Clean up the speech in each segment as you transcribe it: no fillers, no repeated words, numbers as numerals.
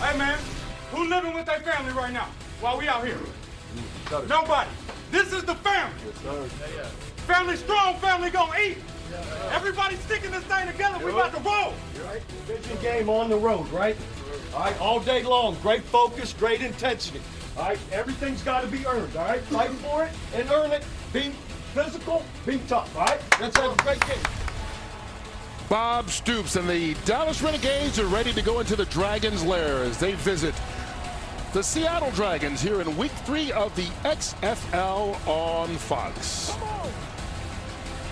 Hey, man, who living with their family right now while we out here? Nobody. This is the family. Yes, sir. Family strong, family gonna eat. Everybody sticking this thing together. We about to roll. Right? Division game on the road, right? All right, all day long. Great focus, great intensity. All right, everything's got to be earned. All right, fight for it and earn it. Be physical, be tough. All right, let's have a great game. Bob Stoops and the Dallas Renegades are ready to go into the Dragons' lair as they visit the Seattle Dragons here in Week 3 of the XFL on Fox.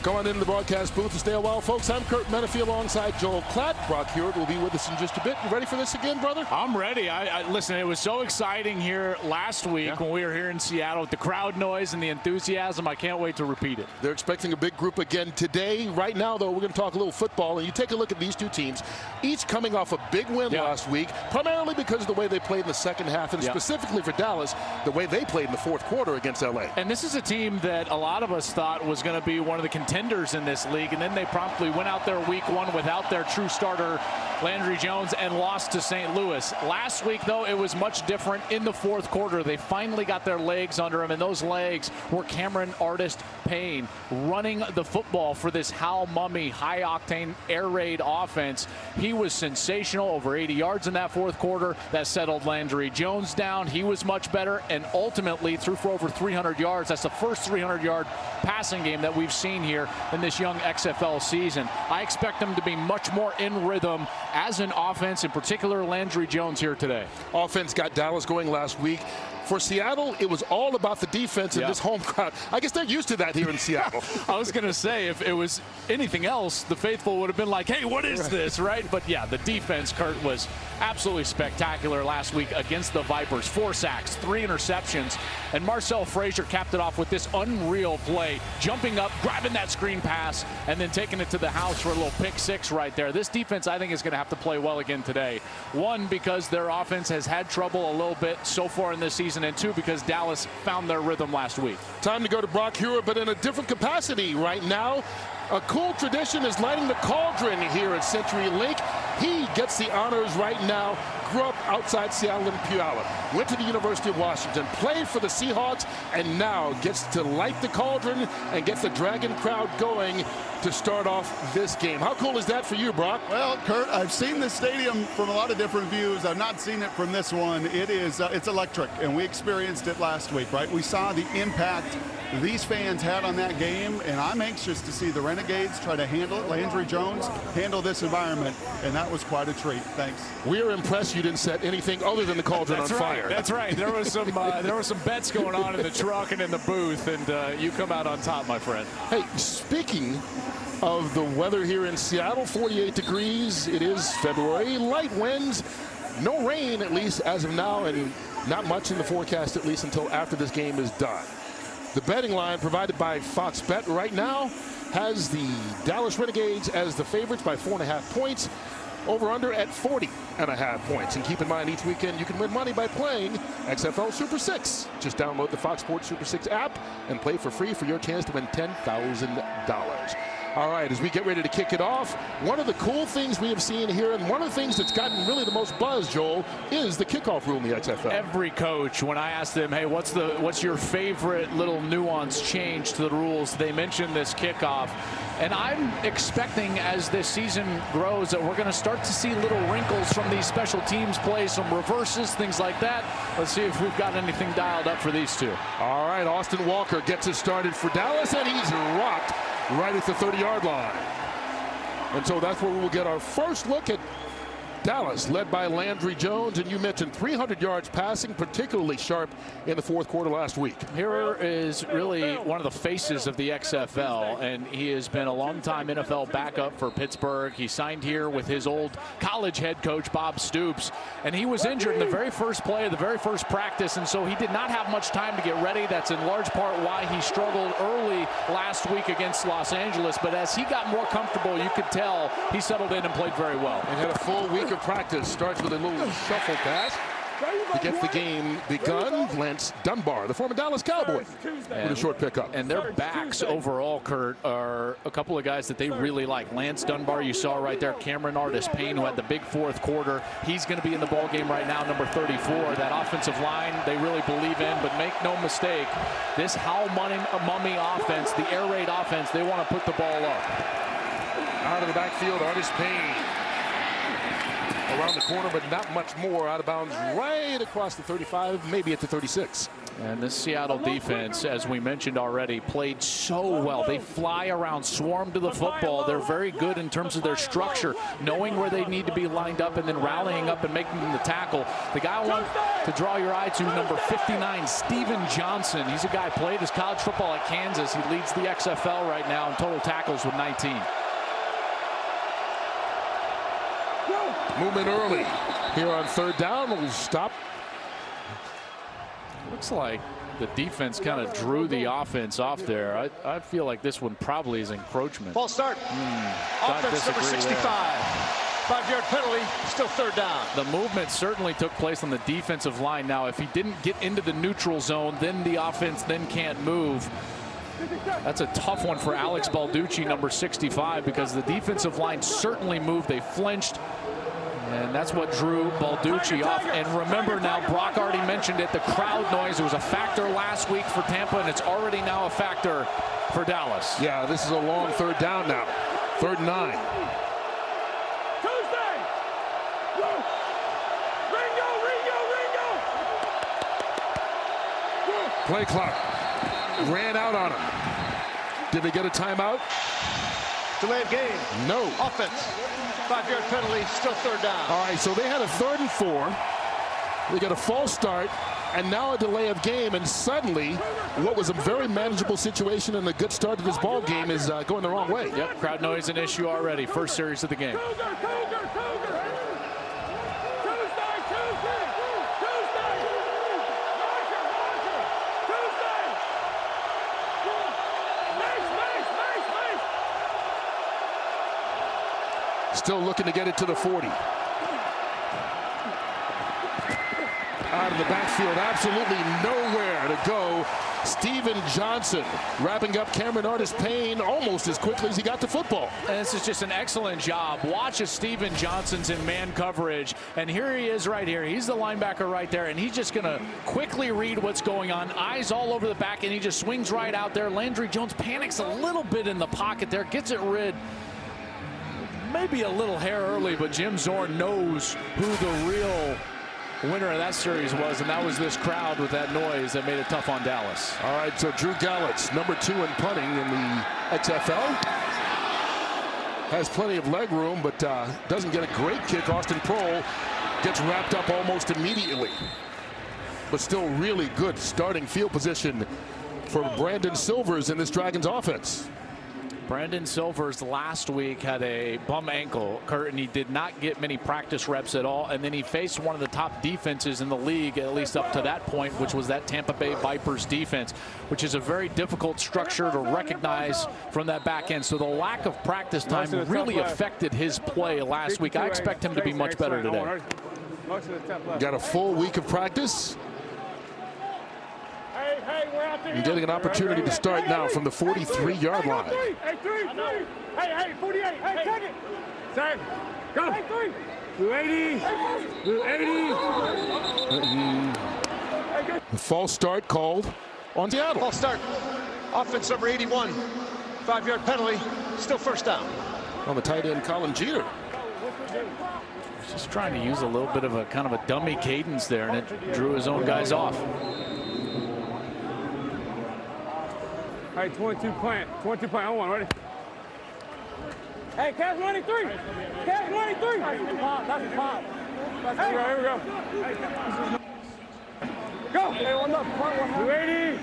Come on into the broadcast booth and stay a while, folks. I'm Kurt Menefee alongside Joel Klatt. Brock Hewitt will be with us in just a bit. You ready for this again, brother? I'm ready. Listen, it was so exciting here last week when we were here in Seattle with the crowd noise and the enthusiasm. I can't wait to repeat it. They're expecting a big group again today. Right now, though, we're going to talk a little football. And you take a look at these two teams, each coming off a big win last week, primarily because of the way they played in the second half, and specifically for Dallas, the way they played in the fourth quarter against L.A. And this is a team that a lot of us thought was going to be one of the contenders in this league, and then they promptly went out there week 1 without their true starter, Landry Jones, and lost to St. Louis. Last week, though, it was much different in the fourth quarter. They finally got their legs under them, and those legs were Cameron Artist-Payne running the football for this Hal Mummy high-octane air raid offense. He was sensational, over 80 yards in that fourth quarter. That settled Landry Jones down. He was much better, and ultimately threw for over 300 yards. That's the first 300-yard passing game that we've seen here in this young XFL season. I expect them to be much more in rhythm as an offense, in particular Landry Jones here today. Offense got Dallas going last week. For Seattle, it was all about the defense in this home crowd. I guess they're used to that here in Seattle. I was going to say, if it was anything else, the faithful would have been like, hey, what is this, right? But yeah, the defense, Kurt, was absolutely spectacular last week against the Vipers. 4 sacks, 3 interceptions, and Marcel Frazier capped it off with this unreal play, jumping up, grabbing that screen pass, and then taking it to the house for a little pick 6 right there. This defense, I think, is going to have to play well again today. 1, because their offense has had trouble a little bit so far in this season, and 2, because Dallas found their rhythm last week. Time to go to Brock Hewitt, but in a different capacity right now. A cool tradition is lighting the cauldron here at CenturyLink. He gets the honors right now. Grew up outside Seattle in Puyallup. Went to the University of Washington, played for the Seahawks, and now gets to light the cauldron and get the Dragon crowd going to start off this game. How cool is that for you, Brock? Well, Kurt, I've seen this stadium from a lot of different views. I've not seen it from this one. It is, it's electric, and we experienced it last week, right? We saw the impact these fans had on that game, and I'm anxious to see the Renegades try to handle it. Landry Jones handle this environment, and that was quite a treat. Thanks. We're impressed you didn't set anything other than the cauldron on fire. That's right. There was some bets going on in the truck and in the booth, and you come out on top, my friend. Hey, speaking of the weather here in Seattle, 48 degrees. It is February. Light winds, no rain, at least as of now, and not much in the forecast, at least until after this game is done. The betting line provided by Fox Bet right now has the Dallas Renegades as the favorites by 4.5 points. Over under at 40.5 points. And keep in mind, each weekend you can win money by playing XFL Super 6. Just download the Fox Sports Super 6 app and play for free for your chance to win $10,000. All right, as we get ready to kick it off, one of the cool things we have seen here, and one of the things that's gotten really the most buzz, Joel, is the kickoff rule in the XFL. Every coach, when I ask them, hey, what's your favorite little nuance change to the rules, they mention this kickoff. And I'm expecting, as this season grows, that we're going to start to see little wrinkles from these special teams plays, some reverses, things like that. Let's see if we've got anything dialed up for these two. All right, Austin Walker gets it started for Dallas, and he's rocked right at the 30-yard line. And so that's where we will get our first look at Dallas, led by Landry Jones, and you mentioned 300 yards passing, particularly sharp in the fourth quarter last week. Here is really one of the faces of the XFL, and he has been a long-time NFL backup for Pittsburgh. He signed here with his old college head coach, Bob Stoops, and he was injured in the very first play of the very first practice, and so he did not have much time to get ready. That's in large part why he struggled early last week against Los Angeles, but as he got more comfortable, you could tell he settled in and played very well. And had a full week of practice. Starts with a little shuffle pass. to get the game begun. Lance Dunbar, the former Dallas Cowboy, with a short pickup. And their backs overall, Kurt, are a couple of guys that they really like. Lance Dunbar, you saw right there. Cameron Artis-Payne, who had the big fourth quarter. He's going to be in the ball game right now, number 34. That offensive line they really believe in, but make no mistake, this Mummy offense, the air raid offense, they want to put the ball up. Out of the backfield, Artis-Payne around the corner, but not much more. Out of bounds right across the 35, maybe at the 36. And this Seattle defense, as we mentioned already, played so well. They fly around, swarm to the football. They're very good in terms of their structure, knowing where they need to be lined up and then rallying up and making the tackle. The guy I want to draw your eye to, number 59, Steven Johnson. He's a guy who played his college football at Kansas. He leads the XFL right now in total tackles with 19. Movement early here on third down. Will stop. Looks like the defense kind of drew the offense off there. I feel like this one probably is encroachment. False start. Offense number 65. 5-yard penalty. Still third down. The movement certainly took place on the defensive line. Now, if he didn't get into the neutral zone, then the offense then can't move. That's a tough one for Alex Balducci, number 65, because the defensive line certainly moved. They flinched. And that's what drew Balducci off. And remember now, Brock already mentioned it, the crowd noise. It was a factor last week for Tampa, and it's already now a factor for Dallas. Yeah, this is a long third down now. 3rd and 9. Play clock. Ran out on him. Did they get a timeout? Delay of game. No. Offense. 5-yard penalty. Still third down. All right, so they had a 3rd and 4. They got a false start, and now a delay of game. And suddenly, what was a very manageable situation and a good start to this ball game is going the wrong way. Yep, crowd noise an issue already. First series of the game. Still looking to get it to the 40. Out of the backfield, absolutely nowhere to go. Steven Johnson wrapping up Cameron Artis-Payne almost as quickly as he got the football. And this is just an excellent job. Watch as Steven Johnson's in man coverage. And here he is right here. He's the linebacker right there. And he's just going to quickly read what's going on. Eyes all over the back, and he just swings right out there. Landry Jones panics a little bit in the pocket there, gets it rid. Maybe a little hair early, but Jim Zorn knows who the real winner of that series was, and that was this crowd with that noise that made it tough on Dallas. All right, so Drew Gallitz, number 2 in punting in the XFL. Has plenty of leg room, but doesn't get a great kick. Austin Prohl gets wrapped up almost immediately. But still really good starting field position for Brandon Silvers in this Dragons offense. Brandon Silvers last week had a bum ankle, Kurt, and he did not get many practice reps at all. And then he faced one of the top defenses in the league, at least up to that point, which was that Tampa Bay Vipers defense, which is a very difficult structure to recognize from that back end. So the lack of practice time really affected his play last week. I expect him to be much better today. Got a full week of practice. And getting an opportunity to start now from the 43-yard line. Hey, 48. Hey, check it. Same. Go. 280. 280. False start called on Seattle. False start. Offense number 81. 5-yard penalty. Still first down. On the tight end, Colin Jeter. Just trying to use a little bit of a kind of a dummy cadence there, and it drew his own guys off. Hey, 22 plant. 22 plant. On one. Ready? Hey, catch 93. Catch 93. That's a pop. That's a pop. Hey, here we go. Go. Hey, 280.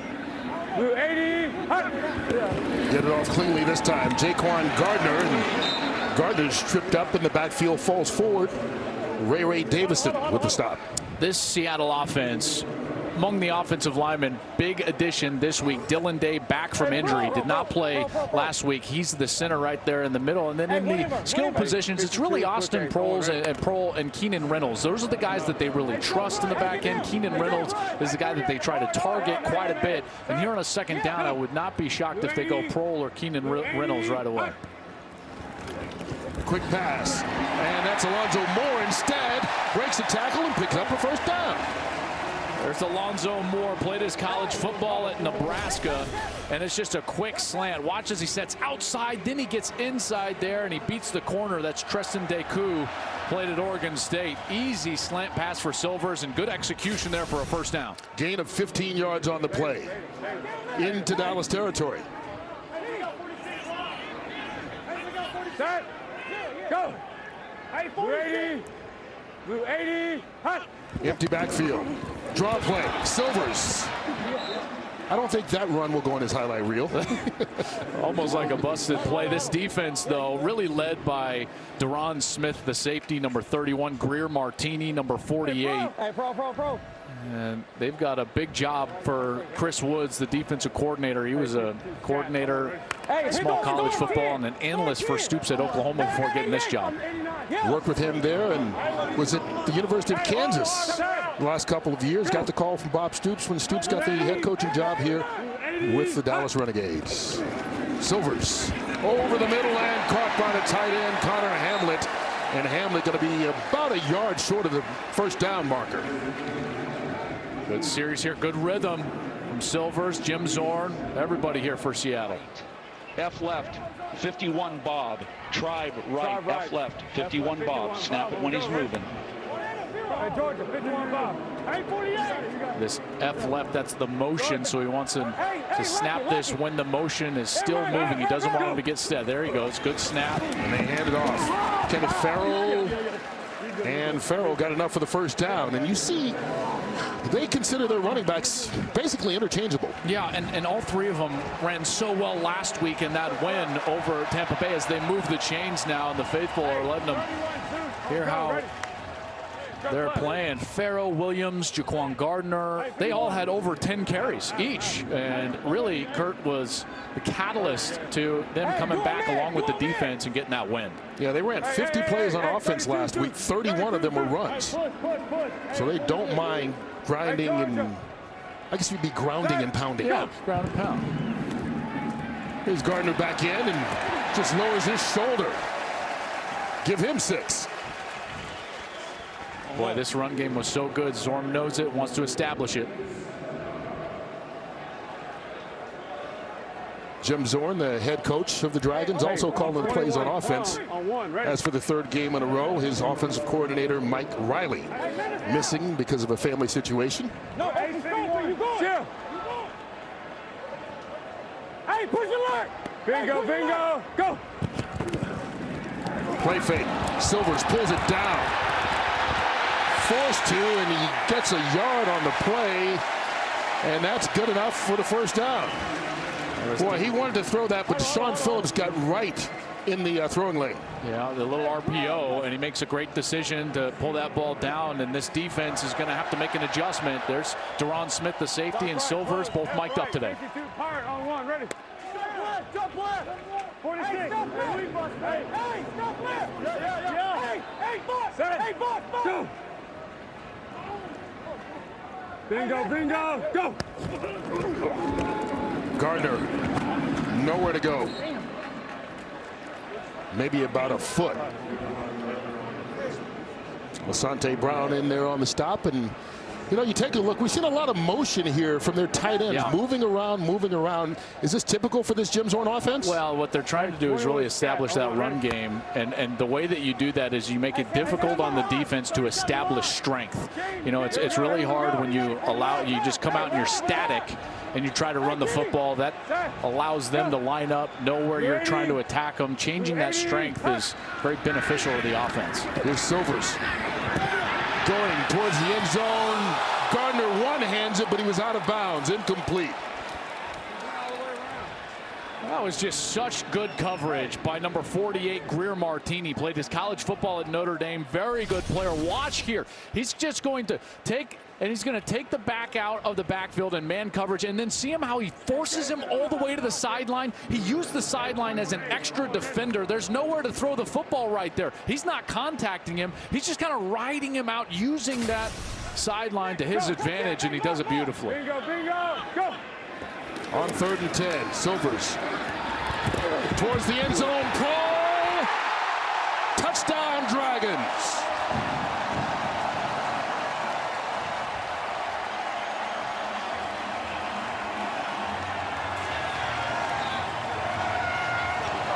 280. Get it off cleanly this time. Jaquan Gardner. And Gardner's tripped up in the backfield, falls forward. Ray Davison with the stop. This Seattle offense among the offensive linemen, big addition this week. Dylan Day back from injury, did not play last week. He's the center right there in the middle. And then in the skill positions, it's really Austin Proles and Keenan Reynolds. Those are the guys that they really trust in the back end. Keenan Reynolds is the guy that they try to target quite a bit. And here on a second down, I would not be shocked if they go Prohl or Keenan Reynolds right away. Quick pass, and that's Alonzo Moore instead. Breaks the tackle and picks up a first down. There's Alonzo Moore, played his college football at Nebraska, and it's just a quick slant. Watch as he sets outside, then he gets inside there, and he beats the corner. That's Treston Deku, played at Oregon State. Easy slant pass for Silvers, and good execution there for a first down. Gain of 15 yards on the play. Into Dallas territory. Set. Go. Blue 80. Blue 80. Hut. Empty backfield. Draw play. Silvers. I don't think that run will go on his highlight reel. Almost like a busted play. This defense, though, really led by Deron Smith, the safety, number 31, Greer Martini, number 48. Hey, pro. And they've got a big job for Chris Woods, the defensive coordinator. He was a coordinator in small college football and an analyst for Stoops at Oklahoma before getting this job. Worked with him there and was at the University of Kansas the last couple of years. Got the call from Bob Stoops when Stoops got the head coaching job here with the Dallas Renegades. Silvers over the middle and caught by the tight end Connor Hamlet. And Hamlet going to be about a yard short of the first down marker. Good series here, good rhythm from Silvers, Jim Zorn, everybody here for Seattle. F left, 51 Bob. Tribe right, F left, 51 Bob. Snap it when he's moving. Georgia, 51 Bob. Hey, 48. This F left, that's the motion, so he wants him to snap this when the motion is still moving. He doesn't want him to get set. There he goes, good snap. And they hand it off. Kenneth Farrell. And Farrell got enough for the first down. And you see, they consider their running backs basically interchangeable. Yeah, and all three of them ran so well last week in that win over Tampa Bay as they move the chains now, and the faithful are letting them hear how they're playing. Farrell, Williams, Jaquan Gardner, they all had over 10 carries each. And really, Kurt was the catalyst to them coming back along with the defense and getting that win. Yeah, they ran 50 plays on offense last week. 31 of them were runs. So they don't mind grinding and, I guess you'd be grounding and pounding. Yeah, ground and pound. Here's Gardner back in and just lowers his shoulder. Give him 6. Boy, this run game was so good. Zorn knows it, wants to establish it. Jim Zorn, the head coach of the Dragons, also calling the plays on offense. As for the third game in a row, his offensive coordinator, Mike Riley, missing because of a family situation. No, hey, where you going? Chill. Hey, push your leg. Bingo, go. Play fake. Silvers pulls it down. Forced to, and he gets a yard on the play, and that's good enough for the first down. Boy, he wanted to throw that, but Deshaun Phillips got right in the throwing lane. Yeah, the little RPO, and he makes a great decision to pull that ball down, and this defense is going to have to make an adjustment. There's Deron Smith, the safety, and Silvers both mic'd up today. On one, ready. Stop left. 46. Hey, stop left. Hey, stop left. Yeah. Hey, boss. Hey, boss. Go. Bingo, go! Gardner, nowhere to go. Maybe about a foot. Asante Brown in there on the stop, and you know, you take a look. We've seen a lot of motion here from their tight ends, moving around. Is this typical for this Jim Zorn offense? Well, what they're trying to do is really establish that run game, and the way that you do that is you make it difficult on the defense to establish strength. You know, it's really hard when you just come out and you're static and you try to run the football. That allows them to line up, know where you're trying to attack them. Changing that strength is very beneficial to the offense. Here's Silvers going towards the end zone. Gardner one-hands it, but he was out of bounds, incomplete. That was just such good coverage by number 48, Greer Martini. Played his college football at Notre Dame. Very good player. Watch here. He's just going to take, and he's going to take the back out of the backfield and man coverage, and then see him how he forces him all the way to the sideline. He used the sideline as an extra defender. There's nowhere to throw the football right there. He's not contacting him. He's just kind of riding him out, using that sideline to his advantage, and he does it beautifully. Bingo, bingo, go. On 3rd and 10, Silvers towards the end zone, Pro, touchdown Dragons.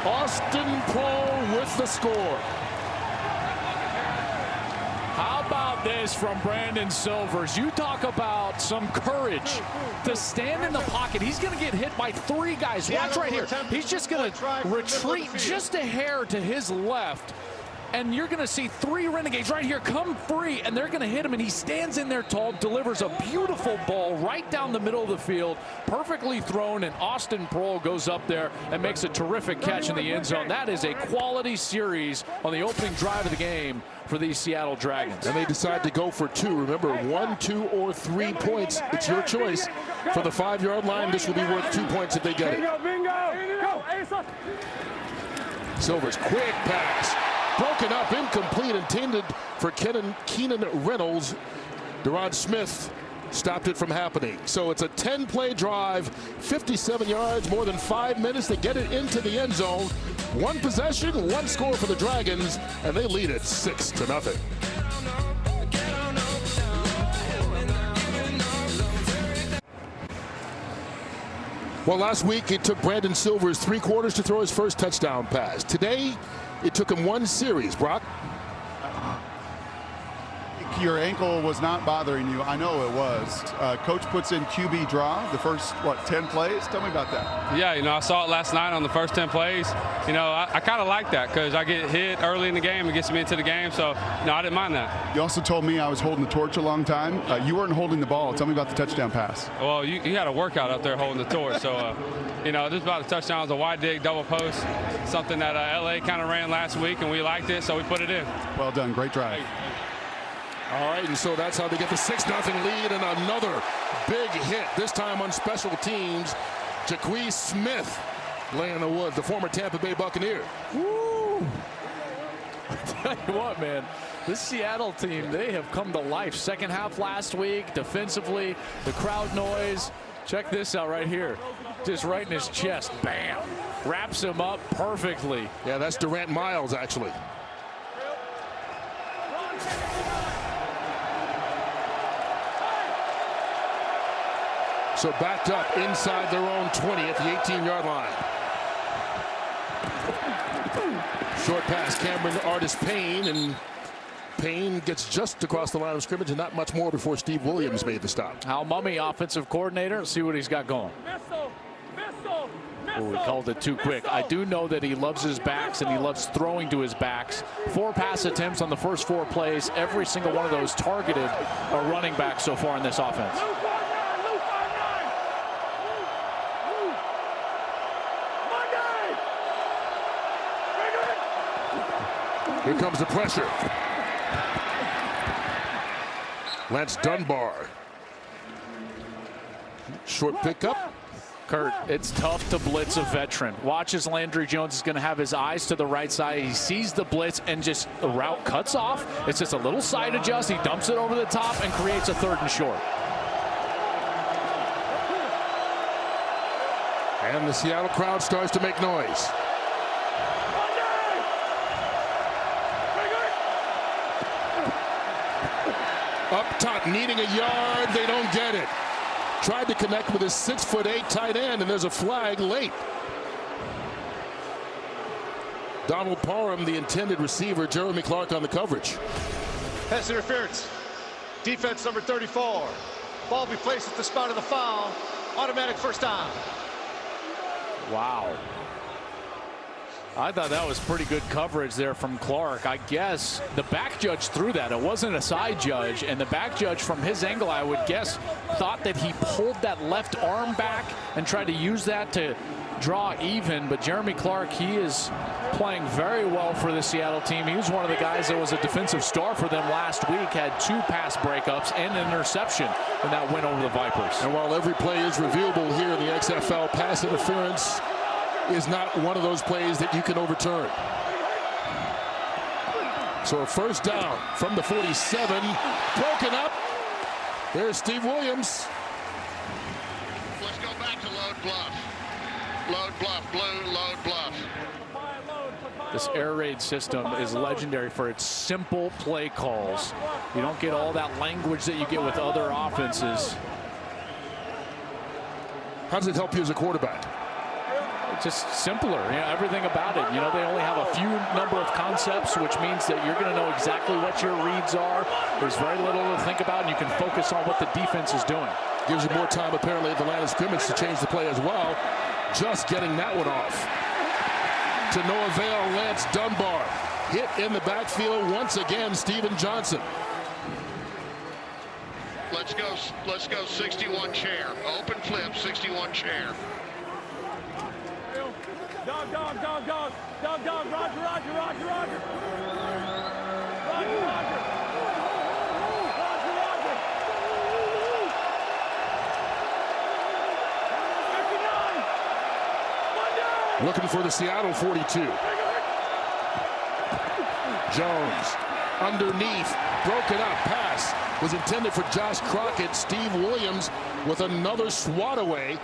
Austin Pro with the score. How about this from Brandon Silvers? You talk about some courage to stand in the pocket. He's going to get hit by 3 guys. Watch right here. He's just going to retreat just a hair to his left. And you're going to see 3 Renegades right here come free, and they're going to hit him, and he stands in there tall, delivers a beautiful ball right down the middle of the field, perfectly thrown, and Austin Prohl goes up there and makes a terrific catch in the end zone. That is a quality series on the opening drive of the game for these Seattle Dragons. And they decide to go for 2. Remember, 1, 2, or 3 points. It's your choice. For the 5-yard line, this will be worth 2 points if they get it. Bingo, bingo, go. Silvers, quick pass. Broken up, incomplete, intended for Keenan Reynolds. Deron Smith stopped it from happening. So it's a 10-play drive, 57 yards, more than 5 minutes to get it into the end zone. 1 possession, 1 score for the Dragons, and they lead it 6-0. Well, last week it took Brandon Silvers 3 quarters to throw his first touchdown pass. Today, it took him 1 series. Brock? Your ankle was not bothering you. I know it was. Coach puts in QB draw the first, 10 plays? Tell me about that. Yeah, I saw it last night on the first 10 plays. I kind of like that because I get hit early in the game. It gets me into the game. So, I didn't mind that. You also told me I was holding the torch a long time. You weren't holding the ball. Tell me about the touchdown pass. Well, you had a workout up there holding the torch. So, this is about a touchdown. It was a wide dig, double post, something that LA kind of ran last week, and we liked it, so we put it in. Well done. Great drive. All right, and so that's how they get the 6-0 lead, and another big hit, this time on special teams. Jacquez Smith laying the wood, the former Tampa Bay Buccaneer. Woo! I tell you what, man, this Seattle team, they have come to life. Second half last week, defensively, the crowd noise. Check this out right here. Just right in his chest, bam. Wraps him up perfectly. Yeah, that's Durant Miles, actually. So backed up inside their own 20 at the 18-yard line. Short pass, Cameron Artis-Payne, and Payne gets just across the line of scrimmage and not much more before Steve Williams made the stop. Hal Mumme, offensive coordinator. Let's see what he's got going. Oh, he called it too quick. I do know that he loves his backs and he loves throwing to his backs. 4 pass attempts on the first 4 plays. Every single one of those targeted a running back so far in this offense. Here comes the pressure. Lance Dunbar. Short pickup. Kurt, it's tough to blitz a veteran. Watch as Landry Jones is going to have his eyes to the right side. He sees the blitz and just the route cuts off. It's just a little side adjust. He dumps it over the top and creates a 3rd and short. And the Seattle crowd starts to make noise. Up top, needing a yard, they don't get it. Tried to connect with his 6'8" tight end, and there's a flag late. Donald Parham, the intended receiver, Jeremy Clark on the coverage. Pass interference. Defense number 34. Ball be placed at the spot of the foul. Automatic first down. Wow. I thought that was pretty good coverage there from Clark. I guess the back judge threw that. It wasn't a side judge, and the back judge from his angle, I would guess, thought that he pulled that left arm back and tried to use that to draw even, but Jeremy Clark, he is playing very well for the Seattle team. He was one of the guys that was a defensive star for them last week, had 2 pass breakups and an interception in that win over the Vipers. And while every play is reviewable here in the XFL, pass interference is not one of those plays that you can overturn. So a first down from the 47, broken up. There's Steve Williams. Let's go back to Load Bluff. Load Bluff, blue, Load Bluff. This air raid system is legendary for its simple play calls. You don't get all that language that you get with other offenses. How does it help you as a quarterback? It's just simpler, everything about it. They only have a few number of concepts, which means that you're going to know exactly what your reads are. There's very little to think about, and you can focus on what the defense is doing. Gives you more time, apparently, at the line of scrimmage to change the play as well. Just getting that one off. To no avail, Lance Dunbar. Hit in the backfield once again, Steven Johnson. Let's go 61 chair. Open flip, 61 chair. Dog, Roger. Roger. Looking for the Seattle 42. Jones underneath, broken up pass was intended for Josh Crockett. Steve Williams with another swat away.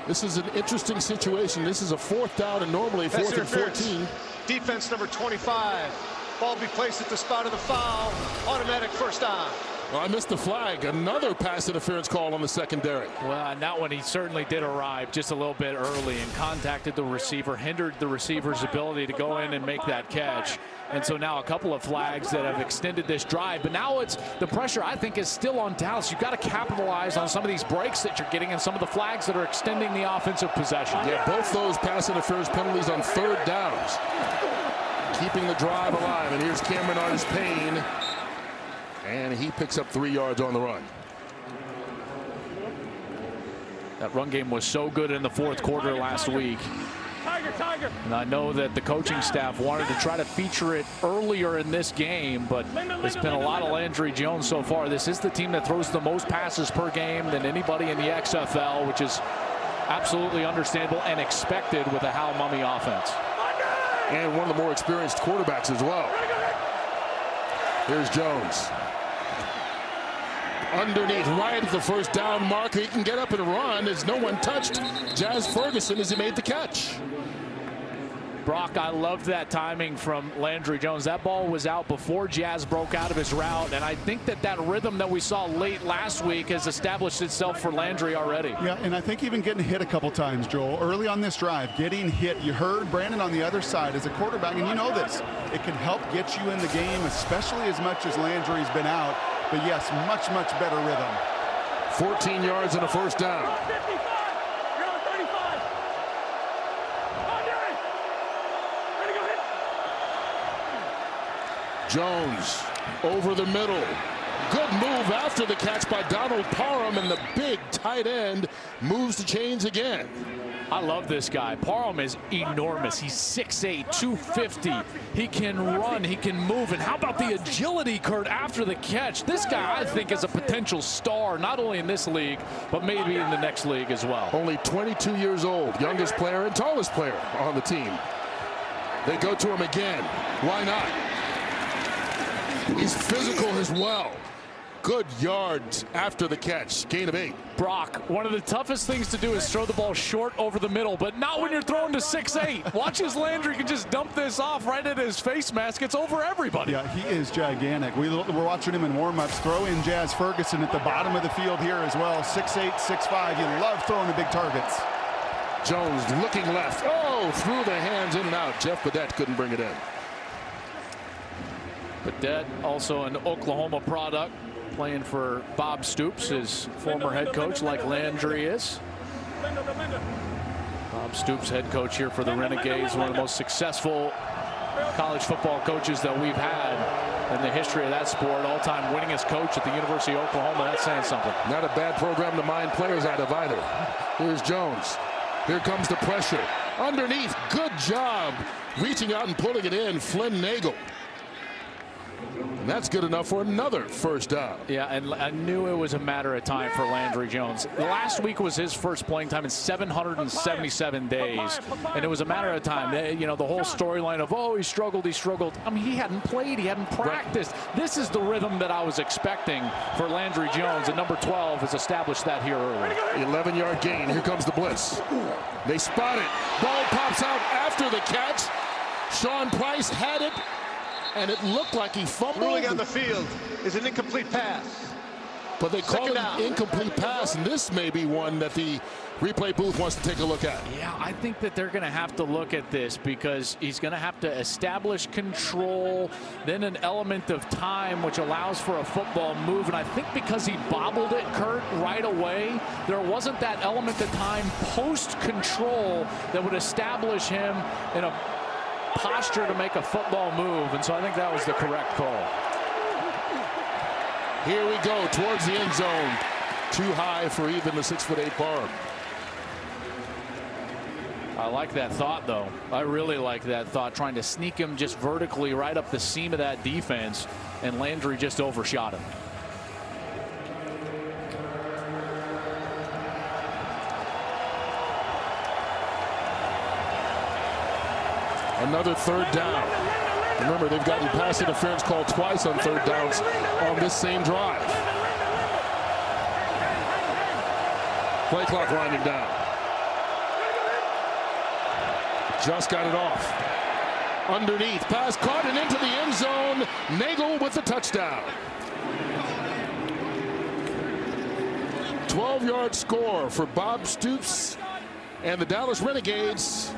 This is an interesting situation. This is a 4th down and normally 4th and 14. Defense number 25. Ball be placed at the spot of the foul. Automatic first down. Well, I missed the flag. Another pass interference call on the secondary. Well, on that one, he certainly did arrive just a little bit early and contacted the receiver, hindered the receiver's ability to go in and make that catch. And so now a couple of flags that have extended this drive. But now it's the pressure, I think, is still on Dallas. You've got to capitalize on some of these breaks that you're getting and some of the flags that are extending the offensive possession. Yeah, both those pass interference penalties on 3rd downs. Keeping the drive alive. And here's Cameron Artis-Payne. And he picks up 3 yards on the run. That run game was so good in the 4th quarter last week. Tiger. And I know that the coaching staff wanted to try to feature it earlier in this game, but it's been a lot of Landry Jones so far. This is the team that throws the most passes per game than anybody in the XFL, which is absolutely understandable and expected with a Hal Mummy offense. And one of the more experienced quarterbacks as well. Here's Jones. Underneath, right at the first down marker. He can get up and run as no one touched Jazz Ferguson as he made the catch. Brock, I loved that timing from Landry Jones. That ball was out before Jazz broke out of his route, and I think that rhythm that we saw late last week has established itself for Landry already. Yeah, and I think even getting hit a couple times, Joel, early on this drive, getting hit. You heard Brandon on the other side as a quarterback, and you know this. It can help get you in the game, especially as much as Landry's been out. But yes, much better rhythm. 14 yards and a first down. You're on 35. Jones over the middle. Good move after the catch by Donald Parham, and the big tight end moves the chains again. I love this guy. Parham is enormous. He's 6'8", 250. He can run, he can move. And how about the agility, Kurt, after the catch? This guy, I think, is a potential star, not only in this league, but maybe in the next league as well. Only 22 years old, youngest player and tallest player on the team. They go to him again. Why not? He's physical as well. Good yards after the catch. Gain of 8. Brock, one of the toughest things to do is throw the ball short over the middle, but not when you're throwing to 6'8". Watch as Landry can just dump this off right at his face mask. It's over everybody. Yeah, he is gigantic. We're watching him in warm-ups. Throw in Jazz Ferguson at the bottom of the field here as well. 6'8", 6'5". You love throwing the big targets. Jones looking left. Oh, through the hands, in and out. Jeff Badette couldn't bring it in. Badette, also an Oklahoma product, playing for Bob Stoops, his former head coach, like Landry is. Bob Stoops, head coach here for the Renegades, one of the most successful college football coaches that we've had. in the history of that sport. All-time winningest coach at the University of Oklahoma. That's saying something. Not a bad program to mine players out of either. Here's Jones. Here comes the pressure. Underneath, good job reaching out and pulling it in, Flynn Nagel. And that's good enough for another first down. Yeah, and I knew it was a matter of time for Landry Jones. Last week was his first playing time in 777 days, and it was a matter of time. You know, the whole storyline of, oh, he struggled. I mean, he hadn't played. He hadn't practiced. This is the rhythm that I was expecting for Landry Jones, and number 12 has established that here early. 11-yard gain. Here comes the blitz. They spot it. Ball pops out after the catch. Sean Price had it, and it looked like he fumbled. Ruling on the field is an incomplete pass. But they call it an incomplete pass, and this may be one that the replay booth wants to take a look at. Yeah, I think that they're going to have to look at this because he's going to have to establish control, then an element of time, which allows for a football move. And I think because he bobbled it, Kurt, right away, there wasn't that element of time post-control that would establish him in a posture to make a football move, and so I think that was the correct call. Here we go towards the end zone. Too high for even the 6'8" Barb. I like that thought, though. I really like that thought, trying to sneak him just vertically right up the seam of that defense, and Landry just overshot him. Another third down. Remember, they've gotten pass interference called twice on third downs on this same drive. Play clock winding down. Just got it off. Underneath, pass caught and into the end zone. Nagel with the touchdown. 12-yard score for Bob Stoops and the Dallas Renegades.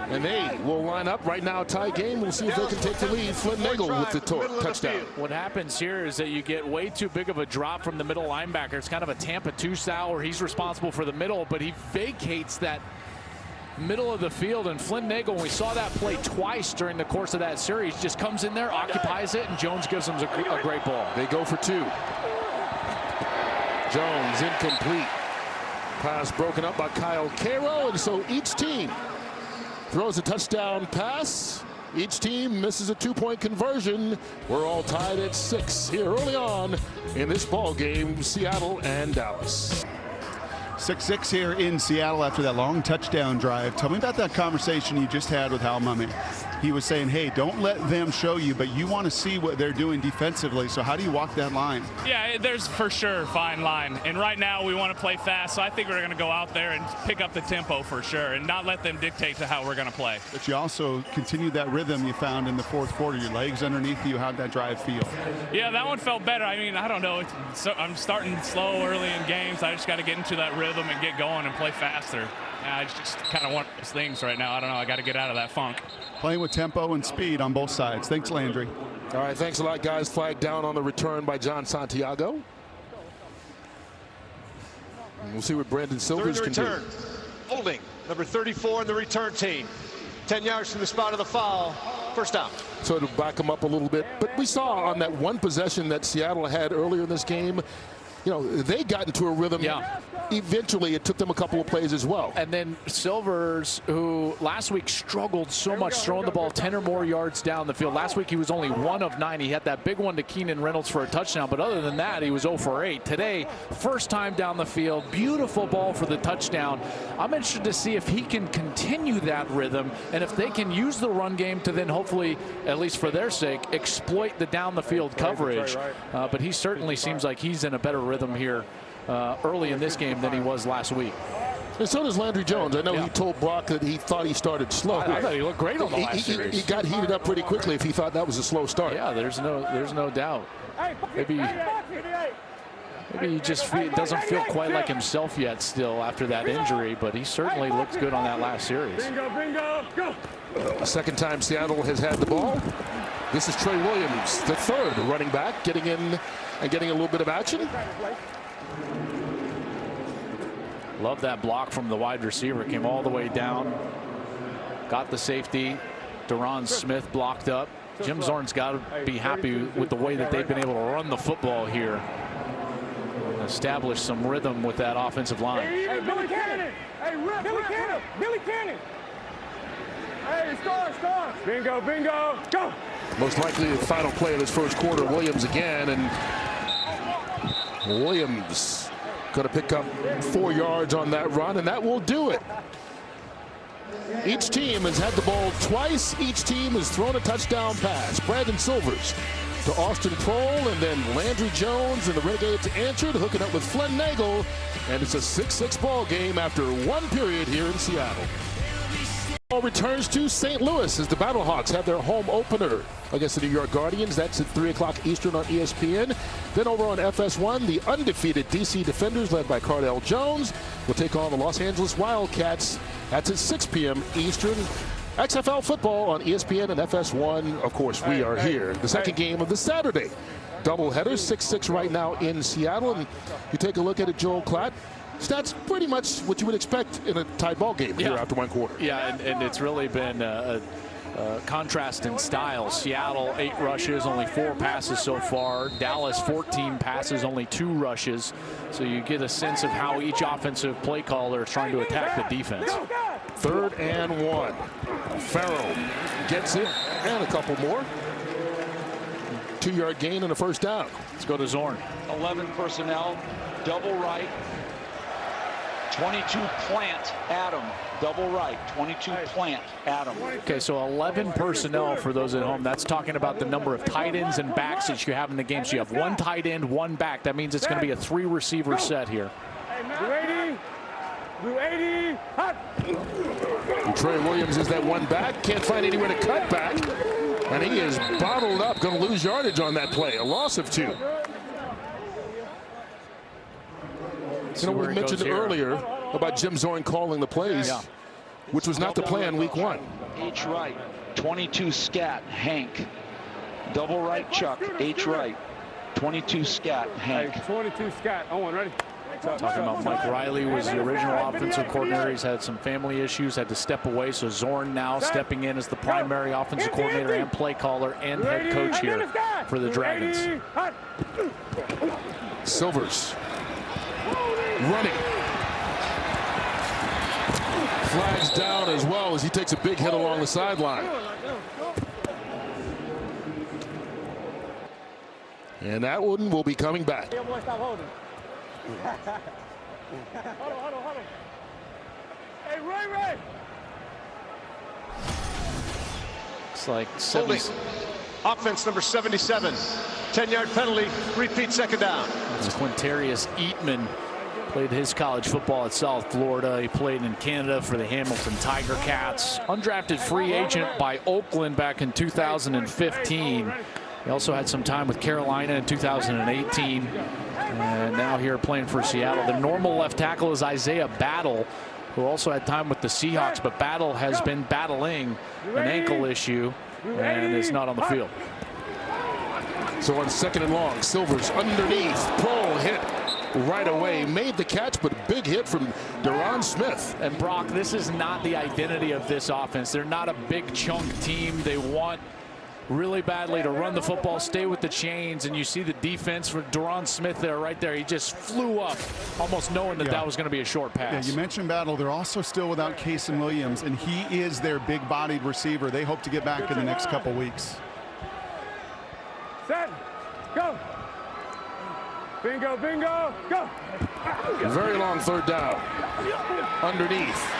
And they will line up right now, tie game. We'll see if they can take the lead. Flynn Nagel with the touchdown. What happens here is that you get way too big of a drop from the middle linebacker. It's kind of a Tampa 2 style where he's responsible for the middle, but he vacates that middle of the field. And Flynn Nagel, when we saw that play twice during the course of that series, just comes in there, occupies it, and Jones gives him a great ball. They go for 2. Jones incomplete. Pass broken up by Kyle Cairo, and so each team throws a touchdown pass. Each team misses a 2-point conversion. We're all tied at 6 here early on in this ball game, Seattle and Dallas. 6-6 here in Seattle after that long touchdown drive. Tell me about that conversation you just had with Hal Mumme. He was saying, hey, don't let them show you, but you want to see what they're doing defensively. So how do you walk that line? Yeah, there's for sure a fine line. And right now we want to play fast, so I think we're going to go out there and pick up the tempo for sure and not let them dictate to how we're going to play. But you also continued that rhythm you found in the fourth quarter. Your legs underneath you. How'd that drive feel? Yeah, that one felt better. I mean, I don't know. I'm starting slow early in games. I just got to get into that rhythm and get going and play faster. I just kind of want those things right now. I don't know. I got to get out of that funk. Playing with tempo and speed on both sides. Thanks, Landry. All right, thanks a lot, guys. Flag down on the return by John Santiago. And we'll see what Brandon Silvers can do. Holding, number 34 in the return team. 10 yards from the spot of the foul. First down. So to back them up a little bit. But we saw on that one possession that Seattle had earlier in this game, you know, they got into a rhythm. Yeah. Eventually, it took them a couple of plays as well. And then Silvers, who last week struggled so much throwing the ball 10 or more yards down the field. Last week, he was only 1 of 9. He had that big one to Keenan Reynolds for a touchdown. But other than that, he was 0 for 8. Today, first time down the field. Beautiful ball for the touchdown. I'm interested to see if he can continue that rhythm and if they can use the run game to then hopefully, at least for their sake, exploit the down the field coverage. But he certainly seems like he's in a better rhythm here early in this game than he was last week. And so does Landry Jones. I know he told Brock that he thought he started slow. I thought he looked great on the last series. He got heated up pretty quickly if he thought that was a slow start. Yeah, there's no doubt. Maybe he just doesn't feel quite like himself yet still after that injury, but he certainly looked good on that last series. Second time Seattle has had the ball. This is Trey Williams, the third running back, getting in and getting a little bit of action. Love that block from the wide receiver. Came all the way down. Got the safety. Deron Smith blocked up. Jim Zorn's got to be happy with the way that they've been able to run the football here. Establish some rhythm with that offensive line. Hey, Billy Cannon! Hey, Billy Cannon! Billy Cannon! Hey, star! Bingo, go! Most likely the final play of this first quarter, Williams again, and Williams going to pick up 4 yards on that run, and that will do it. Each team has had the ball twice. Each team has thrown a touchdown pass. Brandon Silvers to Austin Prohl, and then Landry Jones and the Renegades answered, hooking up with Flynn Nagel, and it's a 6-6 ball game after 1 period here in Seattle. Ball returns to St. Louis as the Battlehawks have their home opener against the New York Guardians. That's at 3 o'clock Eastern on ESPN. Then over on FS1, the undefeated DC Defenders, led by Cardell Jones, will take on the Los Angeles Wildcats. That's at 6 p.m. Eastern. XFL football on ESPN and FS1. Of course, we are here. The second game of the Saturday doubleheader, 6-6 right now in Seattle. And you take a look at it, Joel Klatt. Stats pretty much what you would expect in a tied ball game here after 1 quarter. Yeah, and it's really been a contrast in style. Seattle, 8 rushes, only 4 passes so far. Dallas, 14 passes, only 2 rushes. So you get a sense of how each offensive play caller is trying to attack the defense. 3rd and 1. Farrell gets it, and a couple more. 2-yard gain and a first down. Let's go to Zorn. 11 personnel, double right. 22 plant, Adam, double right. 22 plant, Adam. Okay, so 11 personnel for those at home. That's talking about the number of tight ends and backs that you have in the game. So you have 1 tight end, 1 back. That means it's going to be a 3-receiver set here. Blue 80, hot. Trey Williams is that 1 back. Can't find anywhere to cut back. And he is bottled up. Going to lose yardage on that play. A loss of 2. You know, we mentioned earlier about Jim Zorn calling the plays, which was not the plan week 1. H right, 22 scat, Hank. Double right, Chuck, H right. 22 scat, Hank. Hey, 22 scat, Owen, ready? Talking about Mike Riley was the original offensive coordinator. He's had some family issues, had to step away. So Zorn now stepping in as the primary offensive coordinator and play caller and head coach here for the Dragons. Silvers running. Flags down as well as he takes a big hit along the sideline. And that one will be coming back. Hold on. Hey, Ray. Looks like Holding. Offense number 77. 10-yard penalty. Repeat second down. It's Quintarius Eatman. Played his college football at South Florida. He played in Canada for the Hamilton Tiger Cats. Undrafted free agent by Oakland back in 2015. He also had some time with Carolina in 2018. And now here playing for Seattle. The normal left tackle is Isaiah Battle, who also had time with the Seahawks. But Battle has been battling an ankle issue and is not on the field. So on 2nd and long, Silvers underneath. Prohl hit right away. Made the catch, but a big hit from Deron Smith. And Brock, this is not the identity of this offense. They're not a big chunk team. They want really badly to run the football, stay with the chains, and you see the defense for Deron Smith there, right there. He just flew up, almost knowing that that was going to be a short pass. Yeah, you mentioned Battle. They're also still without Kason Williams, and he is their big-bodied receiver. They hope to get back in the next couple weeks. Set, go. Bingo, go. Very long 3rd down. Underneath.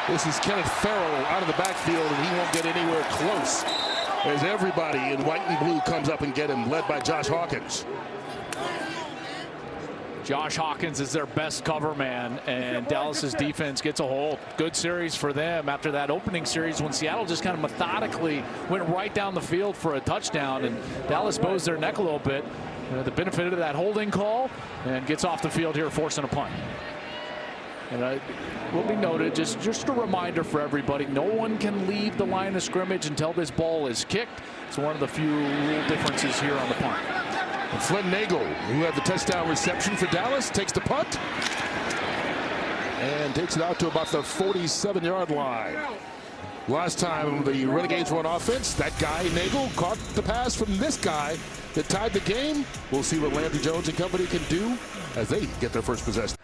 This is Kenneth Farrell out of the backfield, and he won't get anywhere close as everybody in white and blue comes up and get him, led by Josh Hawkins. Josh Hawkins is their best cover man, and Dallas's defense gets a hold. Good series for them after that opening series when Seattle just kind of methodically went right down the field for a touchdown, and Dallas bows their neck a little bit. The benefit of that holding call, and gets off the field here forcing a punt. And will be noted, just a reminder for everybody, no one can leave the line of scrimmage until this ball is kicked. It's one of the few rule differences here on the punt. And Flynn Nagel, who had the touchdown reception for Dallas, takes the punt and takes it out to about the 47-yard line. Last time the Renegades were on offense, that guy, Nagel, caught the pass from this guy that tied the game. We'll see what Landry Jones and company can do as they get their first possession.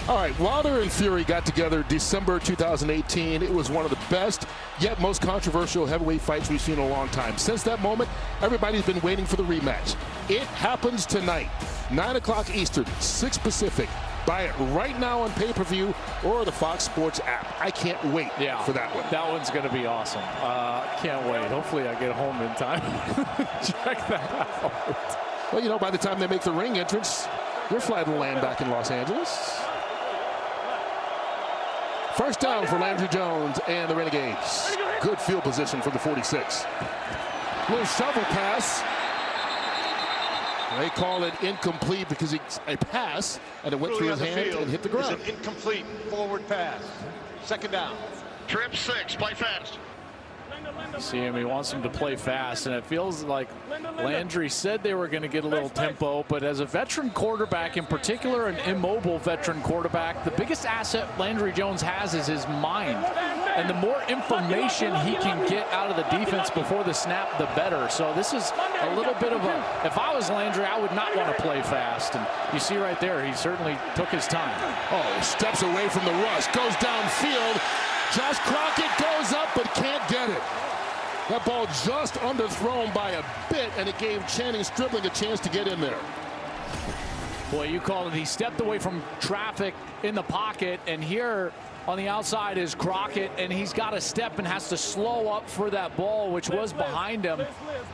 All right, Wilder and Fury got together December 2018. It was one of the best, yet most controversial heavyweight fights we've seen in a long time. Since that moment, everybody's been waiting for the rematch. It happens tonight, 9 o'clock Eastern, 6 Pacific. Buy it right now on pay-per-view or the Fox Sports app. I can't wait for that one. That one's going to be awesome. Can't wait. Hopefully I get home in time. Check that out. Well, you know, by the time they make the ring entrance, your flight will land back in Los Angeles. First down for Landry Jones and the Renegades. Good field position for the 46. Little shovel pass. They call it incomplete because it's a pass, and it went through his hand and hit the ground. It's an incomplete forward pass. Second down. Trip 6, play fast. See him, he wants him to play fast, and it feels like Landry said they were going to get a little tempo, but as a veteran quarterback, in particular an immobile veteran quarterback, the biggest asset Landry Jones has is his mind. And the more information he can get out of the defense before the snap, the better. So this is a little bit of a, if I was Landry, I would not want to play fast. And you see right there, he certainly took his time. Oh, steps away from the rush, goes downfield. Josh Crockett goes up but can't get it. That ball just underthrown by a bit, and it gave Channing Stribling a chance to get in there. Boy, you call it. He stepped away from traffic in the pocket, and here on the outside is Crockett, and he's got to step and has to slow up for that ball, which was behind him.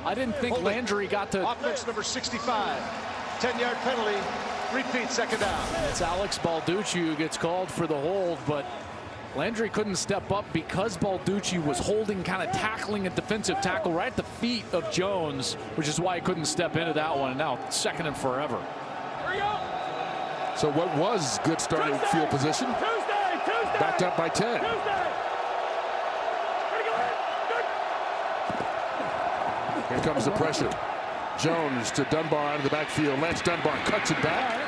I didn't think Landry got to. Offense number 65, 10-yard penalty, repeat, second down. It's Alex Balducci who gets called for the hold, but Landry couldn't step up because Balducci was holding, kind of tackling a defensive tackle right at the feet of Jones, which is why he couldn't step into that one. And now second and forever. So what was good starting field position? Backed up by 10. Here comes the pressure. Jones to Dunbar out of the backfield. Lance Dunbar cuts it back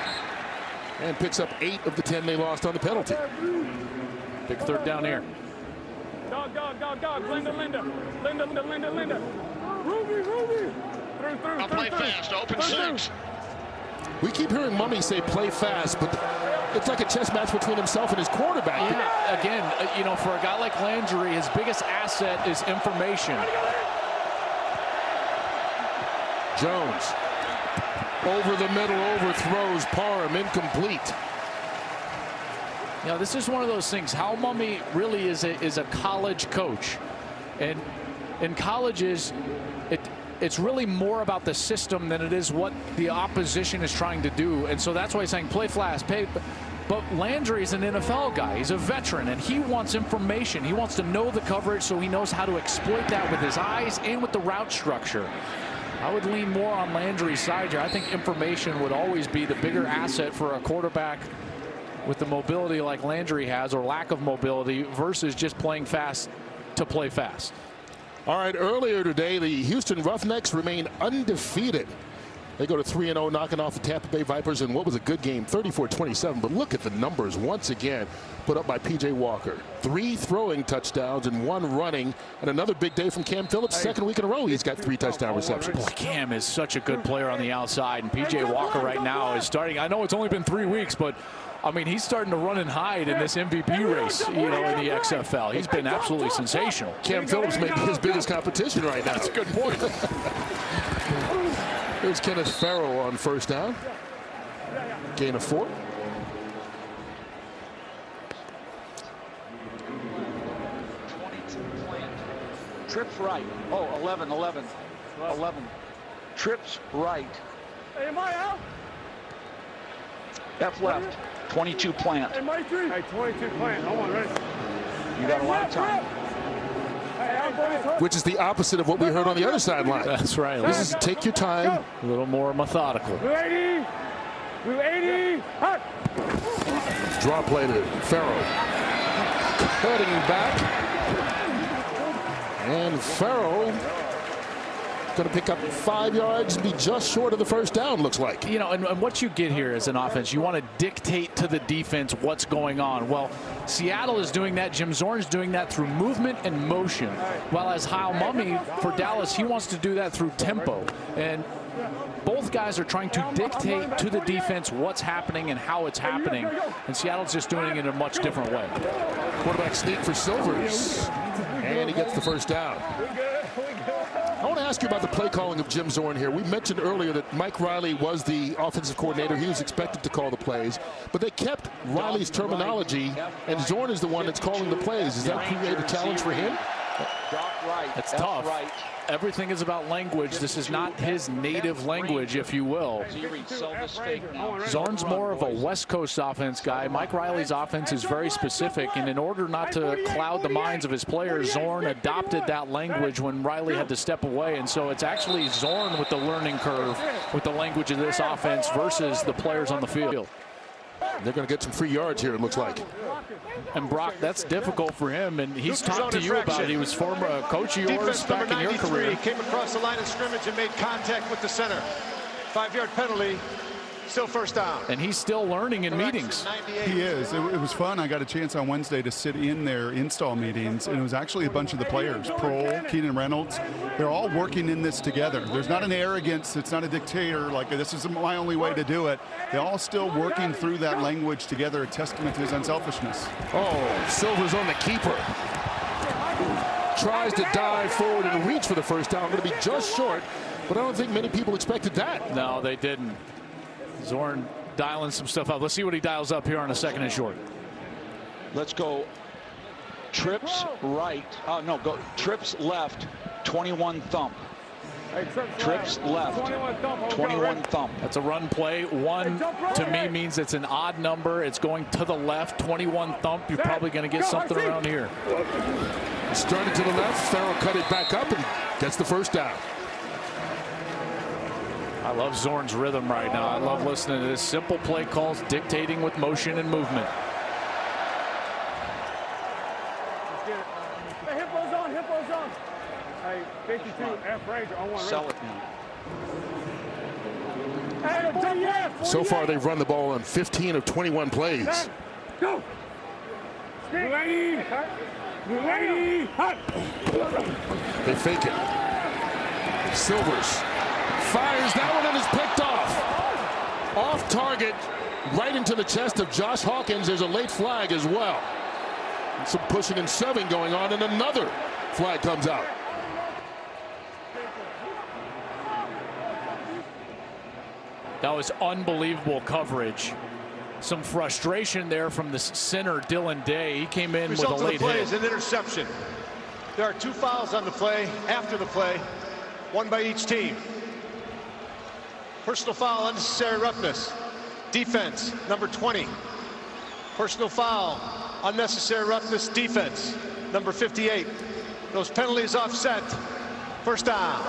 and picks up 8 of the 10 they lost on the penalty. Big third down here. Dog. Linda. Ruby. I'll play fast, open 6. We keep hearing Mummy say play fast, but it's like a chess match between himself and his quarterback. Yeah, again, you know, for a guy like Landry, his biggest asset is information. Jones over the middle, overthrows Parham, incomplete. You know, this is one of those things. Hal Mummy really is a college coach, and in colleges, it's really more about the system than it is what the opposition is trying to do. And so that's why he's saying play fast, but Landry is an NFL guy. He's a veteran, and he wants information. He wants to know the coverage so he knows how to exploit that with his eyes and with the route structure. I would lean more on Landry's side here. I think information would always be the bigger asset for a quarterback with the mobility like Landry has, or lack of mobility, versus just playing fast to play fast. All right, earlier today, the Houston Roughnecks remain undefeated. They go to 3-0, knocking off the Tampa Bay Vipers in what was a good game, 34-27. But look at the numbers once again put up by P.J. Walker. 3 throwing touchdowns and 1 running, and another big day from Cam Phillips. Second week in a row, he's got 3 touchdown receptions. Boy, Cam is such a good player on the outside, and P.J. Walker right now is starting. I know it's only been 3 weeks, but I mean, he's starting to run and hide in this MVP race, you know, in the XFL. He's been absolutely sensational. Cam Phillips may be his biggest competition right now. That's a good point. Here's Kenneth Farrow on first down. Gain of 4. Trips right. Oh, 11. Trips right. Hey, am I out? F left. 22 plant. Hey, 22 plant. Hold on, ready? You got a lot of time. Which is the opposite of what we heard on the other sideline. That's right. This is take your time. A little more methodical. Move 80. Hot. Draw play to Farrow. Cutting back. And Farrow Going to pick up 5 yards and be just short of the first down, looks like. You know, and what you get here as an offense, you want to dictate to the defense what's going on. Well, Seattle is doing that. Jim Zorn's doing that through movement and motion. While as Hal Mummy for Dallas, he wants to do that through tempo. And both guys are trying to dictate to the defense what's happening and how it's happening. And Seattle's just doing it in a much different way. Quarterback sneak for Silvers. And he gets the first down. I want to ask you about the play calling of Jim Zorn here. We mentioned earlier that Mike Riley was the offensive coordinator. He was expected to call the plays, but they kept Riley's terminology, and Zorn is the one that's calling the plays. Does that create a challenge for him? It's tough. Everything is about language. This is not his native language, if you will. Zorn's more of a West Coast offense guy. Mike Riley's offense is very specific, and in order not to cloud the minds of his players, Zorn adopted that language when Riley had to step away. And so it's actually Zorn with the learning curve with the language of this offense versus the players on the field. They're going to get some free yards here, it looks like. And Brock, that's difficult for him, and he's talked to you about it. He was former coach of yours back in your career. Came across the line of scrimmage and made contact with the center. 5-yard penalty. Still first down. And he's still learning in meetings. He is. It was fun. I got a chance on Wednesday to sit in their install meetings, and it was actually a bunch of the players. Prohl, Keenan Reynolds, they're all working in this together. There's not an arrogance. It's not a dictator like this is my only way to do it. They're all still working through that language together, a testament to his unselfishness. Oh, Silver's on the keeper. Tries to dive forward and reach for the first down. Going to be just short, but I don't think many people expected that. No, they didn't. Zorn dialing some stuff up. Let's see what he dials up here on a 2nd and short. Let's go trips right. No, go trips left, 21 thump. Trips left, 21 thump. That's a run play. 1 to me means it's an odd number. It's going to the left, 21 thump. You're probably going to get something around here. Started to the left. Farrell cut it back up and gets the first down. I love Zorn's rhythm right now. I love listening to this. Simple play calls dictating with motion and movement. Hey, hippo's on, hippo's on. Hey, 52, F Ranger on 1. Sell it now. So far, they've run the ball on 15 of 21 plays. Go. Lady. They fake it. Silvers fires that one and is picked off. Off target, right into the chest of Josh Hawkins. There's a late flag as well. And some pushing and shoving going on, and another flag comes out. That was unbelievable coverage. Some frustration there from the center, Dylan Day. He came in with a late play hit. is an interception. There are 2 fouls on the play, after the play, 1 by each team. Personal foul, unnecessary roughness. Defense, number 20. Personal foul, unnecessary roughness, defense, number 58. Those penalties offset. First down.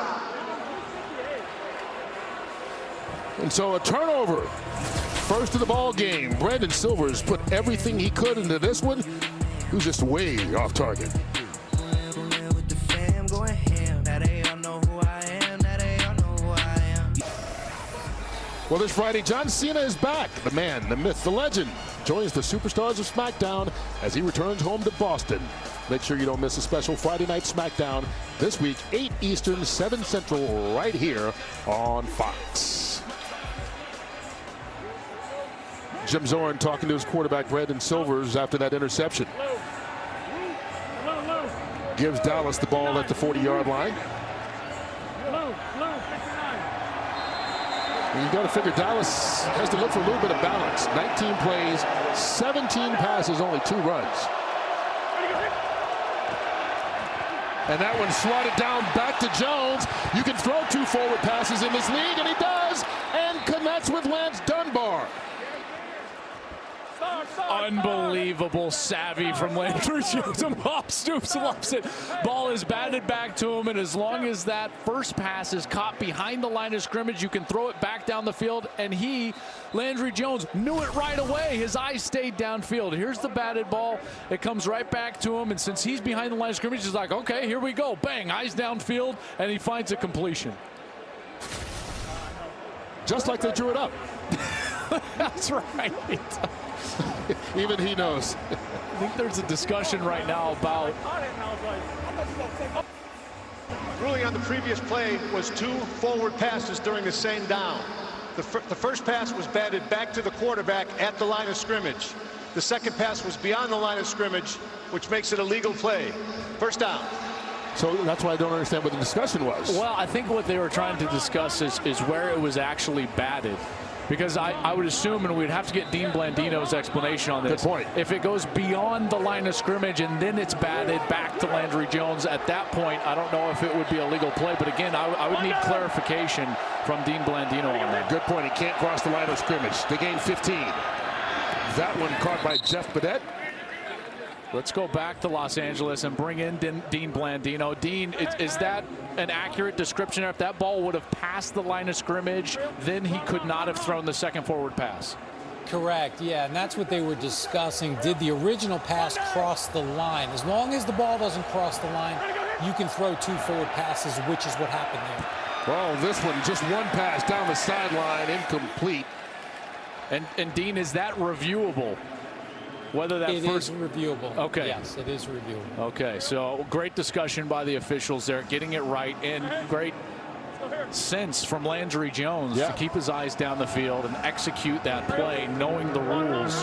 And so a turnover. First of the ball game. Brandon Silvers put everything he could into this one. He was just way off target. Well, this Friday, John Cena is back. The man, the myth, the legend joins the Superstars of SmackDown as he returns home to Boston. Make sure you don't miss a special Friday night SmackDown this week, 8 Eastern, 7 Central, right here on Fox. Jim Zorn talking to his quarterback, Brandon Silvers, after that interception. Gives Dallas the ball at the 40-yard line. You got to figure Dallas has to look for a little bit of balance. 19 plays, 17 passes, only 2 runs. And that one slotted down back to Jones. You can throw 2 forward passes in this league, and he does, and connects with Lance Dunbar. Unbelievable savvy from Landry Jones. Hop Stoops loves it. Ball is batted back to him, and as long as that first pass is caught behind the line of scrimmage, you can throw it back down the field, and Landry Jones, knew it right away. His eyes stayed downfield. Here's the batted ball. It comes right back to him, and since he's behind the line of scrimmage, he's like, okay, here we go. Bang, eyes downfield, and he finds a completion. Just like they drew it up. That's right. Even he knows. I think there's a discussion right now about. Ruling on the previous play was 2 forward passes during the same down. The first pass was batted back to the quarterback at the line of scrimmage. The second pass was beyond the line of scrimmage, which makes it a legal play. First down. So that's why I don't understand what the discussion was. Well, I think what they were trying to discuss is where it was actually batted. Because I would assume, and we'd have to get Dean Blandino's explanation on this. Good point. If it goes beyond the line of scrimmage and then it's batted back to Landry Jones, at that point, I don't know if it would be a legal play. But again, I would need clarification from Dean Blandino on that. Good point. He can't cross the line of scrimmage. They gain 15. That one caught by Jeff Badette. Let's go back to Los Angeles and bring in Dean Blandino. Dean, is that an accurate description? If that ball would have passed the line of scrimmage, then he could not have thrown the second forward pass. Correct, yeah, and that's what they were discussing. Did the original pass cross the line? As long as the ball doesn't cross the line, you can throw 2 forward passes, which is what happened there. Well, this one, just one pass down the sideline, incomplete. And Dean, is that reviewable? Whether that It is reviewable. Okay. Yes, it is reviewable. Okay, so great discussion by the officials there, getting it right, and great sense from Landry Jones to keep his eyes down the field and execute that play, knowing the rules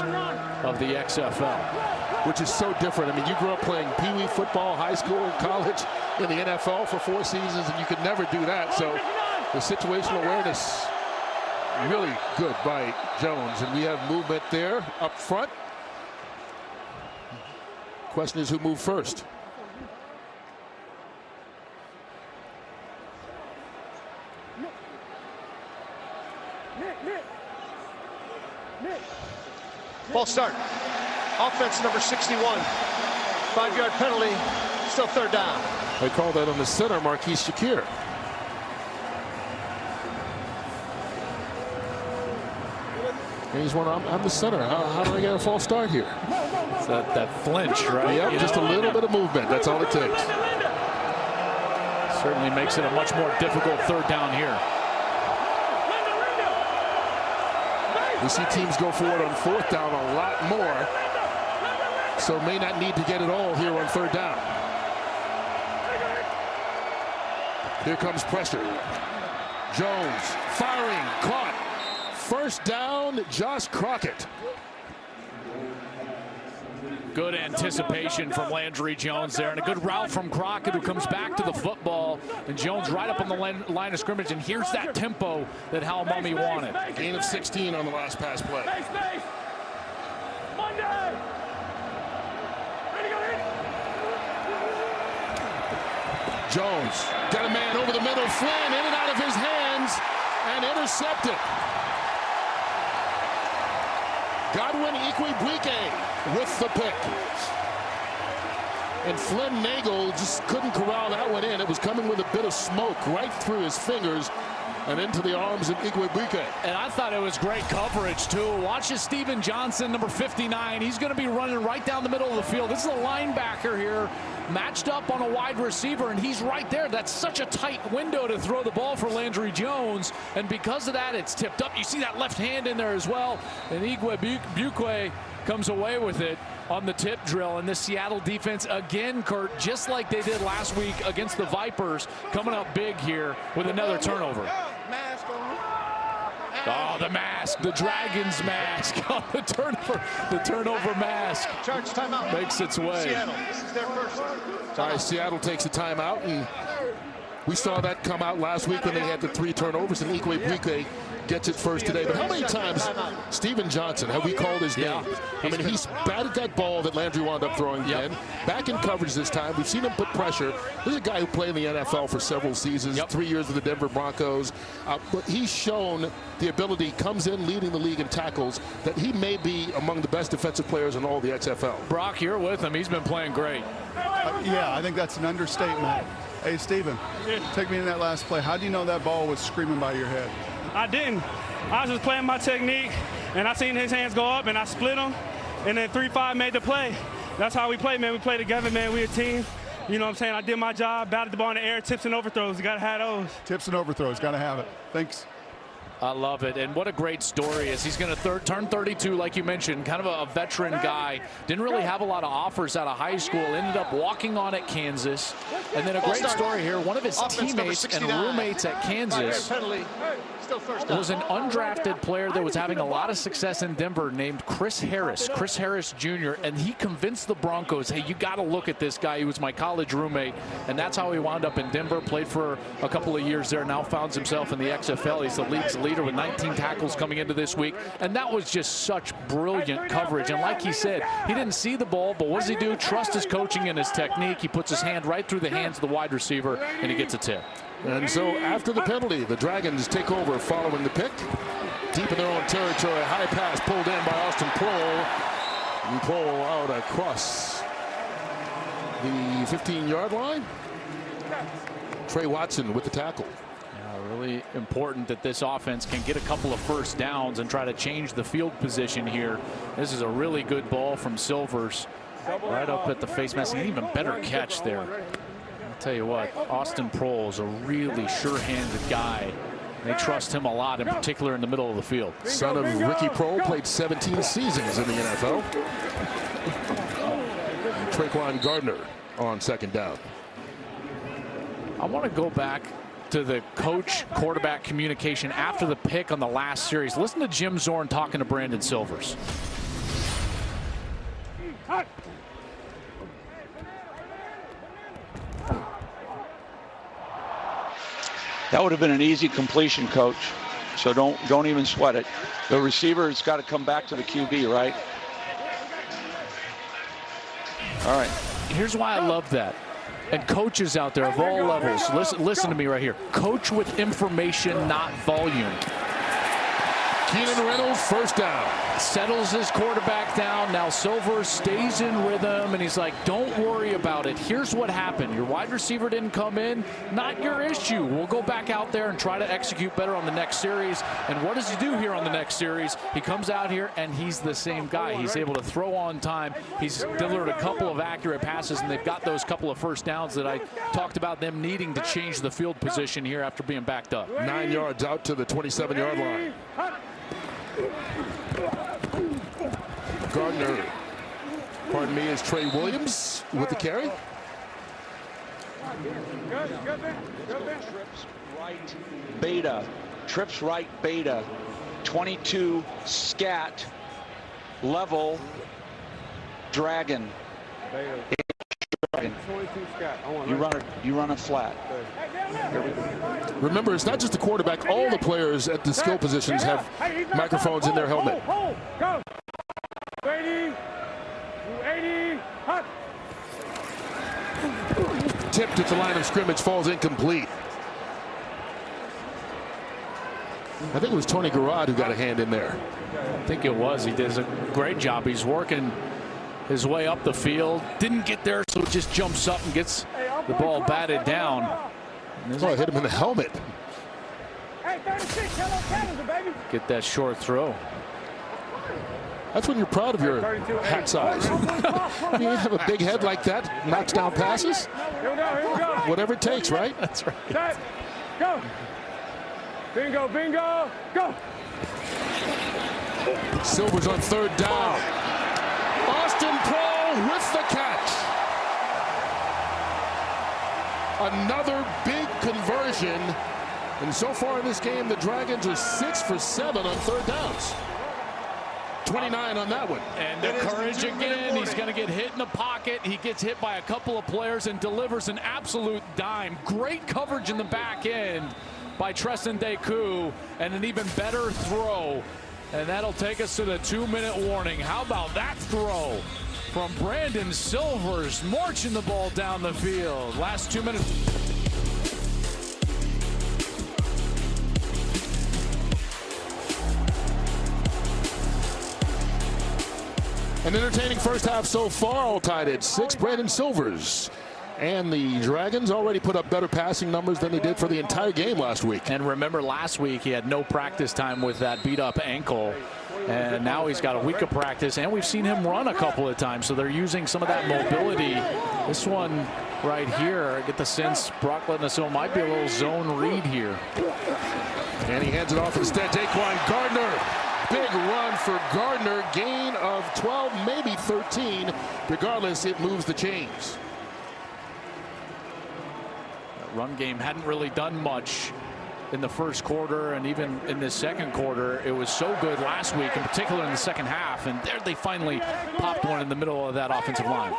of the XFL. Which is so different. I mean, you grew up playing Pee Wee football, high school, college, in the NFL for 4 seasons, and you could never do that. So the situational awareness, really good by Jones. And we have movement there up front. Question is who moved first. Ball start. Offense number 61. 5-yard penalty. Still third down. They call that on the center, Marquise Shakir. And he's one. I'm the center. How do I get a false start here? It's that flinch, right? Yep, just a little bit of movement. That's all it takes. Certainly makes it a much more difficult third down here. We see teams go for it on 4th down a lot more, so may not need to get it all here on 3rd down. Here comes pressure. Jones firing, caught. First down, Josh Crockett. Good anticipation from Landry Jones there, and a good route from Crockett, who comes back to the football, and Jones right up on the line of scrimmage, and here's that tempo that Hal Mumme wanted. Gain of 16 on the last pass play. Jones got a man over the middle, Flynn in and out of his hands, and intercepted. Godwin Ikwebuike with the pick. And Flynn Nagel just couldn't corral that one in. It was coming with a bit of smoke right through his fingers and into the arms of Ikwebuike. And I thought it was great coverage, too. Watch this, Steven Johnson, number 59. He's going to be running right down the middle of the field. This is a linebacker here, matched up on a wide receiver, and he's right there. That's such a tight window to throw the ball for Landry Jones, and because of that, it's tipped up. You see that left hand in there as well, and Ikwebuike comes away with it on the tip drill. And the Seattle defense, again, Kurt, just like they did last week against the Vipers, coming up big here with another turnover. Oh, the mask, the Dragons mask. Oh, the turnover mask. Charge timeout. Makes its way. Seattle, this is their first. All right, Seattle takes a timeout, and We saw that come out last week when they had the 3 turnovers, and Ikwe gets it first today. But how many times, Steven Johnson, have we called his name? I mean, he's batted that ball that Landry wound up throwing again. Back in coverage this time. We've seen him put pressure. This is a guy who played in the NFL for several seasons, 3 years with the Denver Broncos. But he's shown the ability, comes in leading the league in tackles, that he may be among the best defensive players in all the XFL. Brock, you're with him. He's been playing great. Yeah, I think that's an understatement. Hey, Steven, take me in that last play. How do you know that ball was screaming by your head? I didn't. I was just playing my technique, and I seen his hands go up, and I split them, and then 3-5 made the play. That's how we play, man. We play together, man. We a team. You know what I'm saying? I did my job, batted the ball in the air, tips and overthrows. You got to have those. Tips and overthrows. Got to have it. Thanks. I love it, and what a great story is. He's going to turn 32, like you mentioned, kind of a veteran guy. Didn't really have a lot of offers out of high school. Ended up walking on at Kansas. And then a great story here. One of his teammates and roommates at Kansas was an undrafted player that was having a lot of success in Denver named Chris Harris Jr., and he convinced the Broncos, hey, you got to look at this guy. He was my college roommate, and that's how he wound up in Denver, played for a couple of years there, now finds himself in the XFL. He's the league's leader with 19 tackles coming into this week, and that was just such brilliant coverage. And like he said, he didn't see the ball, but what does he do? Trust his coaching and his technique. He puts his hand right through the hands of the wide receiver, and he gets a tip. And so after the penalty, the Dragons take over following the pick. Deep in their own territory, high pass pulled in by Austin Prohl. And Prohl out across the 15-yard line. Trey Watson with the tackle. Really important that this offense can get a couple of first downs and try to change the field position here. This is a really good ball from Silvers right up at the face mask. An even better catch there. I'll tell you what, Austin Prohl is a really sure-handed guy. They trust him a lot, in particular in the middle of the field. Son of Ricky Prohl, played 17 seasons in the NFL. And Traquan Gardner on second down. I want to go back to the coach-quarterback communication after the pick on the last series. Listen to Jim Zorn talking to Brandon Silvers. That would have been an easy completion, Coach. So don't even sweat it. The receiver's got to come back to the QB, right? All right. Here's why I love that. And coaches out there of all levels, listen to me right here. Coach with information, not volume. Keenan Reynolds, first down. Settles his quarterback down. Now Silver stays in rhythm, and he's like, don't worry about it. Here's what happened. Your wide receiver didn't come in. Not your issue. We'll go back out there and try to execute better on the next series. And what does he do here on the next series? He comes out here, and he's the same guy. He's able to throw on time. He's delivered a couple of accurate passes, and they've got those couple of first downs that I talked about them needing to change the field position here after being backed up. 9 yards out to the 27-yard line. Gardner, pardon me, is Trey Williams with the carry. Trips right beta. Trips right beta. 22 scat level dragon. You run a flat. Remember, it's not just the quarterback. All the players at the skill positions have microphones in their helmet. Go. 80, 80, hot. Tipped at the line of scrimmage, falls incomplete. I think it was Tony Garrard who got a hand in there. I think it was. He does a great job. He's working his way up the field. Didn't get there, so just jumps up and gets the ball batted down. Oh, hit him in the helmet. Get that short throw. That's when you're proud of your hat size. You have a big head like that, knocks down passes. Whatever it takes, right? That's right. Set, go. Bingo, bingo, go. Silver's on third down. Austin Prohl with the catch. Another big conversion. And so far in this game, the Dragons are 6 for 7 on third downs. 29 on that one. And the courage again. He's going to get hit in the pocket. He gets hit by a couple of players and delivers an absolute dime. Great coverage in the back end by Treston Deku, and an even better throw. And that'll take us to the 2-minute warning. How about that throw from Brandon Silvers, marching the ball down the field. Last 2 minutes. An entertaining first half so far, all tied at 6. Brandon Silvers and the Dragons already put up better passing numbers than they did for the entire game last week. And remember, last week he had no practice time with that beat-up ankle. And now he's got a week of practice, and we've seen him run a couple of times, so they're using some of that mobility. This one right here, I get the sense Brock letting us know it might be a little zone read here. And he hands it off instead. Daquan Gardner. Big run for Gardner. Gain of 12, maybe 13. Regardless, it moves the chains. That run game hadn't really done much in the first quarter, and even in the second quarter. It was so good last week, in particular in the second half, and there they finally popped one in the middle of that offensive line.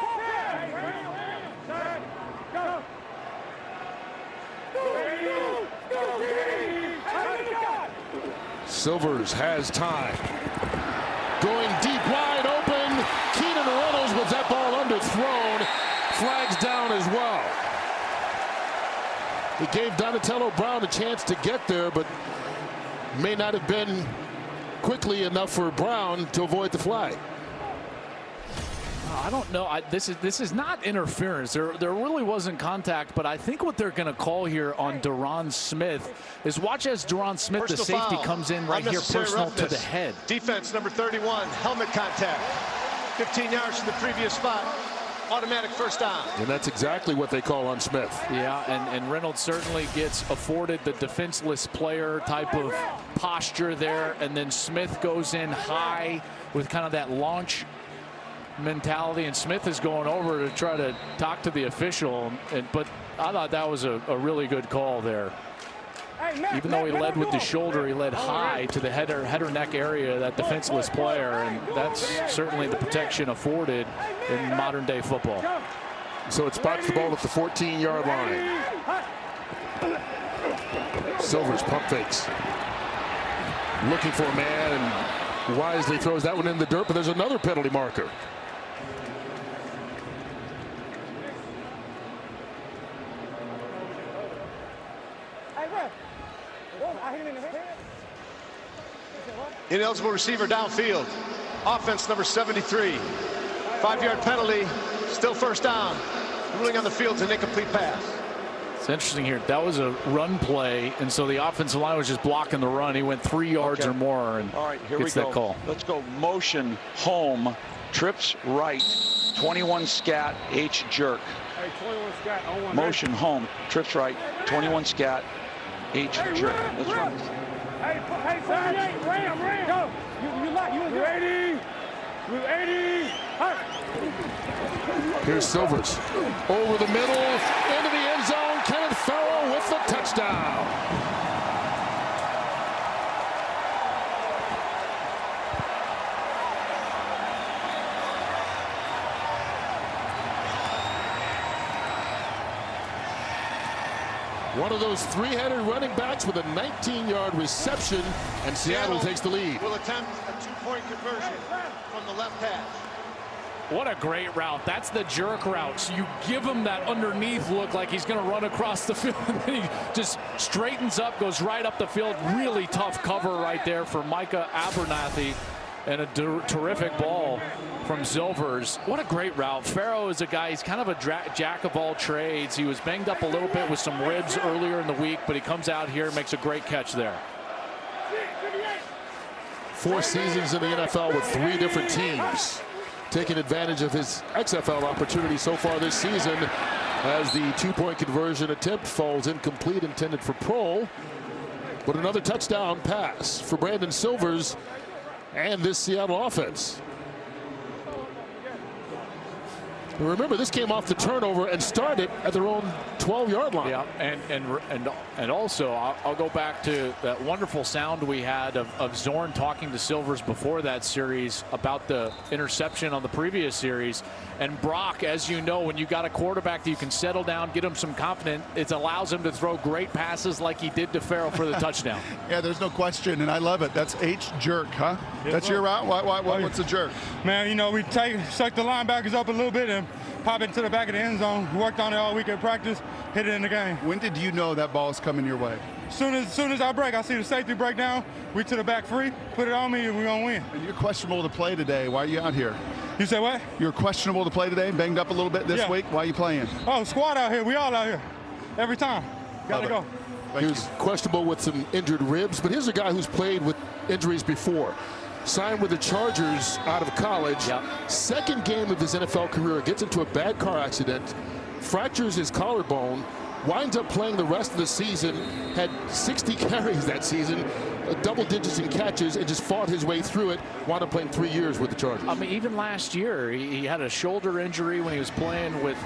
Silvers has time. Going deep, wide open. Keenan Reynolds with that ball underthrown. Flags down as well. It gave Donatello Brown a chance to get there, but may not have been quickly enough for Brown to avoid the flag. I don't know. This is not interference. There really wasn't contact, but I think what they're going to call here on Deron Smith is watch as Deron Smith, the safety, comes in right here, personal to the head. Defense number 31, helmet contact. 15 yards from the previous spot. Automatic first down. And that's exactly what they call on Smith. Yeah, and Reynolds certainly gets afforded the defenseless player type of posture there, and then Smith goes in high with kind of that launch mentality, and Smith is going over to try to talk to the official, but I thought that was a really good call there. Even though he led with the shoulder, he led high to the head or neck area, that defenseless player, and that's certainly the protection afforded in modern day football. So it spots the ball at the 14-yard line. Silvers pump fakes. Looking for a man and wisely throws that one in the dirt, but there's another penalty marker. Ineligible receiver downfield. Offense number 73. 5-yard penalty. Still first down. Ruling on the field's an incomplete pass. It's interesting here. That was a run play, and so the offensive line was just blocking the run. He went 3 yards or more, and all right, here gets we go. That call. Let's go. Motion home. Trips right. 21 scat. H jerk. Hey, 21 scat. On one. Motion home. Trips right. 21 scat. H jerk. Let's run. Hey, 48, Ram, go. You ready? You 80. Here's Silvers. Over the middle, into the end zone. Kenneth Farrell with the touchdown. One of those three-headed running backs with a 19-yard reception, and Seattle takes the lead. Will attempt a 2-point conversion from the left hash. What a great route. That's the jerk route. So you give him that underneath look like he's going to run across the field, and then he just straightens up, goes right up the field. Really tough cover right there for Micah Abernathy, and a terrific ball from Silvers. What a great route. Farrow is a guy, he's kind of a jack of all trades. He was banged up a little bit with some ribs earlier in the week, but he comes out here and makes a great catch there. 4 seasons in the NFL with 3 different teams. Taking advantage of his XFL opportunity so far this season, as the 2-point conversion attempt falls incomplete, intended for Prohl. But another touchdown pass for Brandon Silvers and this Seattle offense. Remember, this came off the turnover and started at their own 12-yard line. Yeah, and also I'll go back to that wonderful sound we had of Zorn talking to Silvers before that series about the interception on the previous series. And Brock, as you know, when you got a quarterback that you can settle down, get him some confidence, it allows him to throw great passes like he did to Farrell for the touchdown. Yeah, there's no question, and I love it. That's H jerk, huh? Yes, That's sir. your route? What's a jerk? Man, you know, we suck the linebackers up a little bit and pop it to the back of the end zone. We worked on it all week at practice, hit it in the game. When did you know that ball's coming your way? Soon as I break, I see the safety break down. We to the back free, put it on me, and we're going to win. And you're questionable to play today. Why are you out here? You say what? You're questionable to play today, banged up a little bit this week. Why are you playing? Oh, squad out here. We all out here. Every time. Got to go. He was questionable with some injured ribs, but here's a guy who's played with injuries before. Signed with the Chargers out of college. Yep. Second game of his NFL career, gets into a bad car accident, fractures his collarbone, winds up playing the rest of the season, had 60 carries that season, double digits in catches, and just fought his way through it, wound up playing 3 years with the Chargers. I mean, even last year, he had a shoulder injury when he was playing with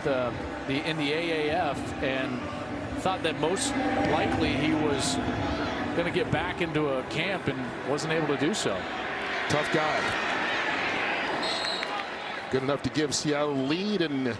in the AAF, and thought that most likely he was going to get back into a camp and wasn't able to do so. Tough guy. Good enough to give Seattle the lead, and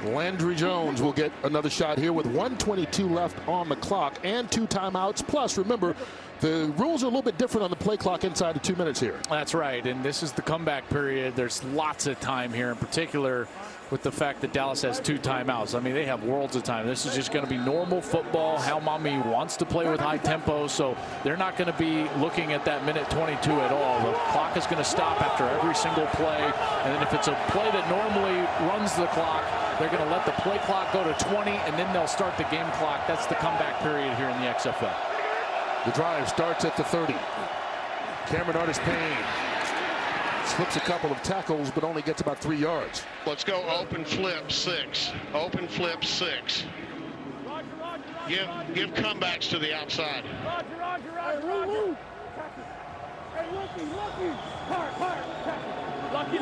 Landry Jones will get another shot here with 1:22 left on the clock and 2 timeouts. Plus, remember, the rules are a little bit different on the play clock inside of 2 minutes here. That's right, and this is the comeback period. There's lots of time here, in particular with the fact that Dallas has 2 timeouts. I mean, they have worlds of time. This is just going to be normal football. Hal Mommy wants to play with high tempo, so they're not going to be looking at that minute 22 at all. The clock is going to stop after every single play, and then if it's a play that normally runs the clock, they're going to let the play clock go to 20, and then they'll start the game clock. That's the comeback period here in the XFL. The drive starts at the 30. Cameron Artis-Payne slips a couple of tackles, but only gets about 3 yards. Let's go open flip 6. Open flip 6. Give comebacks to the outside. Lucky.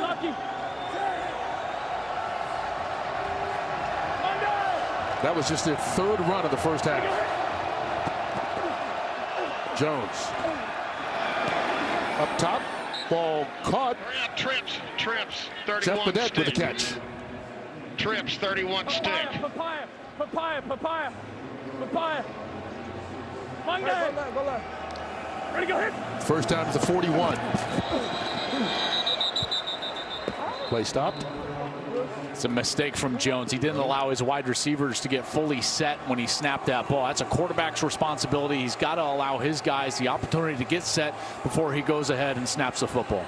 That was just their 3rd run of the first half. Jones. Up top. Ball caught. Trips, 31 Jeff Bennett stick. with the catch. Trips, 31 stick. Papaya. Monday. Ready to go hit. First down to the 41. Play stopped. It's a mistake from Jones. He didn't allow his wide receivers to get fully set when he snapped that ball. That's a quarterback's responsibility. He's got to allow his guys the opportunity to get set before he goes ahead and snaps the football.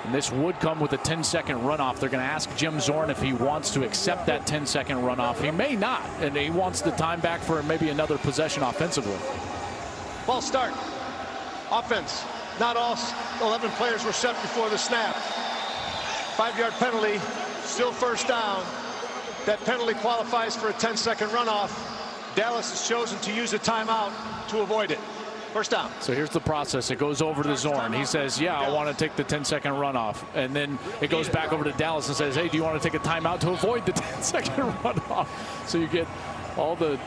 And this would come with a 10-second runoff. They're going to ask Jim Zorn if he wants to accept that 10-second runoff. He may not, and he wants the time back for maybe another possession offensively. Ball start. Offense. Not all 11 players were set before the snap. 5-yard penalty. Still first down. That penalty qualifies for a 10-second runoff. Dallas has chosen to use a timeout to avoid it. First down. So here's the process. It goes over to Zorn. He says, yeah, I want to take the 10-second runoff. And then it goes back over to Dallas and says, hey, do you want to take a timeout to avoid the 10-second runoff? So you get all the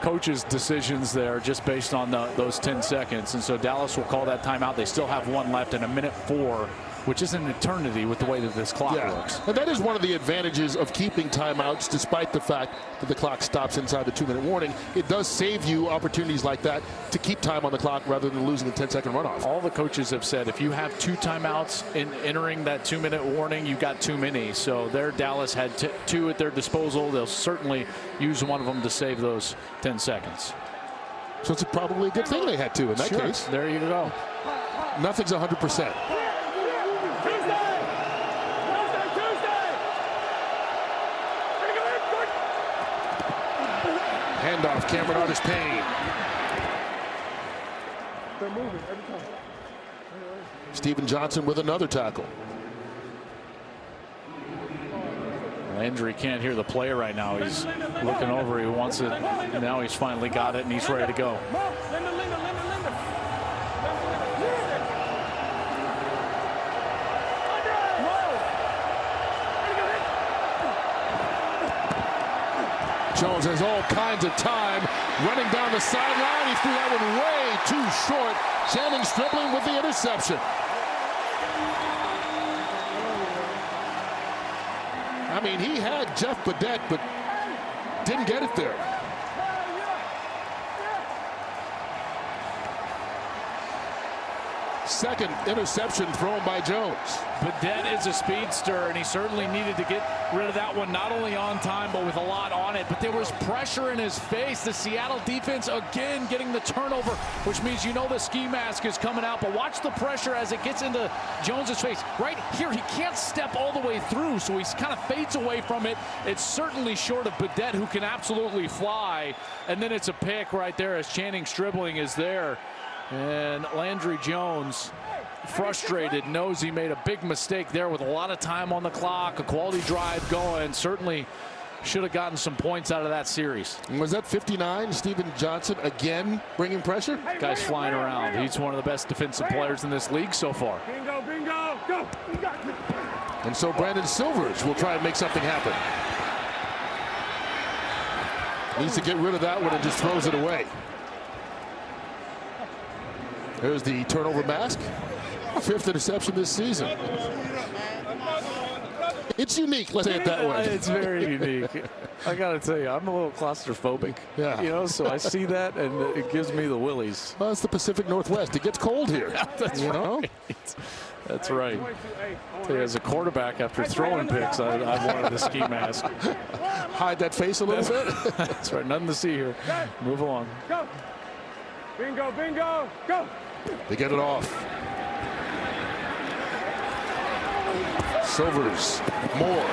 coaches' decisions there just based on those 10 seconds. And so Dallas will call that timeout. They still have 1 left in a minute 4. Which is an eternity with the way that this clock works. And that is one of the advantages of keeping timeouts, despite the fact that the clock stops inside the 2-minute warning. It does save you opportunities like that to keep time on the clock rather than losing a 10-second runoff. All the coaches have said if you have 2 timeouts in entering that 2-minute warning, you got too many. So there, Dallas had 2 at their disposal. They'll certainly use one of them to save those 10 seconds. So it's probably a good thing they had 2 in that case. There you go. Nothing's 100%. Handoff, Cameron Artis-Payne. They're moving every time. Steven Johnson with another tackle. Landry can't hear the play right now. He's looking over. He wants it. Now he's finally got it, and he's ready to go. Jones has all kinds of time running down the sideline. He threw that one way too short. Channing Stribling with the interception. I mean, he had Jeff Badette, but didn't get it there. Second interception thrown by Jones. Badette is a speedster, and he certainly needed to get rid of that one, not only on time, but with a lot on it. But there was pressure in his face. The Seattle defense, again, getting the turnover, which means you know the ski mask is coming out. But watch the pressure as it gets into Jones's face. Right here, he can't step all the way through, so he kind of fades away from it. It's certainly short of Badette, who can absolutely fly. And then it's a pick right there as Channing Stribling is there. And Landry Jones, frustrated, knows he made a big mistake there with a lot of time on the clock, a quality drive going. Certainly should have gotten some points out of that series. Was that 59? Steven Johnson again bringing pressure? Guy's flying around. He's one of the best defensive players in this league so far. Bingo, bingo, go. And so Brandon Silvers will try and make something happen. Needs to get rid of that one and just throws it away. There's the turnover mask. 5th interception this season. It's unique, let's say it that way. It's very unique. I gotta tell you, I'm a little claustrophobic. Yeah. You know, so I see that and it gives me the willies. Well, it's the Pacific Northwest. It gets cold here. Yeah, that's you right. know? That's right. As a quarterback, after throwing picks, I wanted the ski mask. Hide that face a little bit. That's right. Nothing to see here. Move along. Go. Bingo, bingo, go. They get it off. Silvers, Moore,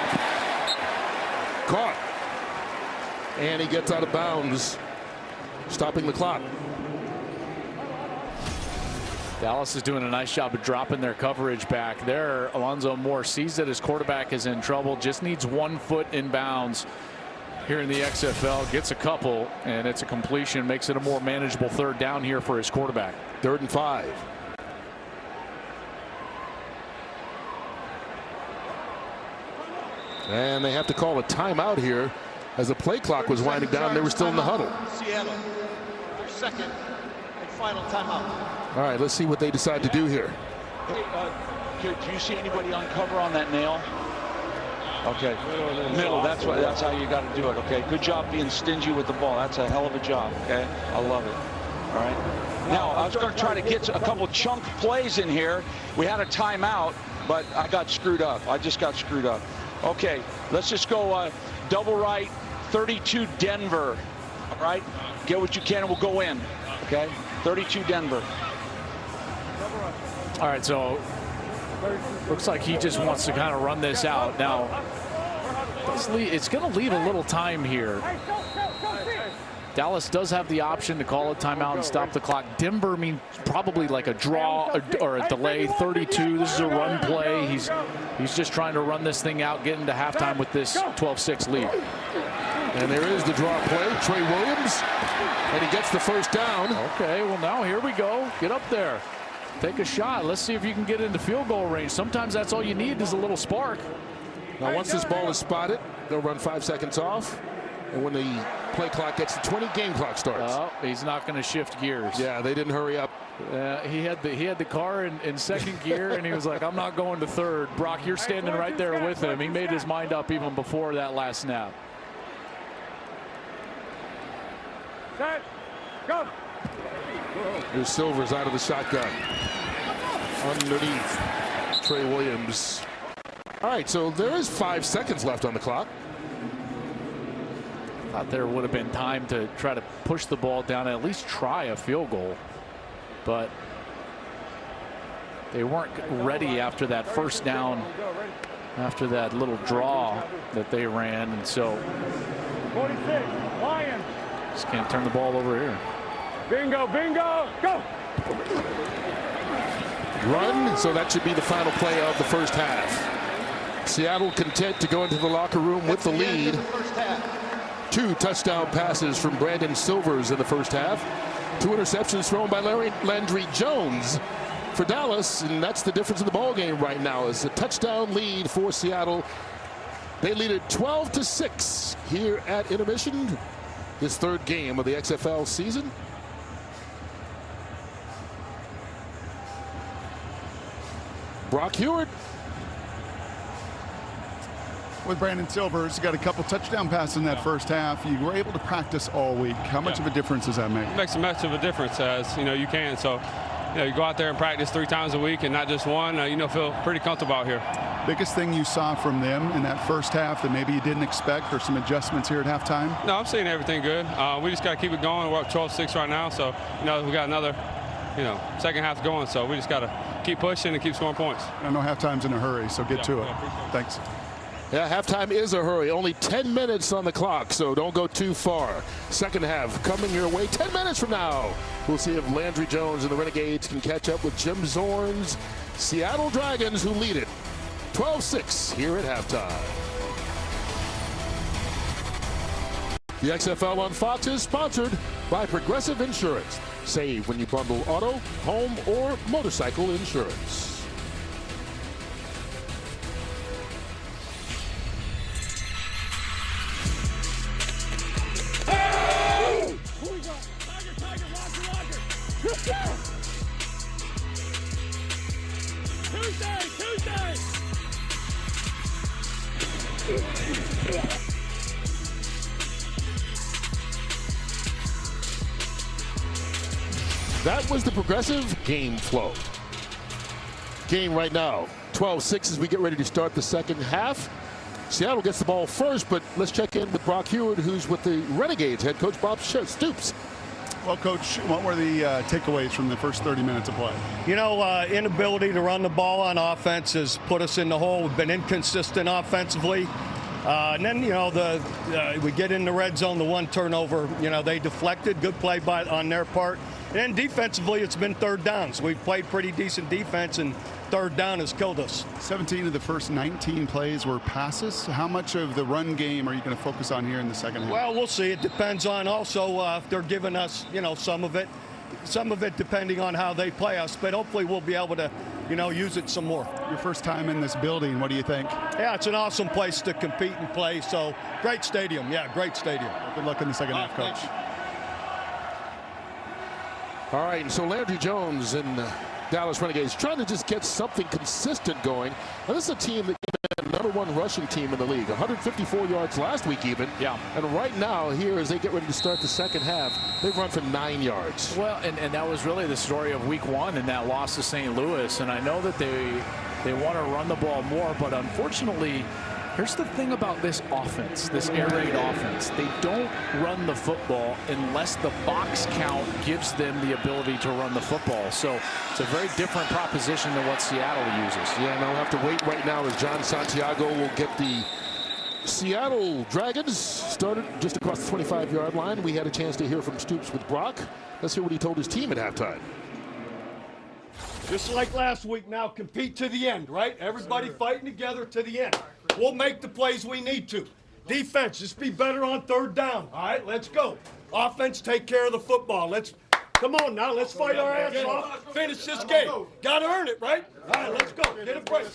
caught, and he gets out of bounds, stopping the clock. Dallas is doing a nice job of dropping their coverage back there. Alonzo Moore sees that his quarterback is in trouble, just needs 1 foot in bounds here in the XFL, gets a couple, and it's a completion, makes it a more manageable 3rd down here for his quarterback. 3rd and 5. And they have to call a timeout here as the play clock was winding down. They were still in the huddle. Seattle, their 2nd and final timeout. All right, let's see what they decide to do here. Hey, do you see anybody on cover on that nail? Okay, middle. That's how you got to do it. Okay, good job being stingy with the ball. That's a hell of a job. Okay, I love it. All right. Now I was going to try to get a couple chunk plays in here. We had a timeout, but I got screwed up. I just got screwed up. Okay, let's just go double right, 32 Denver. All right, get what you can and we'll go in. Okay, 32 Denver. All right, so looks like he just wants to kind of run this out. Now, it's going to leave a little time here. Dallas does have the option to call a timeout and stop the clock. Denver means probably like a draw or a delay. 32. This is a run play. He's just trying to run this thing out, get into halftime with this 12-6 lead. And there is the draw play. Trey Williams, and he gets the 1st down. Okay, well now here we go. Get up there. Take a shot. Let's see if you can get into field goal range. Sometimes that's all you need is a little spark. Now once this ball is spotted, they'll run 5 seconds off. And when the play clock gets to 20, game clock starts. Oh, he's not going to shift gears. Yeah, they didn't hurry up. He had the car in 2nd gear, and he was like, I'm not going to 3rd. Brock, you're standing right there with him. He made his mind up even before that last snap. Set, go. Here's Silvers out of the shotgun. Underneath Trey Williams. All right, so there is 5 seconds left on the clock. Thought there would have been time to try to push the ball down and at least try a field goal, but they weren't ready after that 1st down, after that little draw that they ran, and so 46, Lions. just can't turn the ball over here. Bingo, bingo, go. Run, so that should be the final play of the 1st half. Seattle content to go into the locker room with the lead. 2 touchdown passes from Brandon Silvers in the 1st half. 2 interceptions thrown by Landry Jones for Dallas, and that's the difference in the ball game right now, is a touchdown lead for Seattle They lead it 12-6 here at intermission. This third game of the XFL season. Brock Hewitt. With Brandon Silvers, got a couple touchdown passes in that first half. You were able to practice all week. How much of a difference does that make? It makes as much of a difference as you can. So you go out there and practice 3 times a week and not just one. Feel pretty comfortable out here. Biggest thing you saw from them in that first half that maybe you didn't expect, or some adjustments here at halftime? No, I'm seeing everything good. We just got to keep it going. We're up 12-6 right now, so we got another second half going. So we just got to keep pushing and keep scoring points. I know halftime's in a hurry, so get to it. Thanks. Yeah, halftime is a hurry. Only 10 minutes on the clock, so don't go too far. Second half coming your way 10 minutes from now. We'll see if Landry Jones and the Renegades can catch up with Jim Zorn's Seattle Dragons, who lead it 12-6 here at halftime. The XFL on Fox is sponsored by Progressive Insurance. Save when you bundle auto, home, or motorcycle insurance. That was the Progressive game flow. Game right now, 12-6 as we get ready to start the second half. Seattle gets the ball first, but let's check in with Brock Hewitt, who's with the Renegades. Head coach Bob Stoops. Well, Coach, what were the takeaways from the first 30 minutes of play? Inability to run the ball on offense has put us in the hole. We've been inconsistent offensively. And then, we get in the red zone, the one turnover, they deflected. Good play on their part. And then defensively, it's been third downs. We've played pretty decent defense, and third down has killed us. 17 of the first 19 plays were passes. How much of the run game are you going to focus on here in the second half? Well, we'll see. It depends on also if they're giving us, some of it. Some of it depending on how they play us. But hopefully we'll be able to, use it some more. Your first time in this building, what do you think? Yeah, it's an awesome place to compete and play. So great stadium. Yeah, great stadium. Good luck in the second half, Coach. All right, and so Landry Jones and Dallas Renegades trying to just get something consistent going. Now, this is a team that the #1 rushing team in the league, 154 yards last week even. Yeah. And right now, here as they get ready to start the second half, they've run for 9 yards. Well, and that was really the story of week 1 in that loss to St. Louis. And I know that they want to run the ball more, but unfortunately, here's the thing about this offense, this air raid offense. They don't run the football unless the box count gives them the ability to run the football. So it's a very different proposition than what Seattle uses. Yeah, and I'll have to wait right now as John Santiago will get the Seattle Dragons started just across the 25-yard line. We had a chance to hear from Stoops with Brock. Let's hear what he told his team at halftime. Just like last week now, compete to the end, right? Everybody fighting together to the end. We'll make the plays we need to. Defense, just be better on third down. All right, let's go. Offense, take care of the football. Come on now, let's fight our ass off. Finish this game. Got to earn it, right? All right, let's go. Get a break.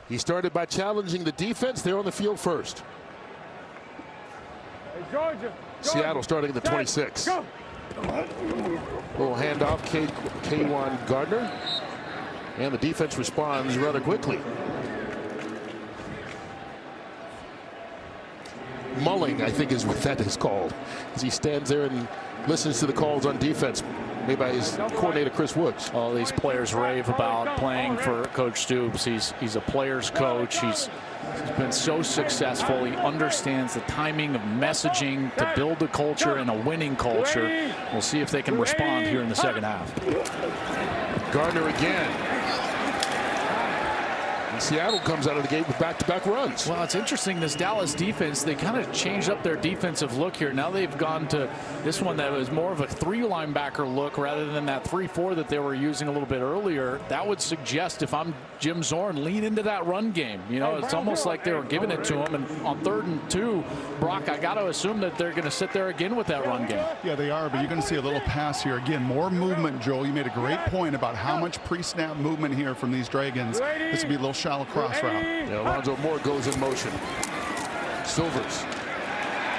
He started by challenging the defense. They're on the field first. Hey, Georgia. Seattle starting at the 26. Go. Little handoff, K'Wan Gardner. And the defense responds rather quickly. Mulling, I think, is what that is called, as he stands there and listens to the calls on defense made by his coordinator, Chris Woods. All these players rave about playing for Coach Stoops. He's a player's coach. He's been so successful. He understands the timing of messaging to build a culture and a winning culture. We'll see if they can respond here in the second half. Gardner again. Seattle comes out of the gate with back-to-back runs. Well, it's interesting, this Dallas defense, they kind of changed up their defensive look here. Now they've gone to this one that was more of a 3-linebacker look rather than that 3-4 that they were using a little bit earlier. That would suggest, if I'm Jim Zorn, lean into that run game. It's almost like they were giving it to him. And on 3rd and 2, Brock, I got to assume that they're going to sit there again with that run game. Yeah, they are, but you're going to see a little pass here. Again, more movement, Joel. You made a great point about how much pre-snap movement here from these Dragons. This will be a little shot shallow cross route. Yeah, Alonzo Moore goes in motion. Silvers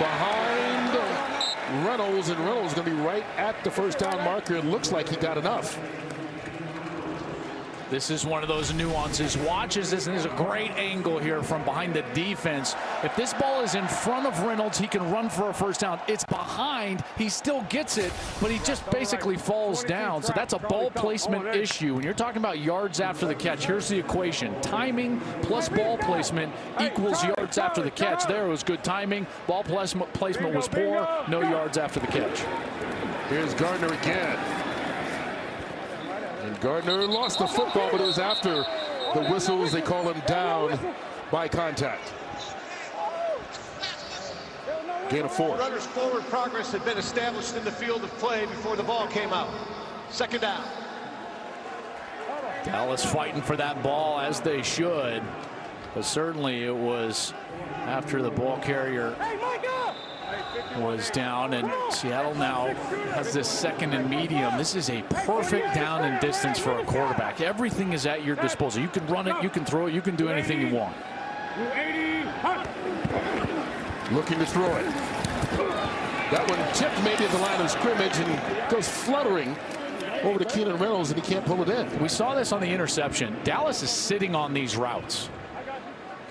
behind Reynolds, and Reynolds going to be right at the first down marker. It looks like he got enough. This is one of those nuances. Watches this, and there's a great angle here from behind the defense. If this ball is in front of Reynolds, he can run for a first down. It's behind. He still gets it, but he just basically falls down. So that's a ball placement issue. When you're talking about yards after the catch, here's the equation. Timing plus ball placement equals yards after the catch. There was good timing. Ball placement was poor. No yards after the catch. Here's Gardner again. And Gardner lost the football, but it was after the whistles. They call him down by contact. Gain of 4. Runners' forward progress had been established in the field of play before the ball came out. Second down. Dallas fighting for that ball, as they should. But certainly it was after the ball carrier was down, and Seattle now has this second and medium. This is a perfect down and distance for a quarterback. Everything is at your disposal. You can run it, you can throw it, you can do anything you want. Looking to throw it. That one tipped maybe at the line of scrimmage and goes fluttering over to Keenan Reynolds, and he can't pull it in. We saw this on the interception. Dallas is sitting on these routes.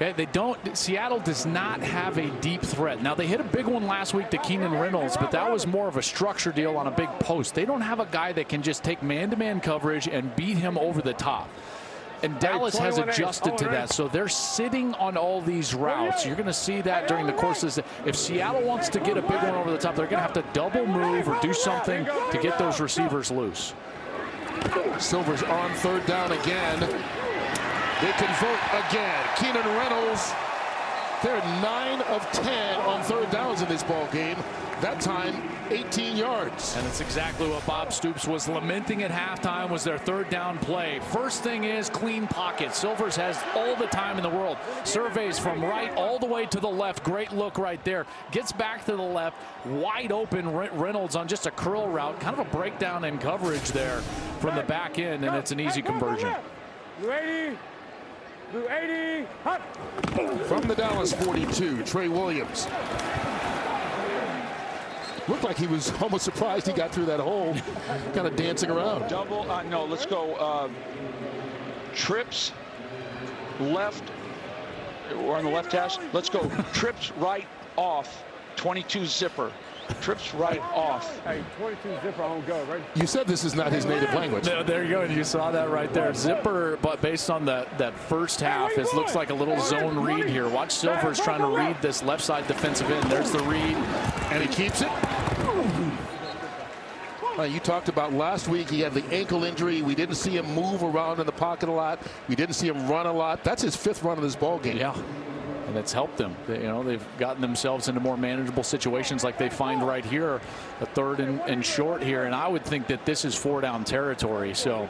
Okay, Seattle does not have a deep threat. Now, they hit a big one last week to Keenan Reynolds, but that was more of a structure deal on a big post. They don't have a guy that can just take man-to-man coverage and beat him over the top. And Dallas has adjusted to that, so they're sitting on all these routes. You're going to see that during the course of this. If Seattle wants to get a big one over the top, they're going to have to double move or do something to get those receivers loose. Silver's on third down again. They convert again. Keenan Reynolds, they're 9 of 10 on third downs in this ball game. That time, 18 yards. And it's exactly what Bob Stoops was lamenting at halftime was their third down play. First thing is clean pocket. Silvers has all the time in the world. Surveys from right all the way to the left. Great look right there. Gets back to the left. Wide open Reynolds on just a curl route. Kind of a breakdown in coverage there from the back end, and it's an easy conversion. From the Dallas 42, Trey Williams. Looked like he was almost surprised he got through that hole, kind of dancing around. Double, no, let's go. Trips left. We're on the left hash. Let's go. Trips right off. 22 zipper. Trips right off. Hey, 22 zipper on go, right? You said this is not his native language. There you go. You saw that right there. Zipper, but based on that first half, it looks like a little zone read here. Watch Silvers trying to read this left side defensive end. There's the read, and he keeps it. You talked about last week he had the ankle injury. We didn't see him move around in the pocket a lot. We didn't see him run a lot. That's his 5th run of this ball game. Yeah. And it's helped them. They've gotten themselves into more manageable situations like they find right here, a third and short here. And I would think that this is 4-down territory. So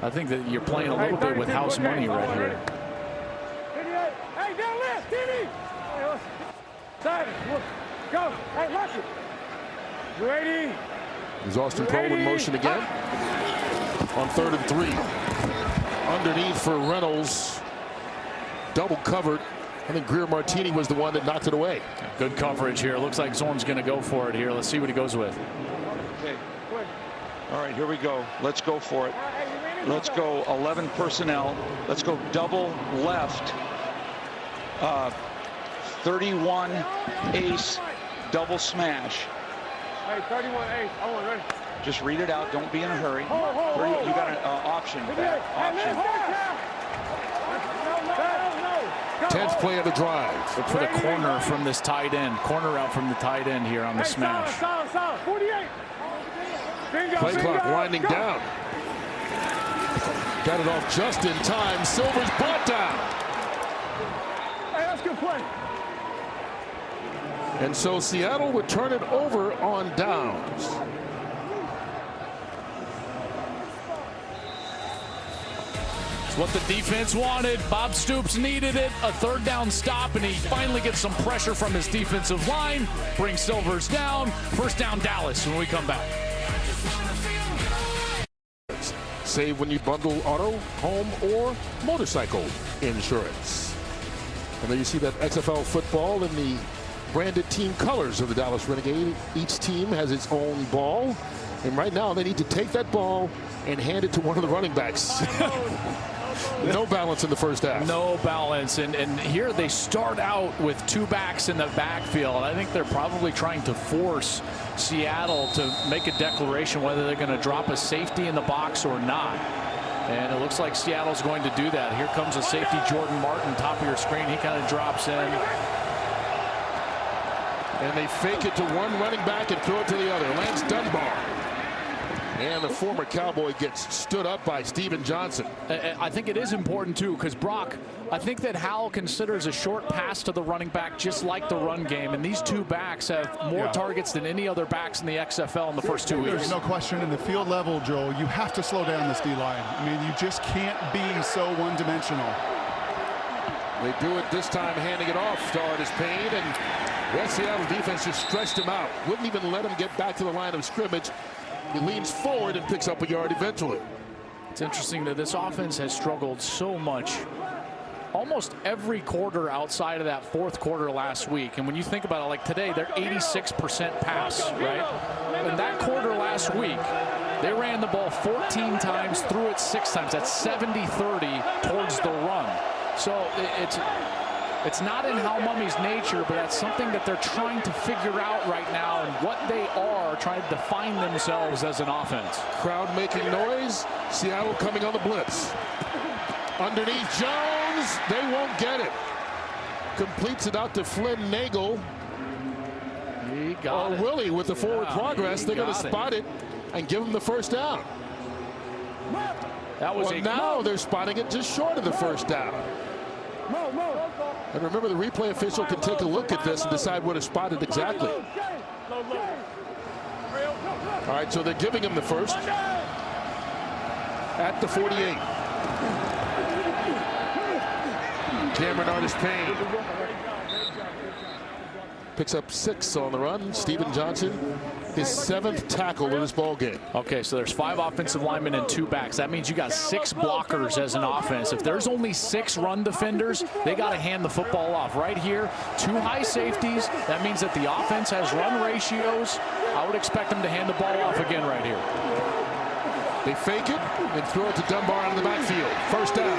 I think that you're playing a little bit with house money right here. Hey, down left, Timmy! Side, go, hey, watch it. Ready? Is Austin Poe in motion again? On 3rd and 3. Underneath for Reynolds. Double covered. I think Greer Martini was the one that knocked it away. Good coverage here. Looks like Zorn's going to go for it here. Let's see what he goes with. Okay. All right, here we go. Let's go for it. Let's go 11 personnel. Let's go double left. 31 ace double smash. Hey, 31 ace. I want ready. Just read it out. Don't be in a hurry. You got an option. Option. 10th play of the drive. Look for the corner from this tight end. Corner out from the tight end here on the smash. 48. Play clock winding down. Got it off just in time. Silver's brought down. Hey, that's good play. And so Seattle would turn it over on downs. What the defense wanted. Bob Stoops needed it. A 3rd down stop, and he finally gets some pressure from his defensive line. Brings Silvers down. 1st down Dallas when we come back. Save when you bundle auto, home, or motorcycle insurance. And there you see that XFL football in the branded team colors of the Dallas Renegade. Each team has its own ball. And right now they need to take that ball and hand it to one of the running backs. No balance in the first half. No balance. And here they start out with 2 backs in the backfield. I think they're probably trying to force Seattle to make a declaration whether they're going to drop a safety in the box or not. And it looks like Seattle's going to do that. Here comes a safety, Jordan Martin, top of your screen. He kind of drops in. And they fake it to one running back and throw it to the other. Lance Dunbar. And the former Cowboy gets stood up by Steven Johnson. I think it is important, too, because Brock, I think that Howell considers a short pass to the running back just like the run game. And these 2 backs have more targets than any other backs in the XFL in the first 2 weeks. There's no question in the field level, Joel, you have to slow down this D-line. I mean, you just can't be so one-dimensional. They do it this time, handing it off to Artis Payne. And the Seattle defense just stretched him out. Wouldn't even let him get back to the line of scrimmage. He leans forward and picks up a yard eventually. It's interesting that this offense has struggled so much almost every quarter outside of that 4th quarter last week. And when you think about it, like today, they're 86% pass, right? In that quarter last week, they ran the ball 14 times, threw it 6 times. That's 70-30 towards the run. So it's not in Hal Mummy's nature, but that's something that they're trying to figure out right now, and what they are trying to define themselves as an offense. Crowd making noise. Seattle coming on the blitz. Underneath Jones. They won't get it. Completes it out to Flynn Nagel. He got it. Willie with the forward progress. They're going to spot it and give him the first down. That was now they're spotting it just short of the first down. And remember, the replay official can take a look at this and decide what is spotted exactly. All right, so they're giving him the first at the 48. Cameron Artis Payne picks up 6 on the run. Steven Johnson, his 7th tackle in this ball game. Okay, so there's 5 offensive linemen and 2 backs. That means you got 6 blockers as an offense. If there's only 6 run defenders, they got to hand the football off. Right here, 2 high safeties. That means that the offense has run ratios. I would expect them to hand the ball off again right here. They fake it and throw it to Dunbar out of the backfield. First down.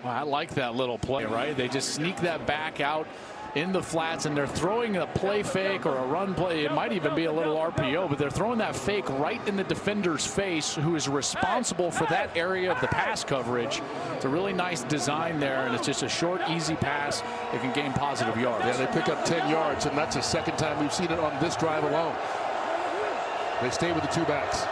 Well, I like that little play, right? They just sneak that back out in the flats, and they're throwing a play fake or a run play. It might even be a little RPO, but they're throwing that fake right in the defender's face, who is responsible for that area of the pass coverage. It's a really nice design there, and it's just a short, easy pass that can gain positive yards. Yeah, they pick up 10 yards, and that's the 2nd time we've seen it on this drive alone. They stay with the 2 backs.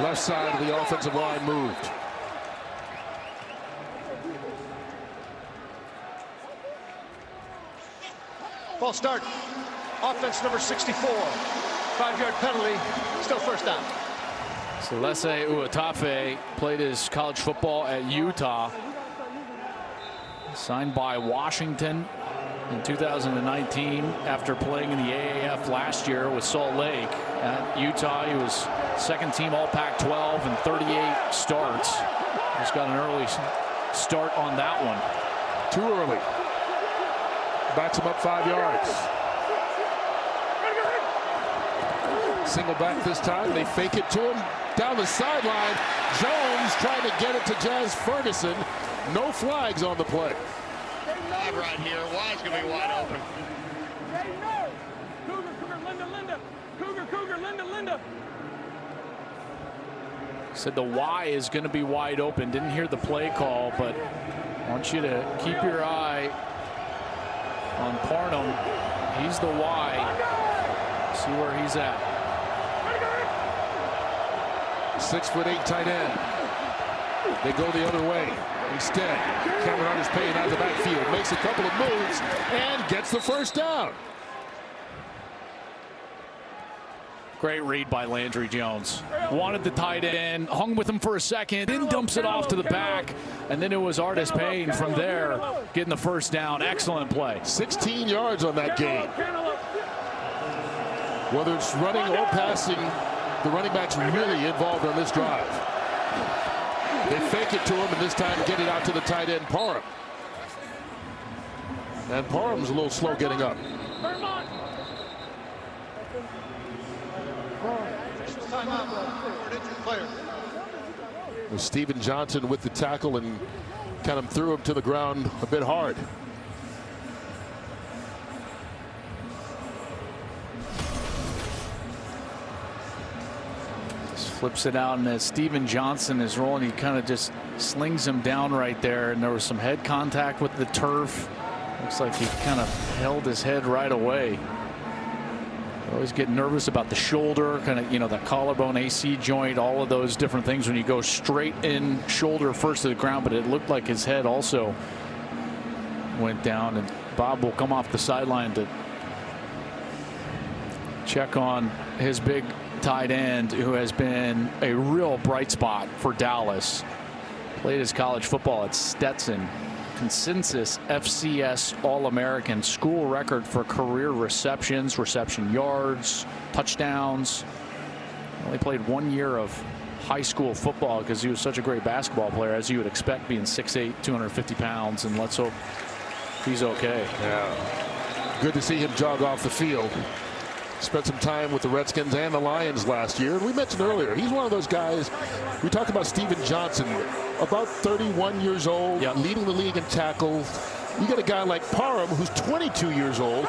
Left side of the offensive line moved. Ball start. Offense number 64. 5-yard penalty. Still first down. Celeste Uatafe played his college football at Utah. Signed by Washington in 2019 after playing in the AAF last year with Salt Lake. At Utah, he was 2nd team All Pac-12 and 38 starts. Just got an early start on that one. Too early. Backs him up 5 yards. Single back this time. They fake it to him down the sideline. Jones trying to get it to Jazz Ferguson. No flags on the play. Right here. Wide's going to be wide open. Linda. Said the Y is going to be wide open. Didn't hear the play call, but I want you to keep your eye on Parnham. He's the Y. See where he's at. 6'8" tight end. They go the other way. Instead, Cameron Artis Payne out of the backfield, makes a couple of moves and gets the first down. Great read by Landry Jones. Wanted the tight end, hung with him for a second, then dumps it off to the back, and then it was Artis Payne from there getting the first down. Excellent play. 16 yards on that gain. Whether it's running or passing, the running back's really involved on this drive. They fake it to him, and this time get it out to the tight end, Parham. And Parham's a little slow getting up. Steven Johnson with the tackle and kind of threw him to the ground a bit hard. Just flips it out, and as Steven Johnson is rolling, he kind of just slings him down right there, and there was some head contact with the turf. Looks like he kind of held his head right away. Always get nervous about the shoulder, kind of, you know, that collarbone, AC joint, all of those different things when you go straight in shoulder first to the ground, but it looked like his head also went down, and Bob will come off the sideline to check on his big tight end, who has been a real bright spot for Dallas. Played his college football at Stetson. Consensus FCS All-American, school record for career receptions, reception yards, touchdowns. Only played 1 year of high school football because he was such a great basketball player, as you would expect, being 6'8", 250 pounds, and let's hope he's okay. Yeah. Good to see him jog off the field. Spent some time with the Redskins and the Lions last year. And we mentioned earlier, he's one of those guys. We talked about Steven Johnson, about 31 years old, leading the league in tackles. You get a guy like Parham, who's 22 years old,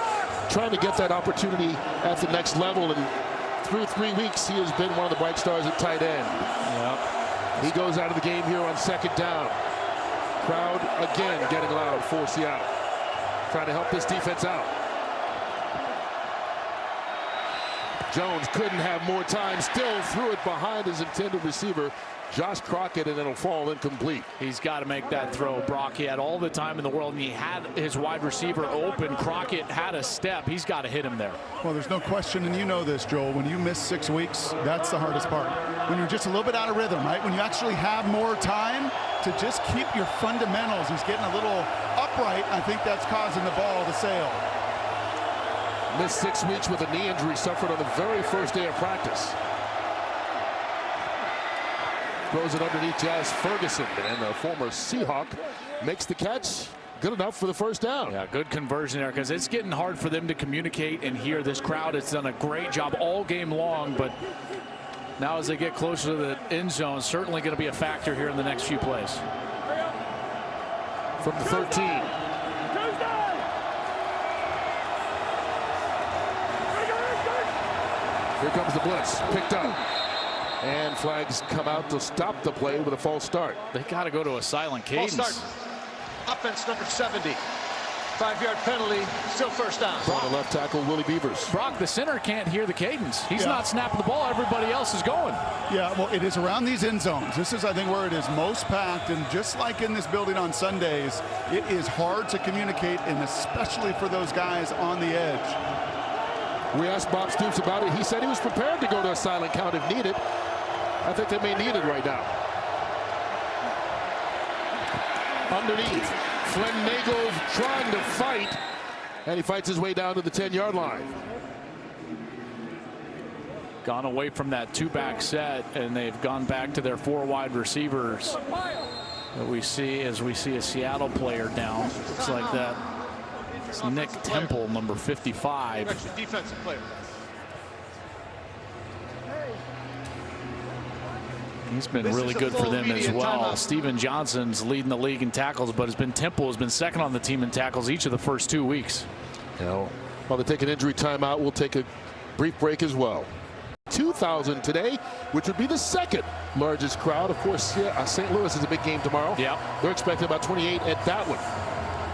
trying to get that opportunity at the next level. And through 3 weeks, he has been one of the bright stars at tight end. Yep. He goes out of the game here on second down. Crowd again getting loud for Seattle, trying to help this defense out. Jones couldn't have more time, still threw it behind his intended receiver, Josh Crockett, and it'll fall incomplete. He's got to make that throw, Brock. He had all the time in the world, and he had his wide receiver open. Crockett had a step. He's got to hit him there. Well, there's no question, and you know this, Joel. When you miss 6 weeks, that's the hardest part. When you're just a little bit out of rhythm, right? When you actually have more time to just keep your fundamentals. He's getting a little upright. I think that's causing the ball to sail. Missed 6 weeks with a knee injury suffered on the very first day of practice. Throws it underneath Jazz Ferguson, and the former Seahawk makes the catch. Good enough for the first down. Yeah, good conversion there, because it's getting hard for them to communicate and hear. This crowd has done a great job all game long, but now as they get closer to the end zone, certainly going to be a factor here in the next few plays. From the 13. Here comes the blitz, picked up. And flags come out to stop the play with a false start. They got to go to a silent cadence. False start. Offense number 70. 5-yard penalty, still first down. On the left tackle, Willie Beavers. Brock, the center can't hear the cadence. He's not snapping the ball. Everybody else is going. Yeah, well, it is around these end zones. This is, I think, where it is most packed. And just like in this building on Sundays, it is hard to communicate, and especially for those guys on the edge. We asked Bob Stoops about it. He said he was prepared to go to a silent count if needed. I think they may need it right now. Underneath, Flynn Nagel trying to fight, and he fights his way down to the 10-yard line. Gone away from that two-back set, and they've gone back to their 4 wide receivers that we see as we see a Seattle player down. Looks like that. It's Nick Temple, number 55. Defensive player. He's been really good for them as well. Steven Johnson's leading the league in tackles, but Temple has been second on the team in tackles each of the first 2 weeks. While they take an injury timeout, we'll take a brief break as well. 2,000 today, which would be the second largest crowd. Of course, St. Louis is a big game tomorrow. Yep. They're expecting about 28 at that one.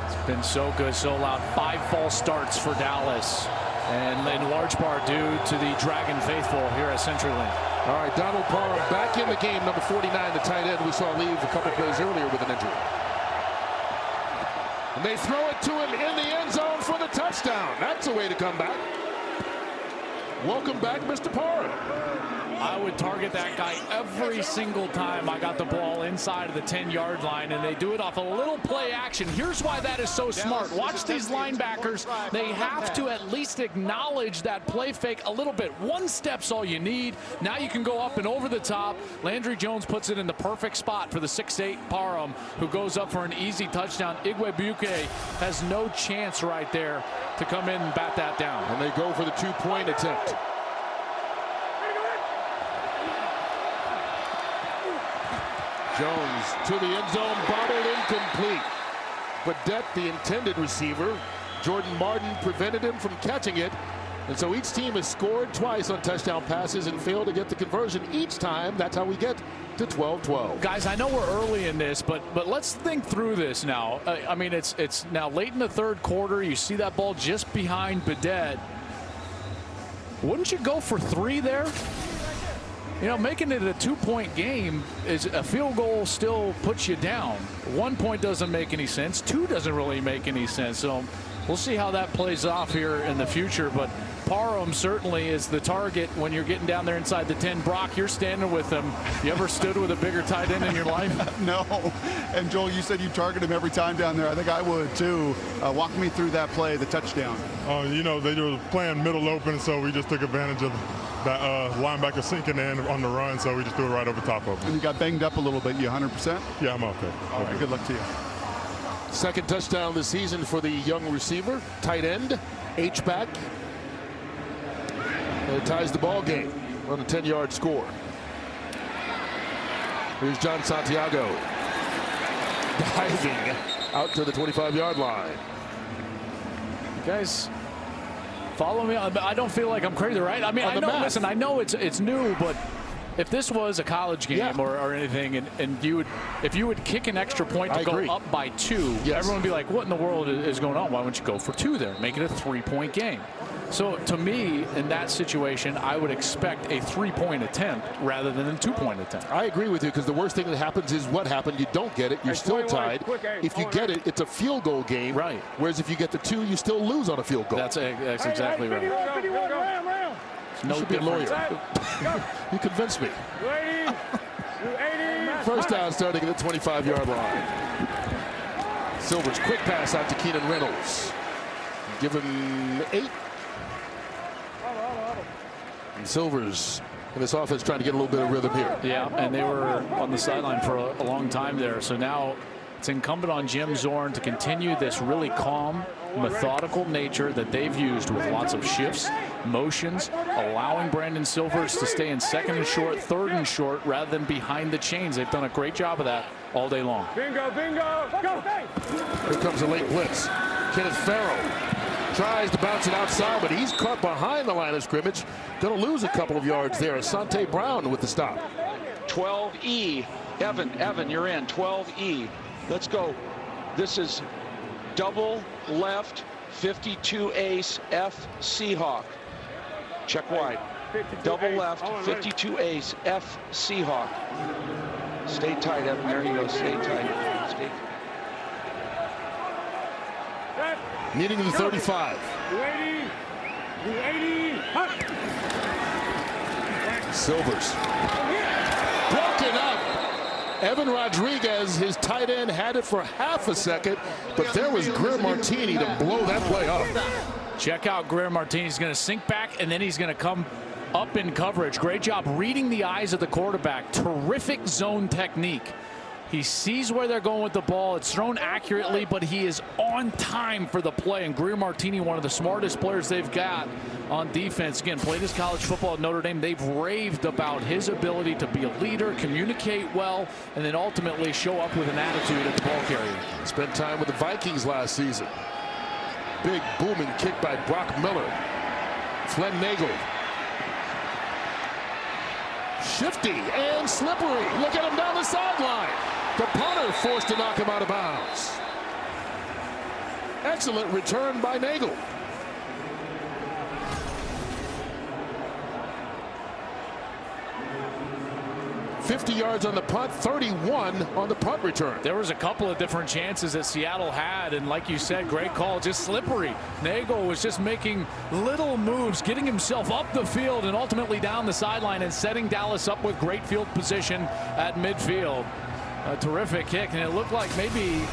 It's been so good, so loud. 5 false starts for Dallas, and in large part due to the Dragon faithful here at CenturyLink. All right, Donald Parham back in the game, number 49, the tight end we saw leave a couple plays earlier with an injury. And they throw it to him in the end zone for the touchdown. That's a way to come back. Welcome back, Mr. Parham. I would target that guy every single time I got the ball inside of the 10-yard line, and they do it off a little play action. Here's why that is so smart. Watch these linebackers. They have to at least acknowledge that play fake a little bit. One step's all you need. Now you can go up and over the top. Landry Jones puts it in the perfect spot for the 6'8" Parham, who goes up for an easy touchdown. Igwebuike has no chance right there to come in and bat that down. And they go for the 2-point attempt. Jones to the end zone, bobbled incomplete. But the intended receiver, Jordan Martin, prevented him from catching it. And so each team has scored twice on touchdown passes and failed to get the conversion each time. That's how we get to 12-12. Guys, I know we're early in this, but let's think through this now. I mean, it's now late in the third quarter. You see that ball just behind Bidet. Wouldn't you go for 3 there? You know, making it a 2-point game is a field goal still puts you down. 1 point doesn't make any sense. 2 doesn't really make any sense. So we'll see how that plays off here in the future. But Parham certainly is the target when you're getting down there inside the 10. Brock, you're standing with him. You ever stood with a bigger tight end in your life? No. And Joel, you said you target him every time down there. I think I would too. Walk me through that play, the touchdown. You know, they were playing middle open, so we just took advantage of that linebacker sinking in on the run, so we just threw it right over top of him. And you got banged up a little bit. You 100%? Yeah, I'm okay. All right, good luck to you. Second touchdown this season for the young receiver, tight end, H-back. And it ties the ball game on a 10-yard score. Here's John Santiago diving out to the 25-yard line. Guys, follow me. I don't feel like I'm crazy, right? I mean, I know. Listen, I know it's new, but if this was a college game or anything, and if you would kick an extra point to go up by 2, everyone would be like, "What in the world is going on? Why wouldn't you go for 2 there? Make it a 3-point game." So to me, in that situation, I would expect a 3-point attempt rather than a 2-point attempt. I agree with you, because the worst thing that happens is what happened. You don't get it, you're still tied. If you get it, it's a field goal game. Right. Whereas if you get the 2, you still lose on a field goal. That's exactly right. You should be a lawyer. You convinced me. First down starting at the 25-yard line. Silver's quick pass out to Keenan Reynolds. Give him 8. And Silver's in this offense trying to get a little bit of rhythm here. Yeah, and they were on the sideline for a long time there. So now it's incumbent on Jim Zorn to continue this really calm, methodical nature that they've used with lots of shifts, motions, allowing Brandon Silvers to stay in 2nd and short, 3rd and short, rather than behind the chains. They've done a great job of that all day long. Bingo, bingo, go! Here comes a late blitz. Kenneth Farrell tries to bounce it outside, but he's caught behind the line of scrimmage. Going to lose a couple of yards there. Asante Brown with the stop. 12E. Evan, you're in. 12E. Let's go. This is double left, 52 ace, F Seahawk. Check wide. Double left, 52 ace, F Seahawk. Stay tight, Evan. There you go. Stay tight. Stay. Needing the 35. 280, Silvers. Broken up. Evan Rodriguez, his tight end, had it for half a second, but there was Greer Martini to blow that play up. Check out Greer Martini. He's going to sink back, and then he's going to come up in coverage. Great job reading the eyes of the quarterback. Terrific zone technique. He sees where they're going with the ball. It's thrown accurately, but he is on time for the play. And Greer Martini, one of the smartest players they've got on defense. Again, played his college football at Notre Dame. They've raved about his ability to be a leader, communicate well, and then ultimately show up with an attitude at the ball carrier. Spent time with the Vikings last season. Big booming kick by Brock Miller. Flynn Nagel. Shifty and slippery. Look at him down the sideline. The punter forced to knock him out of bounds. Excellent return by Nagel. 50 yards on the punt, 31 on the punt return. There was a couple of different chances that Seattle had, and like you said, great call, just slippery. Nagel was just making little moves, getting himself up the field and ultimately down the sideline and setting Dallas up with great field position at midfield. A terrific kick, and it looked like maybe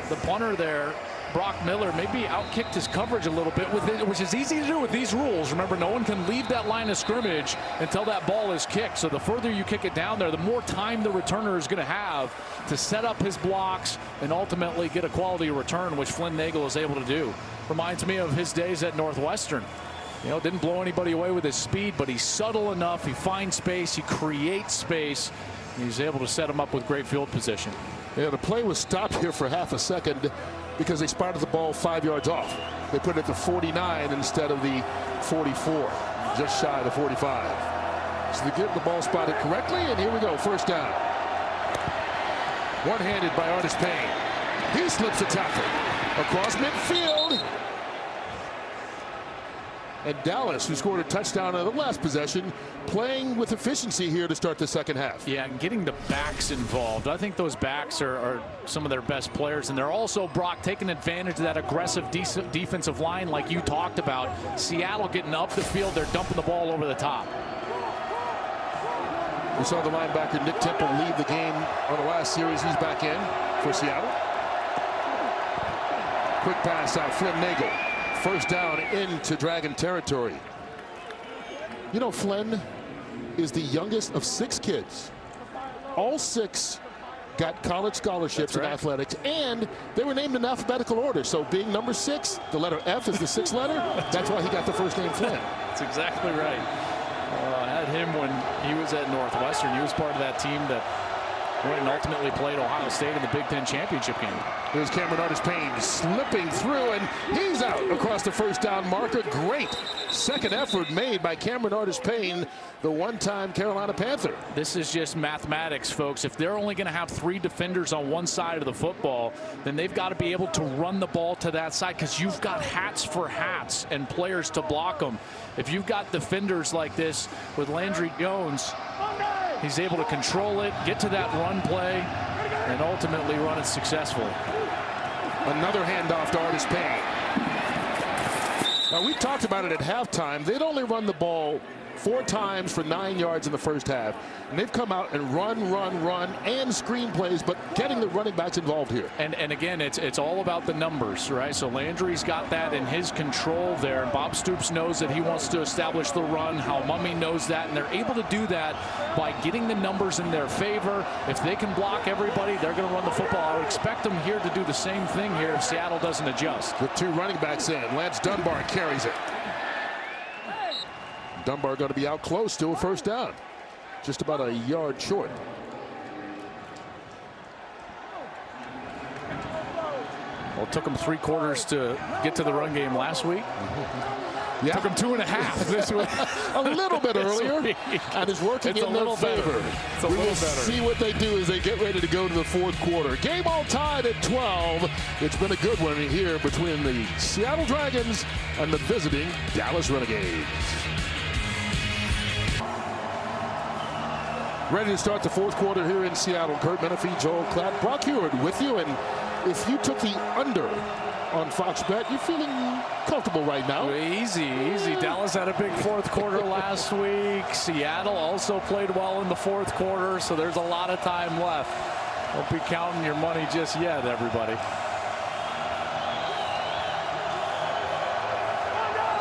the punter there, Brock Miller, maybe outkicked his coverage a little bit with it, which is easy to do with these rules. Remember, no one can leave that line of scrimmage until that ball is kicked. So the further you kick it down there, the more time the returner is going to have to set up his blocks and ultimately get a quality return, which Flynn Nagel is able to do. Reminds me of his days at Northwestern. You know, didn't blow anybody away with his speed, but he's subtle enough. He finds space, he creates space, and he's able to set him up with great field position. Yeah, the play was stopped here for half a second because they spotted the ball 5 yards off. They put it at the 49 instead of the 44, just shy of the 45. So they get the ball spotted correctly, and here we go, first down. One-handed by Artis Payne. He slips a tackle across midfield. And Dallas, who scored a touchdown on the last possession, playing with efficiency here to start the second half. Yeah, and getting the backs involved. I think those backs are some of their best players, and they're also, Brock, taking advantage of that aggressive defensive line like you talked about. Seattle getting up the field, they're dumping the ball over the top. We saw the linebacker Nick Temple leave the game on the last series. He's back in for Seattle. Quick pass out, Flynn Nagel. First down into Dragon territory. You know, Flynn is the youngest of 6 kids. All 6 got college scholarships in athletics, and they were named in alphabetical order. So being number 6, the letter F is the 6th letter. That's why he got the first name Flynn. That's exactly right. I had him when he was at Northwestern. He was part of that team that went and ultimately played Ohio State in the Big Ten championship game. Here's Cameron Artis Payne slipping through, and he's out across the first down marker. Great second effort made by Cameron Artis Payne, the one-time Carolina Panther. This is just mathematics, folks. If they're only going to have 3 defenders on one side of the football, then they've got to be able to run the ball to that side, because you've got hats for hats and players to block them. If you've got defenders like this with Landry Jones, he's able to control it, get to that run play, and ultimately run it successfully. Another handoff to Artis Payne. Now, we talked about it at halftime. They'd only run the ball 4 times for 9 yards in the first half. And they've come out and run, and screen plays, but getting the running backs involved here. And again, it's all about the numbers, right? So Landry's got that in his control there. And Bob Stoops knows that he wants to establish the run. Hal Mumme knows that. And they're able to do that by getting the numbers in their favor. If they can block everybody, they're going to run the football. I would expect them here to do the same thing here if Seattle doesn't adjust. With 2 running backs in, Lance Dunbar carries it. Dunbar going to be out close to a first down. Just about a yard short. Well, it took them 3 quarters to get to the run game last week. Yeah. Took them 2.5 this week. A little bit earlier, and it's working in their favor. We will see what they do as they get ready to go to the 4th quarter. Game all tied at 12. It's been a good one here between the Seattle Dragons and the visiting Dallas Renegades. Ready to start the 4th quarter here in Seattle. Kurt Menefee, Joel Klatt, Brock Huard with you. And if you took the under on Fox Bet, you're feeling comfortable right now. Easy. Dallas had a big 4th quarter last week. Seattle also played well in the 4th quarter, so there's a lot of time left. Don't be counting your money just yet, everybody.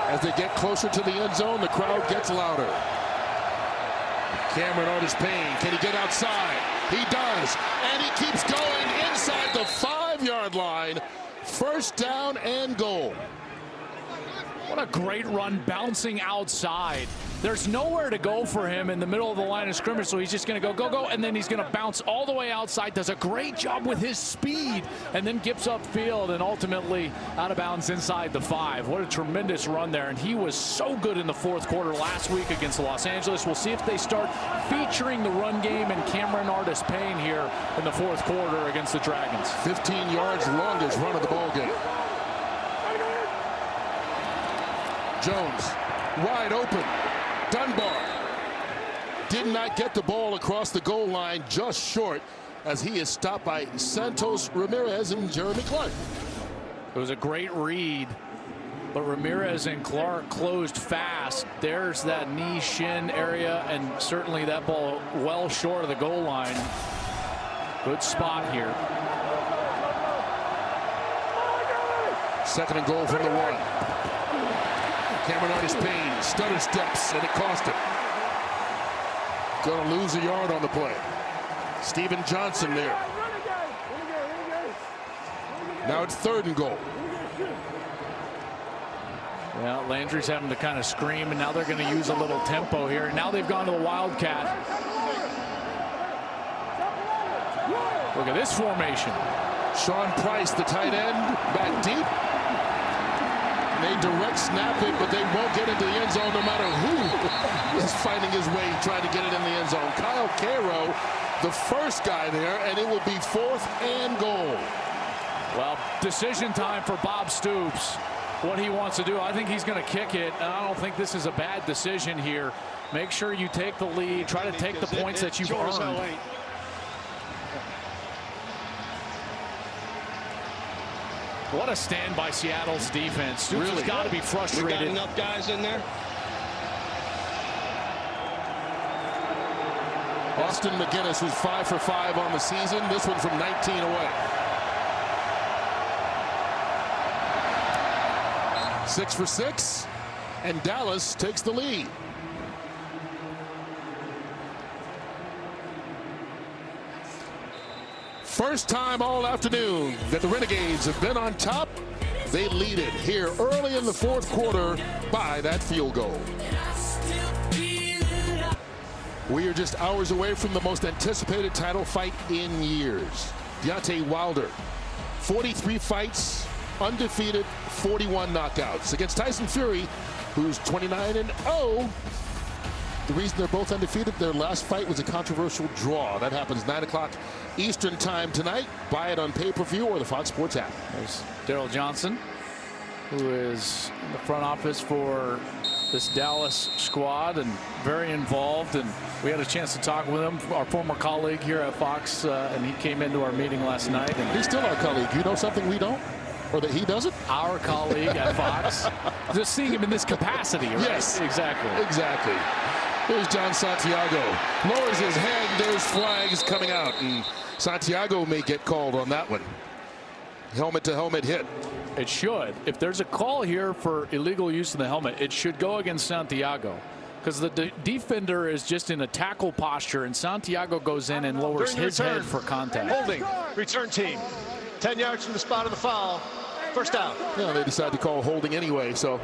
As they get closer to the end zone, the crowd gets louder. Cameron Artis Payne, can he get outside? He does, and he keeps going inside the 5-yard line. First down and goal. What a great run, bouncing outside. There's nowhere to go for him in the middle of the line of scrimmage, so he's just going to go, and then he's going to bounce all the way outside. Does a great job with his speed, and then gets upfield and ultimately out of bounds inside the 5. What a tremendous run there, and he was so good in the 4th quarter last week against Los Angeles. We'll see if they start featuring the run game and Cameron Artis Payne here in the 4th quarter against the Dragons. 15 yards, longest run of the ball game. Jones, wide open. Dunbar did not get the ball across the goal line, just short, as he is stopped by Santos Ramirez and Jeremy Clark. It was a great read, but Ramirez and Clark closed fast. There's that knee shin area, and certainly that ball well short of the goal line. Good spot here. Second and goal from the 1. Cameron Artis Payne stutter steps, and it cost him. Going to lose a yard on the play. Steven Johnson there. Now it's 3rd and goal. Yeah, Landry's having to kind of scream, and now they're going to use a little tempo here. And now they've gone to the Wildcat. Look at this formation. Sean Price, the tight end, back deep. They direct snap it, but they won't get into the end zone no matter who is finding his way trying to get it in the end zone. Kyle Cairo, the first guy there, and it will be 4th and goal. Well, decision time for Bob Stoops. What he wants to do, I think he's going to kick it, and I don't think this is a bad decision here. Make sure you take the lead, try to take the points that you've earned. What a stand by Seattle's defense. Stoops has got to be frustrated. We got enough guys in there. Austin McGinnis, who's 5 for 5 on the season. This one from 19 away. 6 for 6, and Dallas takes the lead. First time all afternoon that the Renegades have been on top. They lead it here early in the 4th quarter by that field goal. We are just hours away from the most anticipated title fight in years. Deontay Wilder, 43 fights, undefeated, 41 knockouts against Tyson Fury, who's 29-0. The reason they're both undefeated, their last fight was a controversial draw. That happens 9 o'clock Eastern time tonight. Buy it on pay-per-view or the Fox Sports app. There's Daryl Johnson, who is in the front office for this Dallas squad and very involved. And we had a chance to talk with him, our former colleague here at Fox, and he came into our meeting last night. And he's still our colleague. You know something we don't? Or that he doesn't? Our colleague at Fox. Just seeing him in this capacity, right? Yes. Exactly. Exactly. Here's John Santiago. Lowers his head. There's flags coming out. And Santiago may get called on that one. Helmet to helmet hit. It should. If there's a call here for illegal use of the helmet, it should go against Santiago. Because the defender is just in a tackle posture, and Santiago goes in and lowers his head for contact. Holding. Return team. 10 yards from the spot of the foul. First down. Yeah, they decide to call holding anyway, so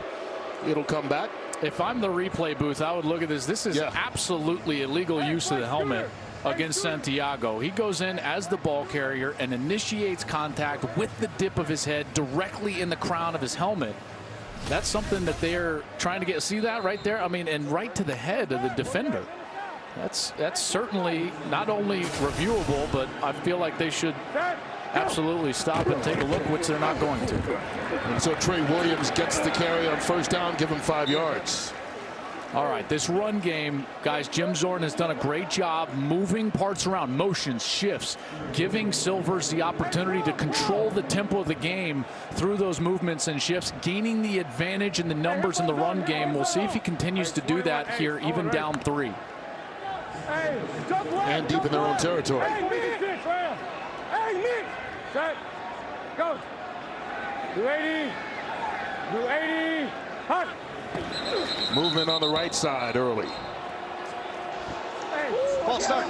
it'll come back. If I'm the replay booth, I would look at this. This is absolutely illegal use of the helmet against Santiago. He goes in as the ball carrier and initiates contact with the dip of his head directly in the crown of his helmet. That's something that they're trying to get. See that right there? I mean, and right to the head of the defender. That's certainly not only reviewable, but I feel like they should absolutely stop and take a look, which they're not going to. And so Trey Williams gets the carry on first down, give him 5 yards. All right, this run game, guys, Jim Zorn has done a great job moving parts around, motions, shifts, giving Silvers the opportunity to control the tempo of the game through those movements and shifts, gaining the advantage in the numbers in the run game. We'll see if he continues to do that here, even down 3. And deep in their own territory. Go. Do 80. Do 80. Hut. Movement on the right side early. Ball start.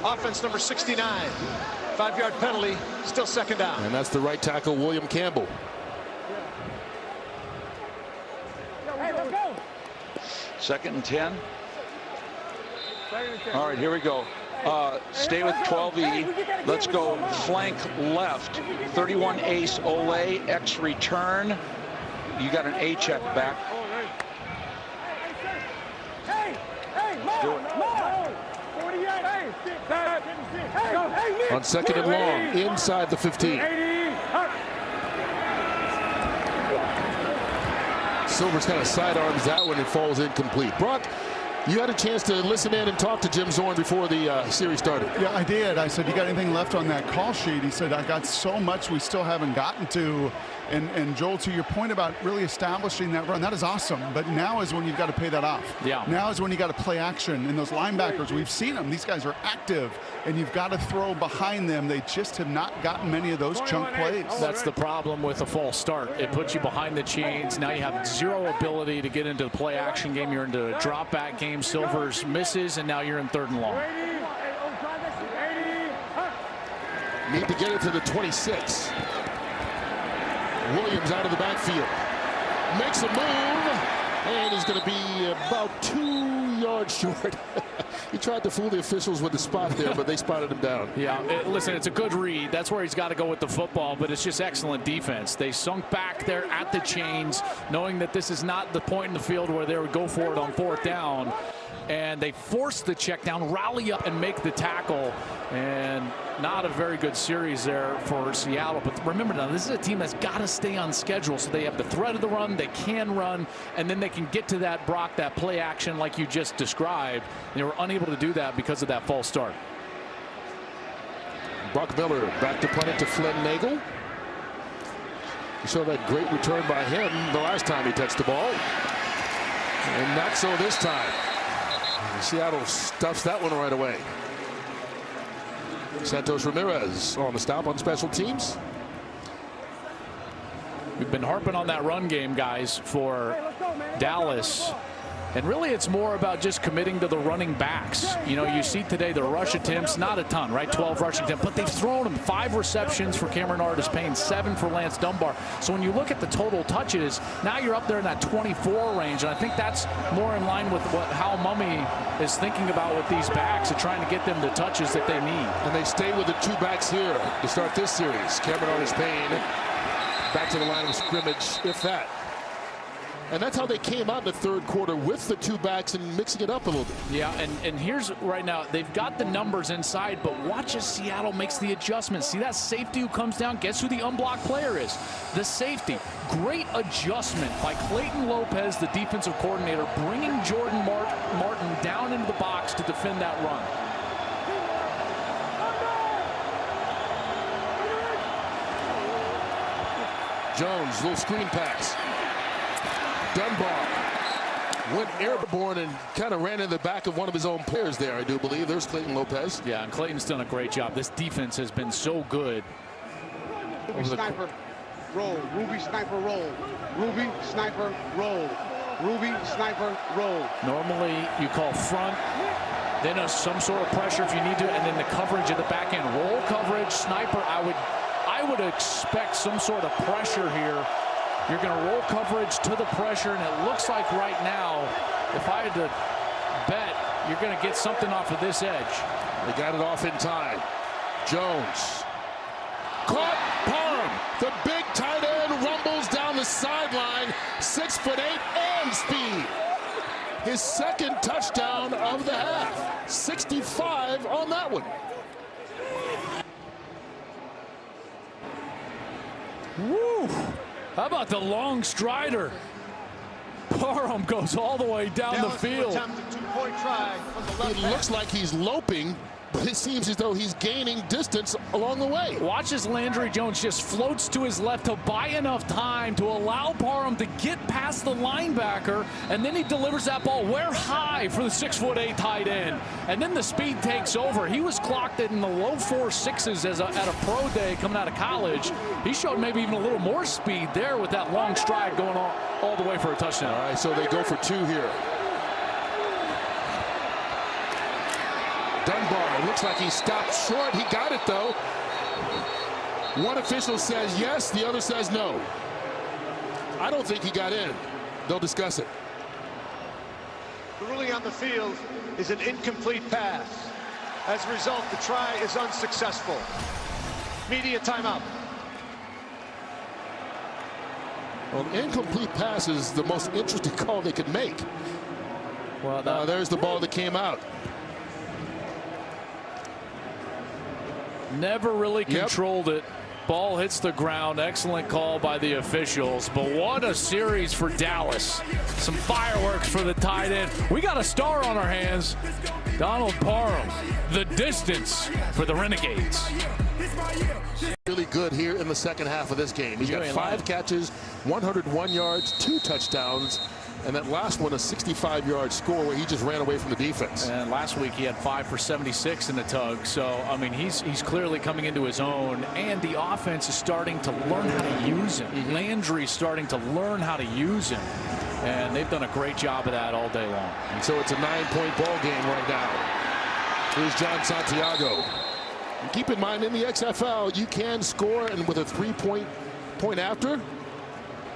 Offense number 69. 5-yard penalty. Still second down. And that's the right tackle, William Campbell. Second and 10. All right, here we go. Stay with 12E. Let's go flank left. 31 ace Ole, X return. You got an A check back. Do it. On second and long, inside the 15. Silvers kind of sidearms that one. It falls incomplete. Brock, You had a chance to listen in and talk to Jim Zorn before the series started. Yeah, I did. I said, you got anything left on that call sheet? He said, I got so much we still haven't gotten to. And Joel, to your point about really establishing that run, that is awesome. But now is when you've got to pay that off. Yeah. Now is when you got to play action. And those linebackers, we've seen them. These guys are active, and you've got to throw behind them. They just have not gotten many of those chunk plays. That's the problem with a false start. It puts you behind the chains. Now you have zero ability to get into the play action game. You're into a drop back game. Silvers misses, and now you're in 3rd and long. Need to get it to the 26. Williams out of the backfield. Makes a move, and is going to be about 2 yards short. He tried to fool the officials with the spot there, but they spotted him down. Yeah, listen, it's a good read. That's where he's got to go with the football, but it's just excellent defense. They sunk back there at the chains, knowing that this is not the point in the field where they would go for it on 4th down. And they force the check down, rally up, and make the tackle. And not a very good series there for Seattle. But remember now, this is a team that's got to stay on schedule. So they have the threat of the run, they can run, and then they can get to that, Brock, that play action like you just described. They were unable to do that because of that false start. Brock Miller back to punt it to Flynn Nagel. You saw that great return by him the last time he touched the ball. And not so this time. Seattle stuffs that one right away. Santos Ramirez on the stop on special teams. We've been harping on that run game, guys, for Dallas. And really, it's more about just committing to the running backs. You know, you see today the rush attempts, not a ton, right? 12 rushing attempts, but they've thrown them 5 receptions for Cameron Artis-Payne, 7 for Lance Dunbar. So when you look at the total touches, now you're up there in that 24 range. And I think that's more in line with what Hal Mummy is thinking about with these backs and trying to get them the touches that they need. And they stay with the 2 backs here to start this series. Cameron Artis-Payne back to the line of scrimmage, if that. And that's how they came out in the 3rd quarter, with the 2 backs and mixing it up a little bit. Yeah, and here's right now, they've got the numbers inside, but watch as Seattle makes the adjustments. See that safety who comes down? Guess who the unblocked player is? The safety. Great adjustment by Clayton Lopez, the defensive coordinator, bringing Jordan Martin down into the box to defend that run. Jones, little screen pass. Dunbar went airborne and kind of ran in the back of one of his own players there, I do believe. There's Clayton Lopez. Yeah, and Clayton's done a great job. This defense has been so good. Ruby sniper roll. Ruby sniper roll. Ruby sniper roll. Ruby sniper roll. Normally you call front, then some sort of pressure if you need to, and then the coverage at the back end. Roll coverage, sniper. I would expect some sort of pressure here. You're going to roll coverage to the pressure, and it looks like right now, if I had to bet, you're going to get something off of this edge. They got it off in time. Jones. Caught Parham. The big tight end rumbles down the sideline. 6'8" and speed. His 2nd touchdown of the half. 65 on that one. Woo! How about the long strider? Parham goes all the way down the field. It looks like he's loping, but it seems as though he's gaining distance along the way. Watch as Landry Jones just floats to his left to buy enough time to allow Parham to get past the linebacker, and then he delivers that ball where high for the 6'8" tight end. And then the speed takes over. He was clocked in the low 4.6s at a pro day coming out of college. He showed maybe even a little more speed there with that long stride going all the way for a touchdown. All right, so they go for 2 here. Dunbar, looks like he stopped short. He got it, though. One official says yes, the other says no. I don't think he got in. They'll discuss it. The ruling on the field is an incomplete pass. As a result, the try is unsuccessful. Media timeout. Well, an incomplete pass is the most interesting call they could make. Well, there's the ball that came out. Never really controlled it. Ball hits the ground. Excellent call by the officials. But what a series for Dallas. Some fireworks for the tight end. We got a star on our hands. Donald Parham. The distance for the Renegades. Really good here in the second half of this game. He's got 5 catches, 101 yards, 2 touchdowns, and that last one a 65-yard score where he just ran away from the defense. And last week he had 5 for 76 in the tug. So I mean he's clearly coming into his own, and the offense is starting to learn how to use him. Landry's starting to learn how to use him, and they've done a great job of that all day long. And so it's a 9-point ball game right now. Here's John Santiago. And keep in mind, in the XFL, you can score, and with a 3-point after,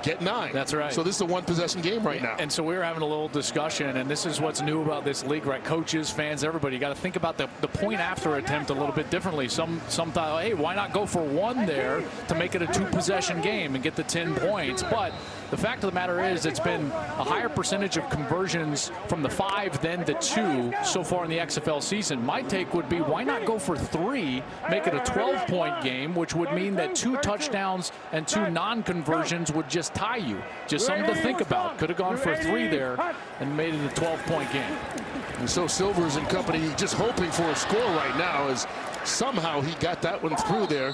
get 9. That's right. So this is a 1-possession game right now. And so we were having a little discussion, and this is what's new about this league, right? Coaches, fans, everybody. You got to think about the point after attempt a little bit differently. Some thought, hey, why not go for 1 there to make it a 2-possession game and get the 10 points? But the fact of the matter is it's been a higher percentage of conversions from the 5 than the 2 so far in the XFL season. My take would be, why not go for 3, make it a 12-point game, which would mean that 2 touchdowns and 2 non-conversions would just tie you. Just something to think about. Could have gone for 3 there and made it a 12-point game. And so Silvers and company just hoping for a score right now, as somehow he got that one through there,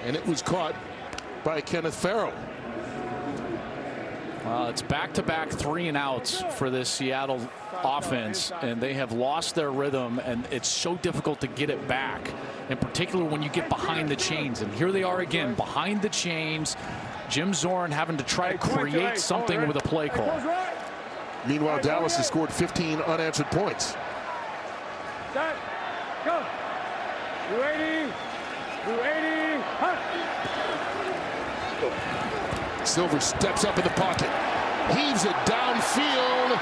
and it was caught by Kenneth Farrell. It's back-to-back 3-and-outs for this Seattle offense, and they have lost their rhythm, and it's so difficult to get it back, in particular when you get behind the chains. And here they are again, behind the chains. Jim Zorn having to try to create something with a play call. Meanwhile, Dallas has scored 15 unanswered points. Set, go. 280, 280, hunt. Silver steps up in the pocket, heaves it downfield,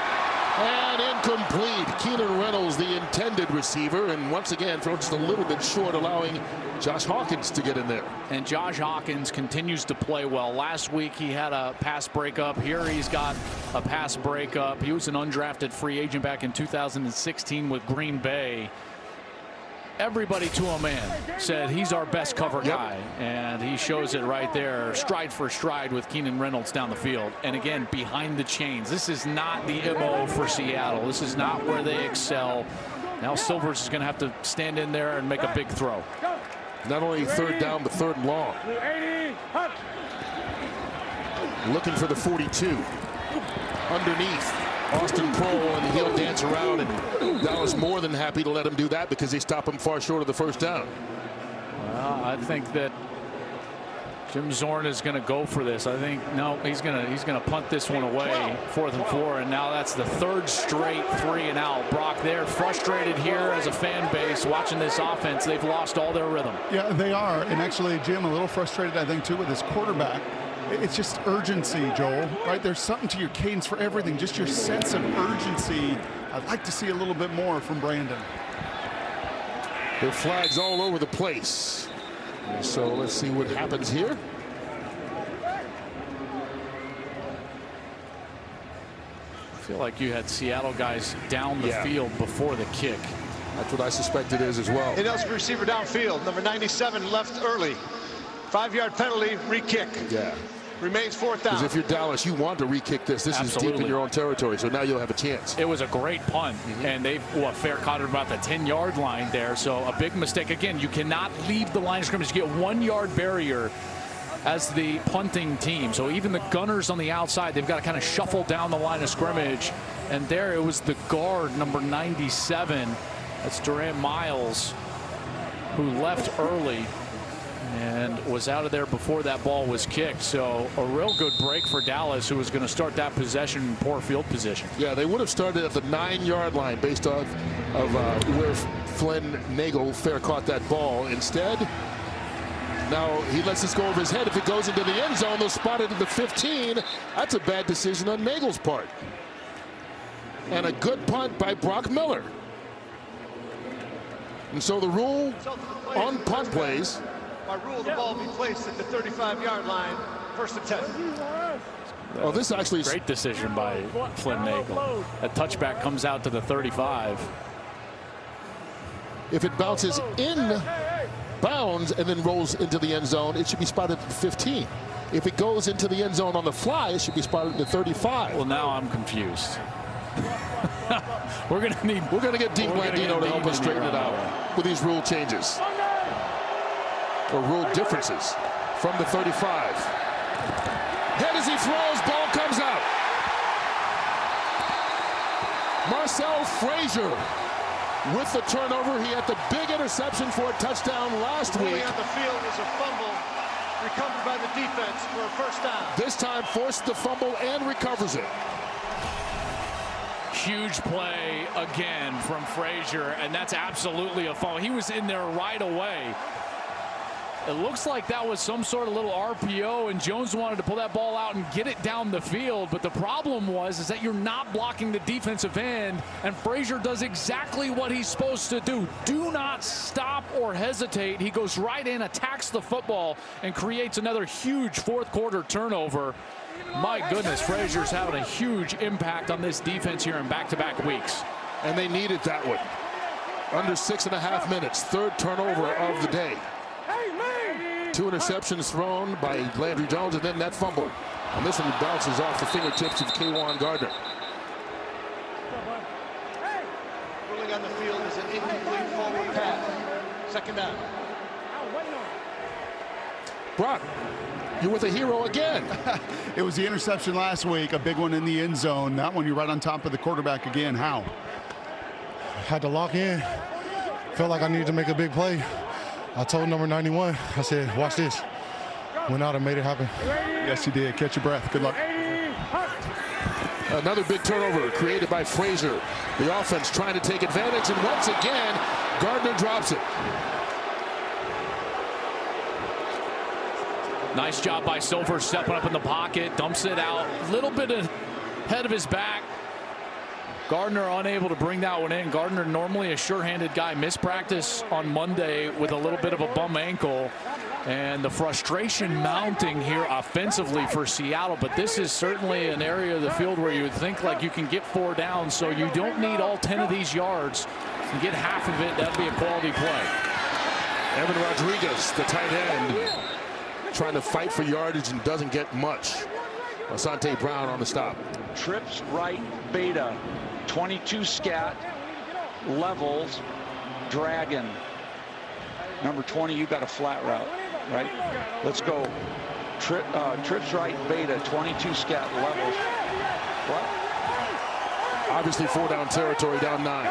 and incomplete. Keenan Reynolds, the intended receiver, and once again throws just a little bit short, allowing Josh Hawkins to get in there. And Josh Hawkins continues to play well. Last week he had a pass breakup. Here he's got a pass breakup. He was an undrafted free agent back in 2016 with Green Bay. Everybody to a man said he's our best cover guy, and he shows it right there, stride for stride with Keenan Reynolds down the field. And again, behind the chains. This is not the MO for Seattle. This is not where they excel. Now Silvers is going to have to stand in there and make a big throw. Not only 3rd down, but 3rd and long. Looking for the 42. Underneath. Austin Prohl, and he'll dance around, and Dallas more than happy to let him do that because they stop him far short of the 1st down. Well, I think that Jim Zorn is going to go for this. I think he's going to punt this one away. 4th and 4, and now that's the 3rd straight 3-and-out. Brock, they're frustrated here as a fan base watching this offense. They've lost all their rhythm. Yeah, they are, and actually Jim a little frustrated, I think, too, with his quarterback. It's just urgency, Joel, right? There's something to your cadence for everything, just your sense of urgency. I'd like to see a little bit more from Brandon. There are flags all over the place. So let's see what happens here. I feel like you had Seattle guys down the field before the kick. That's what I suspect it is as well. It else receiver downfield, number 97 left early. 5-yard penalty, re-kick. Yeah. Remains 4th down. Because if you're Dallas, you want to re-kick this. This is deep in your own territory, so now you'll have a chance. It was a great punt, and they fair caught it about the 10-yard line there. So a big mistake. Again, you cannot leave the line of scrimmage. You get 1-yard barrier as the punting team. So even the gunners on the outside, they've got to kind of shuffle down the line of scrimmage. And there it was the guard, number 97. That's Durant Miles, who left early and was out of there before that ball was kicked. So a real good break for Dallas, who was going to start that possession in poor field position. Yeah, they would have started at the 9-yard line based off of where Flynn Nagel fair caught that ball. Instead, now he lets this go over his head. If it goes into the end zone, they'll spot it at the 15. That's a bad decision on Nagel's part. And a good punt by Brock Miller. And so the rule on punt plays, by rule, the ball be placed at the 35-yard line, 1st and 10. Well, this actually is great decision by Flynn Nagel. A touchback comes out to the 35. If it bounces in bounds and then rolls into the end zone, it should be spotted at the 15. If it goes into the end zone on the fly, it should be spotted at the 35. Well, now I'm confused. We're gonna get Dean Blandino to help us straighten it out with these rule changes or rule differences from the 35. Head as he throws, ball comes out. Marcel Frazier with the turnover. He had the big interception for a touchdown last week. Rolling on the field is a fumble recovered by the defense for a first down. This time forced the fumble and recovers it. Huge play again from Frazier, and that's absolutely a fumble. He was in there right away. It looks like that was some sort of little RPO, and Jones wanted to pull that ball out and get it down the field. But the problem is that you're not blocking the defensive end, and Frazier does exactly what he's supposed to do. Do not stop or hesitate. He goes right in, attacks the football, and creates another huge fourth quarter turnover. My goodness, Frazier's having a huge impact on this defense here in back-to-back weeks. And they needed that one. Under 6.5 minutes, third turnover of the day. 2 interceptions thrown by Landry Jones, and then that fumble. And this one bounces off the fingertips of K'Wan Gardner. Ruling on the field is an incomplete forward pass. Second down. Brock, you're with a hero again. It was the interception last week, a big one in the end zone. That one, you're right on top of the quarterback again. How? Had to lock in. Felt like I needed to make a big play. I told number 91, I said, watch this. Went out and made it happen. Yes, you did. Catch your breath. Good luck. Another big turnover created by Frazier. The offense trying to take advantage, and once again, Gardner drops it. Nice job by Silver, stepping up in the pocket, dumps it out, a little bit ahead of his back. Gardner unable to bring that one in. Gardner, normally a sure-handed guy, missed practice on Monday with a little bit of a bum ankle. And the frustration mounting here offensively for Seattle. But this is certainly an area of the field where you would think like you can get 4 down, so you don't need all 10 of these yards. You can get half of it, that'd be a quality play. Evan Rodriguez, the tight end, trying to fight for yardage and doesn't get much. Asante Brown on the stop. Trips right beta, 22 scat, levels, dragon. Number 20, you got a flat route, right? Let's go. Trips right beta, 22 scat, levels. What? Obviously 4 down territory, down 9.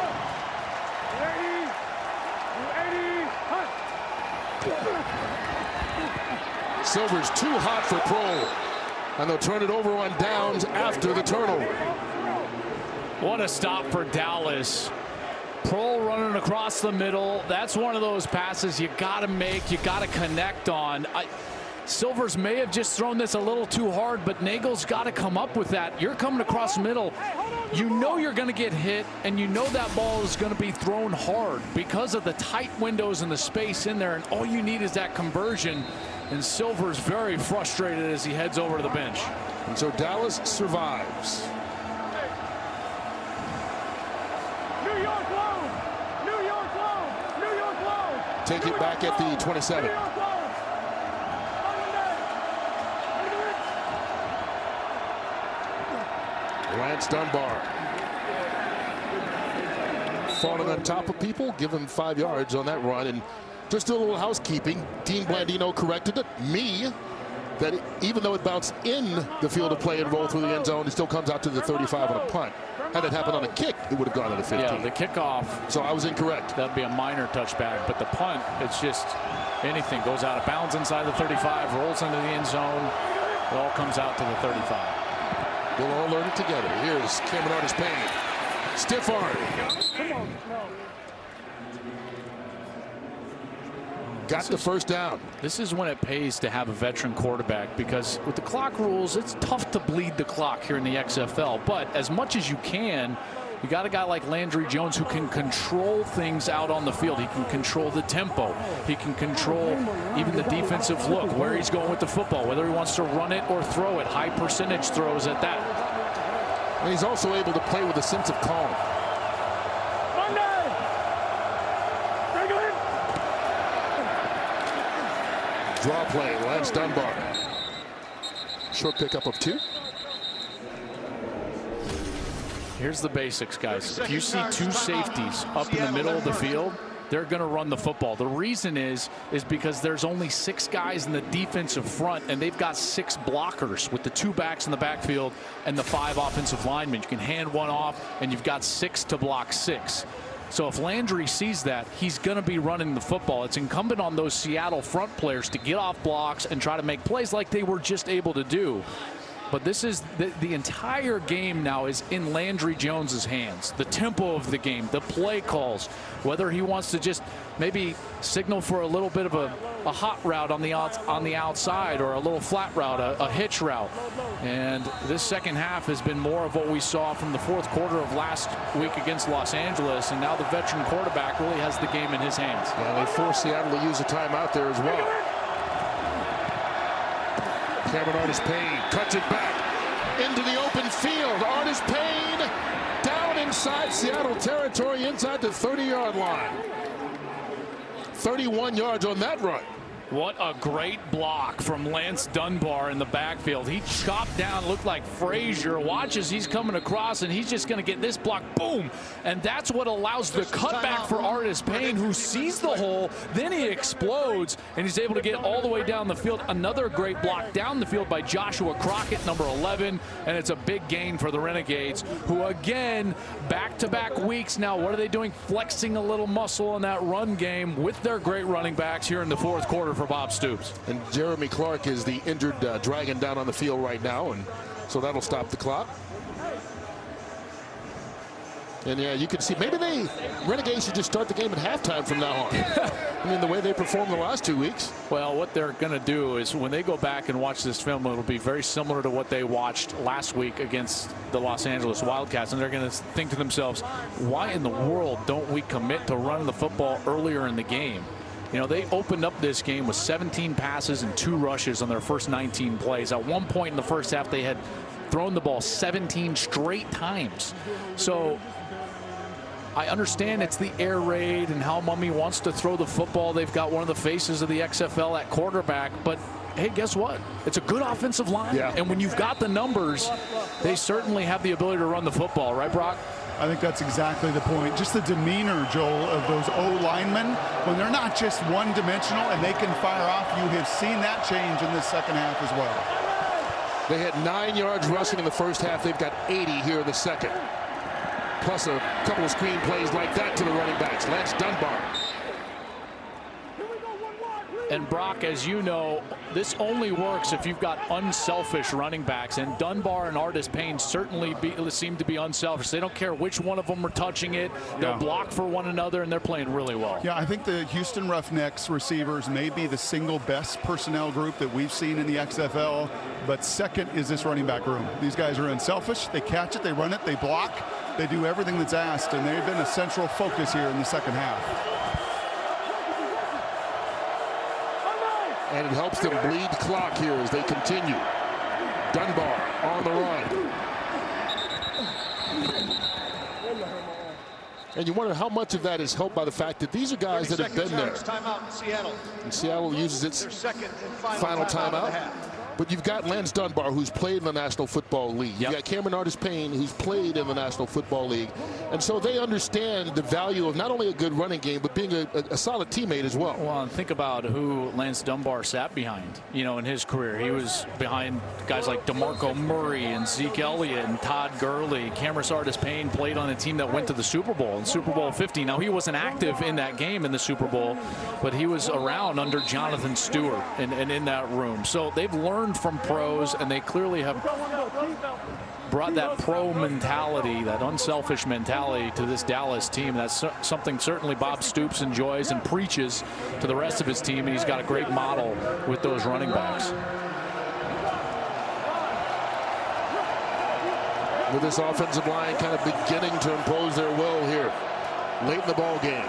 Silver's too hot for Pro, and they'll turn it over on downs after the turnover. What a stop for Dallas. Pro running across the middle. That's one of those passes you got to make, you got to connect on. Silvers may have just thrown this a little too hard, but Nagel's got to come up with that. You're coming across the middle. You know you're going to get hit, and you know that ball is going to be thrown hard because of the tight windows and the space in there, and all you need is that conversion. And Silver's very frustrated as he heads over to the bench. And so Dallas survives. New York low! New York low! New York low! Take it back at the 27. Lance Dunbar falling on top of people, give him 5 yards on that run. And just a little housekeeping. Dean Blandino corrected me that even though it bounced in the field of play and rolled through the end zone, it still comes out to the 35 on a punt. Had it happened on a kick, it would have gone to the 15. Yeah, the kickoff. So I was incorrect. That'd be a minor touchback, but the punt, it's just anything goes out of bounds inside the 35, rolls into the end zone. It all comes out to the 35. We'll all learn it together. Here's Cameron Artis-Payne. Stiff arm. Got the first down. This is when it pays to have a veteran quarterback, because with the clock rules, it's tough to bleed the clock here in the XFL. But as much as you can, you got a guy like Landry Jones who can control things out on the field. He can control the tempo. He can control even the defensive look, where he's going with the football, whether he wants to run it or throw it. High percentage throws at that. And he's also able to play with a sense of calm. Draw play, Lance Dunbar. Short pickup of 2. Here's the basics, guys. If you see 2 safeties up in the middle of the field, they're going to run the football. The reason is because there's only 6 guys in the defensive front, and they've got 6 blockers with the 2 backs in the backfield and the 5 offensive linemen. You can hand one off, and you've got 6 to block 6. So if Landry sees that, he's going to be running the football. It's incumbent on those Seattle front players to get off blocks and try to make plays like they were just able to do. But this is the entire game now is in Landry Jones's hands. The tempo of the game, the play calls, whether he wants to just maybe signal for a little bit of a hot route on the outside or a little flat route, a hitch route. And this second half has been more of what we saw from the 4th quarter of last week against Los Angeles. And now the veteran quarterback really has the game in his hands. Yeah, they forced Seattle to use a timeout there as well. Cameron Artis-Payne cuts it back into the open field. Artis-Payne down inside Seattle territory, inside the 30-yard line. 31 yards on that run. What a great block from Lance Dunbar in the backfield. He chopped down, looked like Frazier. Watches, he's coming across, and he's just going to get this block. Boom! And that's what allows the cutback for Artis-Payne, who sees the hole. Then he explodes, and he's able to get all the way down the field. Another great block down the field by Joshua Crockett, number 11. And it's a big gain for the Renegades, who, again, back-to-back weeks now, what are they doing? Flexing a little muscle in that run game with their great running backs here in the 4th quarter for Bob Stoops. And Jeremy Clark is the injured dragon down on the field right now, and so that'll stop the clock. And yeah, you can see maybe Renegades should just start the game at halftime from now on. I mean, the way they performed the last 2 weeks. Well, what they're going to do is when they go back and watch this film, it'll be very similar to what they watched last week against the Los Angeles Wildcats. And they're going to think to themselves, why in the world don't we commit to run the football earlier in the game? You know, they opened up this game with 17 passes and 2 rushes on their first 19 plays. At one point in the first half, they had thrown the ball 17 straight times. So I understand it's the air raid and how Mummy wants to throw the football. They've got one of the faces of the XFL at quarterback. But, hey, guess what? It's a good offensive line. Yeah. And when you've got the numbers, they certainly have the ability to run the football. Right, Brock? I think that's exactly the point. Just the demeanor, Joel, of those O-linemen, when they're not just one-dimensional and they can fire off, you have seen that change in this second half as well. They had 9 yards rushing in the first half. They've got 80 here in the second. Plus a couple of screen plays like that to the running backs. Lance Dunbar. And Brock, as you know, this only works if you've got unselfish running backs. And Dunbar and Artis-Payne certainly seem to be unselfish. They don't care which one of them are touching it. They'll block for one another, and they're playing really well. Yeah, I think the Houston Roughnecks receivers may be the single best personnel group that we've seen in the XFL. But second is this running back room. These guys are unselfish. They catch it, they run it, they block. They do everything that's asked, and they've been a central focus here in the second half. And it helps them bleed clock here as they continue. Dunbar on the run. And you wonder how much of that is helped by the fact that these are guys that have been there. Timeout in Seattle. And Seattle uses its final timeout. But you've got Lance Dunbar, who's played in the National Football League. You've got Cameron Artis-Payne, who's played in the National Football League. And so they understand the value of not only a good running game, but being a solid teammate as well. Well, and think about who Lance Dunbar sat behind, you know, in his career. He was behind guys like DeMarco Murray and Zeke Elliott and Todd Gurley. Cameron Artis-Payne played on a team that went to the Super Bowl, in Super Bowl 50. Now, he wasn't active in that game in the Super Bowl, but he was around under Jonathan Stewart and in that room. So they've learned from pros, and they clearly have brought that pro mentality, that unselfish mentality to this Dallas team. That's something certainly Bob Stoops enjoys and preaches to the rest of his team, and he's got a great model with those running backs. With this offensive line kind of beginning to impose their will here late in the ball game.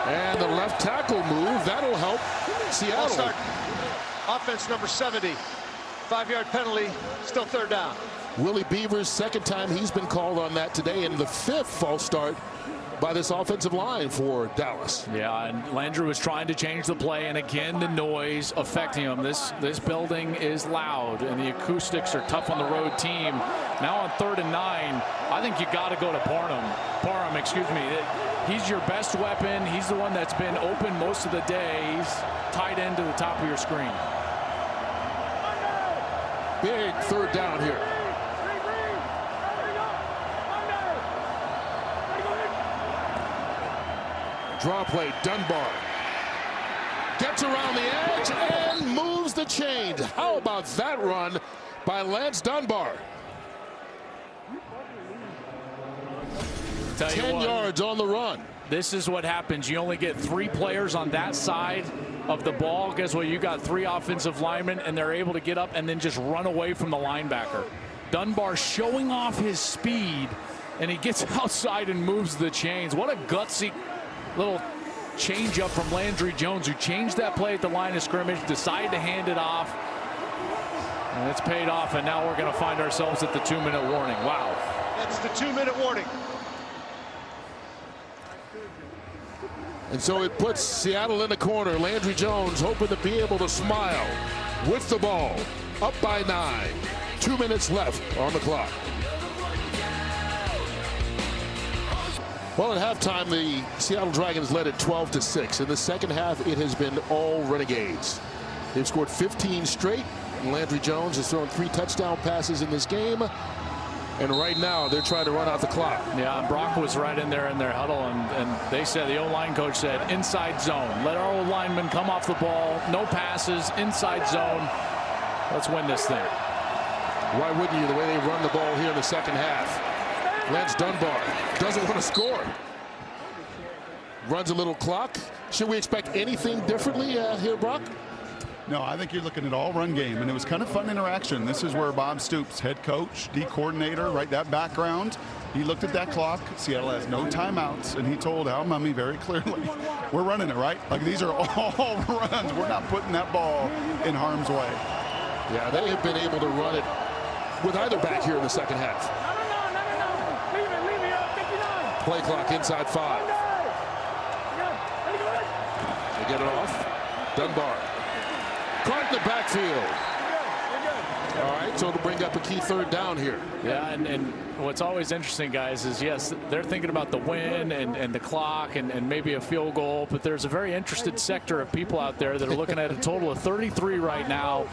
And the left tackle move, that'll help Seattle. Offense number 70. 5-yard penalty, still third down. Willie Beaver's second time he's been called on that today, and the 5th false start by this offensive line for Dallas. Yeah, and Landry was trying to change the play, and again the noise affecting him. This building is loud, and the acoustics are tough on the road team. Now on 3rd and 9, I think you got to go to Parham, excuse me. He's your best weapon. He's the one that's been open most of the day. He's tight end to the top of your screen. Big 3rd down here. Draw play, Dunbar gets around the edge and moves the chains. How about that run by Lance Dunbar? 10 yards on the run. This is what happens. You only get 3 players on that side of the ball. Guess what? You got 3 offensive linemen, and they're able to get up and then just run away from the linebacker. Dunbar showing off his speed, and he gets outside and moves the chains. What a gutsy little change up from Landry Jones, who changed that play at the line of scrimmage, decided to hand it off, and it's paid off. And now we're going to find ourselves at the 2-minute warning. Wow. That's the 2-minute warning. And so it puts Seattle in the corner. Landry Jones hoping to be able to smile with the ball. Up by 9. 2 minutes left on the clock. Well, at halftime, the Seattle Dragons led it 12-6. In the second half, it has been all Renegades. They've scored 15 straight. And Landry Jones has thrown 3 touchdown passes in this game. And right now, they're trying to run out the clock. Yeah, Brock was right in there in their huddle, and they said, the O-line coach said, inside zone. Let our O-linemen come off the ball. No passes, inside zone. Let's win this thing. Why wouldn't you, the way they run the ball here in the second half? Lance Dunbar doesn't want to score. Runs a little clock. Should we expect anything differently here, Brock? No, I think you're looking at all run game, and it was kind of fun interaction. This is where Bob Stoops, head coach, D coordinator, right, that background. He looked at that clock. Seattle has no timeouts, and he told Al Mummy very clearly, we're running it, right? Like, these are all runs. We're not putting that ball in harm's way. Yeah, they have been able to run it with either back here in the second half. Play clock inside 5. They get it off. Dunbar. Caught in the backfield. All right, so it'll bring up a key 3rd down here. Yeah, and what's always interesting, guys, is yes, they're thinking about the win and the clock and maybe a field goal, but there's a very interested sector of people out there that are looking at a total of 33 right now.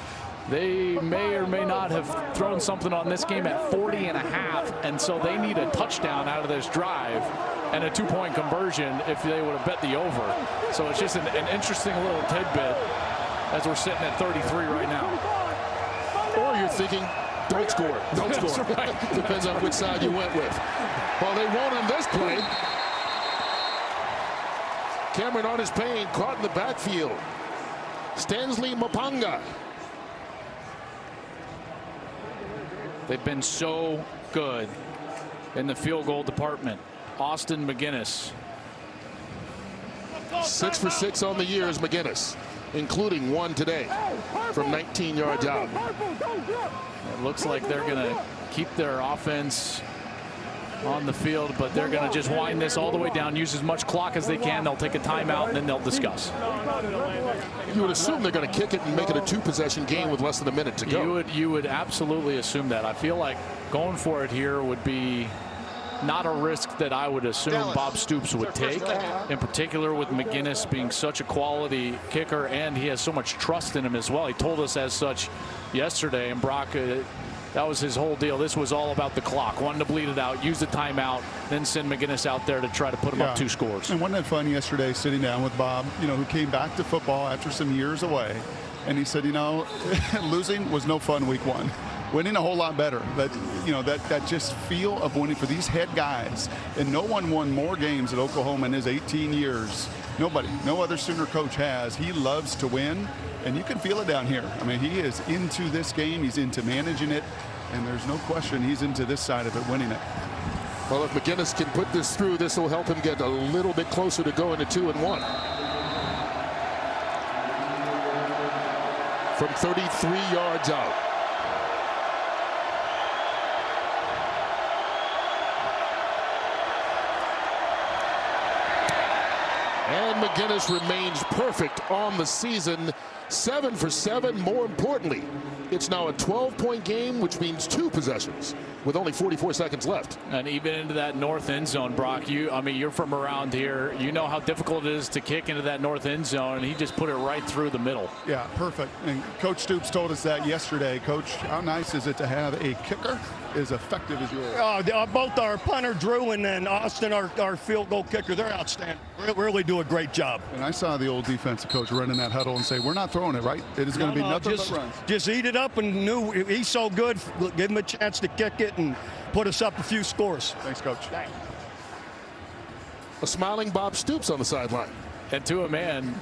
They may or may not have thrown something on this game at 40.5, and so they need a touchdown out of this drive and a 2-point conversion if they would have bet the over. So it's just an interesting little tidbit as we're sitting at 33 right now. Or you're thinking, don't score. Don't score. Right. Depends on which side you went with. Well, they won't on this play. Cameron on his pain, caught in the backfield. Stanley Mapanga. They've been so good in the field goal department. Austin McGinnis. 6 for 6 on the year is McGinnis, including 1 today from 19 yards out. It looks like they're going to keep their offense on the field, but they're going to just wind this all the way down, use as much clock as they can. They'll take a timeout, and then they'll discuss. You would assume they're going to kick it and make it a 2-possession game with less than a minute to go. You would absolutely assume that. I feel like going for it here would be not a risk that I would assume Bob Stoops would take, in particular with McGinnis being such a quality kicker, and he has so much trust in him as well. He told us as such yesterday, and Brock, that was his whole deal. This was all about the clock, wanting to bleed it out, use the timeout, then send McGinnis out there to try to put him up 2 scores. And wasn't it fun yesterday sitting down with Bob, who came back to football after some years away, and he said, losing was no fun week 1. Winning a whole lot better. That just feel of winning for these head guys. And no one won more games at Oklahoma in his 18 years. Nobody, no other Sooner coach has. He loves to win, and you can feel it down here. I mean, he is into this game. He's into managing it, and there's no question he's into this side of it, winning it. Well, if McGinnis can put this through, this will help him get a little bit closer to going to 2-1. From 33 yards out. McGinnis remains perfect on the season. 7 for 7. More importantly, it's now a 12-point game, which means 2 possessions with only 44 seconds left. And even into that north end zone, Brock, you're from around here. You know how difficult it is to kick into that north end zone, and he just put it right through the middle. Yeah, perfect. And Coach Stoops told us that yesterday. Coach, how nice is it to have a kicker as effective as yours? Both our punter, Drew, and then Austin, our field goal kicker, they're outstanding. Really do a great job. And I saw the old defensive coach run in that huddle and say, we're not throwing it, right? It is going to be nothing but runs. Just eat it up, and knew he's so good. Give him a chance to kick it and put us up a few scores. Thanks, Coach. Thanks. A smiling Bob Stoops on the sideline. And to a man,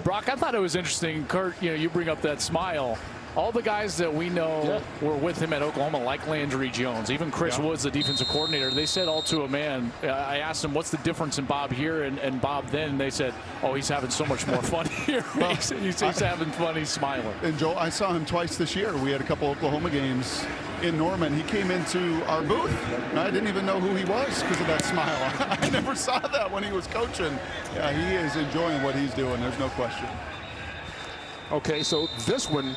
Brock, I thought it was interesting, Kurt, you bring up that smile. All the guys that we know were with him at Oklahoma, like Landry Jones, even Chris Woods, the defensive coordinator, they said all to a man. I asked him, what's the difference in Bob here and Bob then? And they said, oh, he's having so much more fun here. he's having fun. He's smiling. And Joel, I saw him twice this year. We had a couple Oklahoma games in Norman. He came into our booth, and I didn't even know who he was because of that smile. I never saw that when he was coaching. Yeah, he is enjoying what he's doing. There's no question. Okay, so this one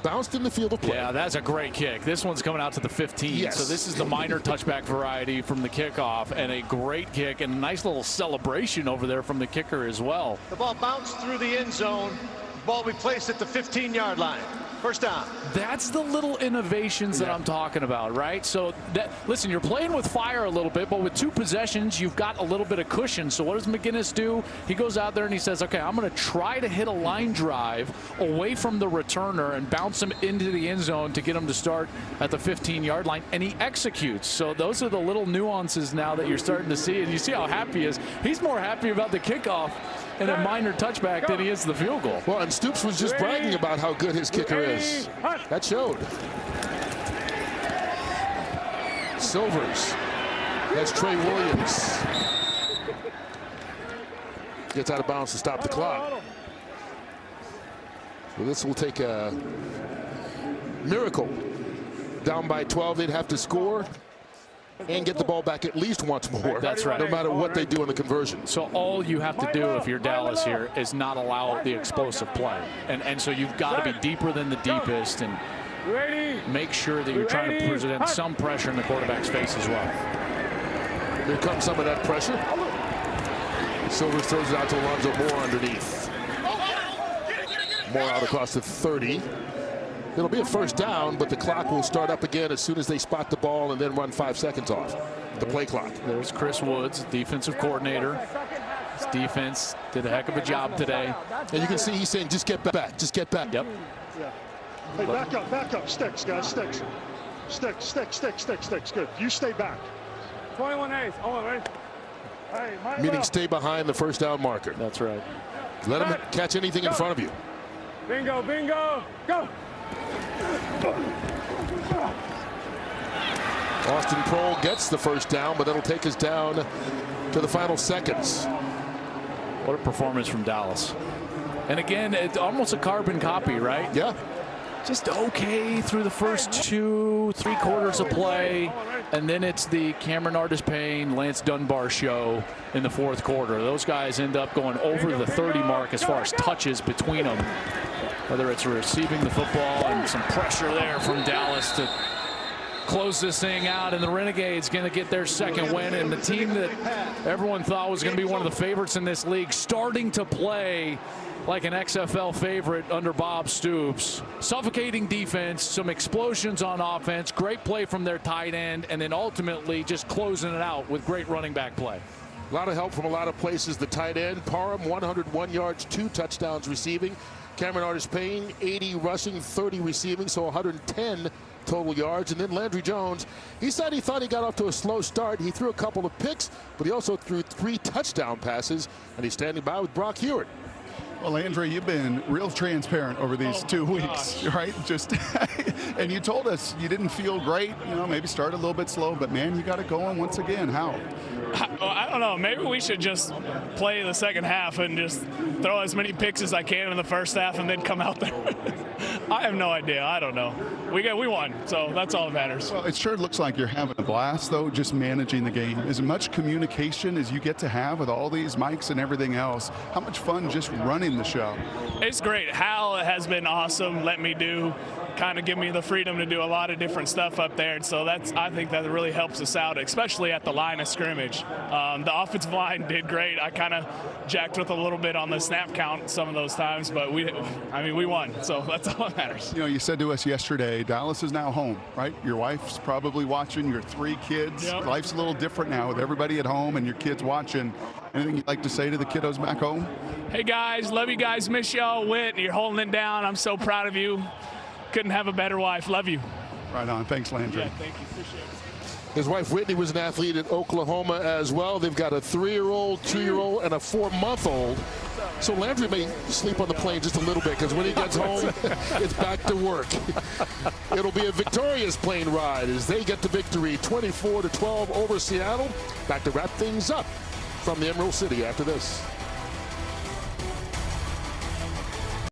bounced in the field of play. Yeah, that's a great kick. This one's coming out to the 15. Yes. So this is the minor touchback variety from the kickoff, and a great kick and a nice little celebration over there from the kicker as well. The ball bounced through the end zone. The ball will be placed at the 15-yard line. First down. That's the little innovations that I'm talking about, right? So listen, you're playing with fire a little bit, but with 2 possessions, you've got a little bit of cushion. So what does McGinnis do? He goes out there and he says, okay, I'm going to try to hit a line drive away from the returner and bounce him into the end zone to get him to start at the 15-yard line, and he executes. So those are the little nuances now that you're starting to see, and you see how happy he is. He's more happy about the kickoff and a minor touchback than he is the field goal. Well, and Stoops was just bragging about how good his kicker is. That showed. Silvers has Trey Williams. Gets out of bounds to stop the clock. So this will take a miracle. Down by 12, they'd have to score and get the ball back at least once more. That's right. No matter what they do in the conversion. So all you have to do if you're Dallas here is not allow the explosive play. And so you've got to be deeper than the deepest and make sure that you're trying to present some pressure in the quarterback's face as well. Here comes some of that pressure. Silvers throws it out to Alonzo Moore underneath. Moore out across the 30. It'll be a first down, but the clock will start up again as soon as they spot the ball and then run 5 seconds off the play clock. There's Chris Woods, defensive coordinator. His defense did a heck of a job today. And you can see he's saying, just get back, just get back. Yep. Yeah. Hey, back up. Sticks, guys, sticks. Sticks. Good. You stay back. 21-8. Oh, ready? Hey, meaning stay behind the first down marker. That's right. Let him catch anything in front of you. Bingo, go. Austin Prohl gets the first down, but it'll take us down to the final seconds. What a performance from Dallas. And again, it's almost a carbon copy, right? Yeah. Just okay through the first 2-3 quarters of play, and then it's the Cameron Artis-Payne, Lance Dunbar show in the 4th quarter. Those guys end up going over the 30 mark as far as touches between them, whether it's receiving the football and some pressure there from Dallas to close this thing out, and the Renegades going to get their second win, and the team that everyone thought was going to be one of the favorites in this league starting to play like an XFL favorite under Bob Stoops. Suffocating defense, some explosions on offense, great play from their tight end, and then ultimately just closing it out with great running back play. A lot of help from a lot of places. The tight end, Parham, 101 yards, 2 touchdowns receiving. Cameron Artis-Payne, 80 rushing, 30 receiving, so 110 total yards. And then Landry Jones, he said he thought he got off to a slow start. He threw a couple of picks, but he also threw 3 touchdown passes, and he's standing by with Brock Hewitt. Well, Landry, you've been real transparent over these 2 weeks, right? Just And you told us you didn't feel great, you know, maybe start a little bit slow, but man, you got it going once again. How? I don't know. Maybe we should just play the second half and just throw as many picks as I can in the first half and then come out there. I have no idea. I don't know. We won, so that's all that matters. Well, it sure looks like you're having a blast, though, just managing the game. As much communication as you get to have with all these mics and everything else, how much fun just running the show? It's great. Hal has been awesome. Let me give me the freedom to do a lot of different stuff up there. And so I think that really helps us out, especially at the line of scrimmage. The offensive line did great. I kind of jacked with a little bit on the snap count some of those times, but we won. So that's all that matters. You know, you said to us yesterday, Dallas is now home, right? Your wife's probably watching, your 3 kids. Yep. Life's a little different now with everybody at home and your kids watching. Anything you'd like to say to the kiddos back home? Hey, guys, love you guys. Miss y'all. Whit, you're holding it down. I'm so proud of you. Couldn't have a better wife. Love you. Right on. Thanks, Landry. Yeah, thank you. Appreciate it. His wife Whitney was an athlete at Oklahoma as well. They've got a 3-year-old, 2-year-old, and a 4-month-old. So Landry may sleep on the plane just a little bit because when he gets home, it's back to work. It'll be a victorious plane ride as they get the victory 24-12 over Seattle. Back to wrap things up from the Emerald City after this.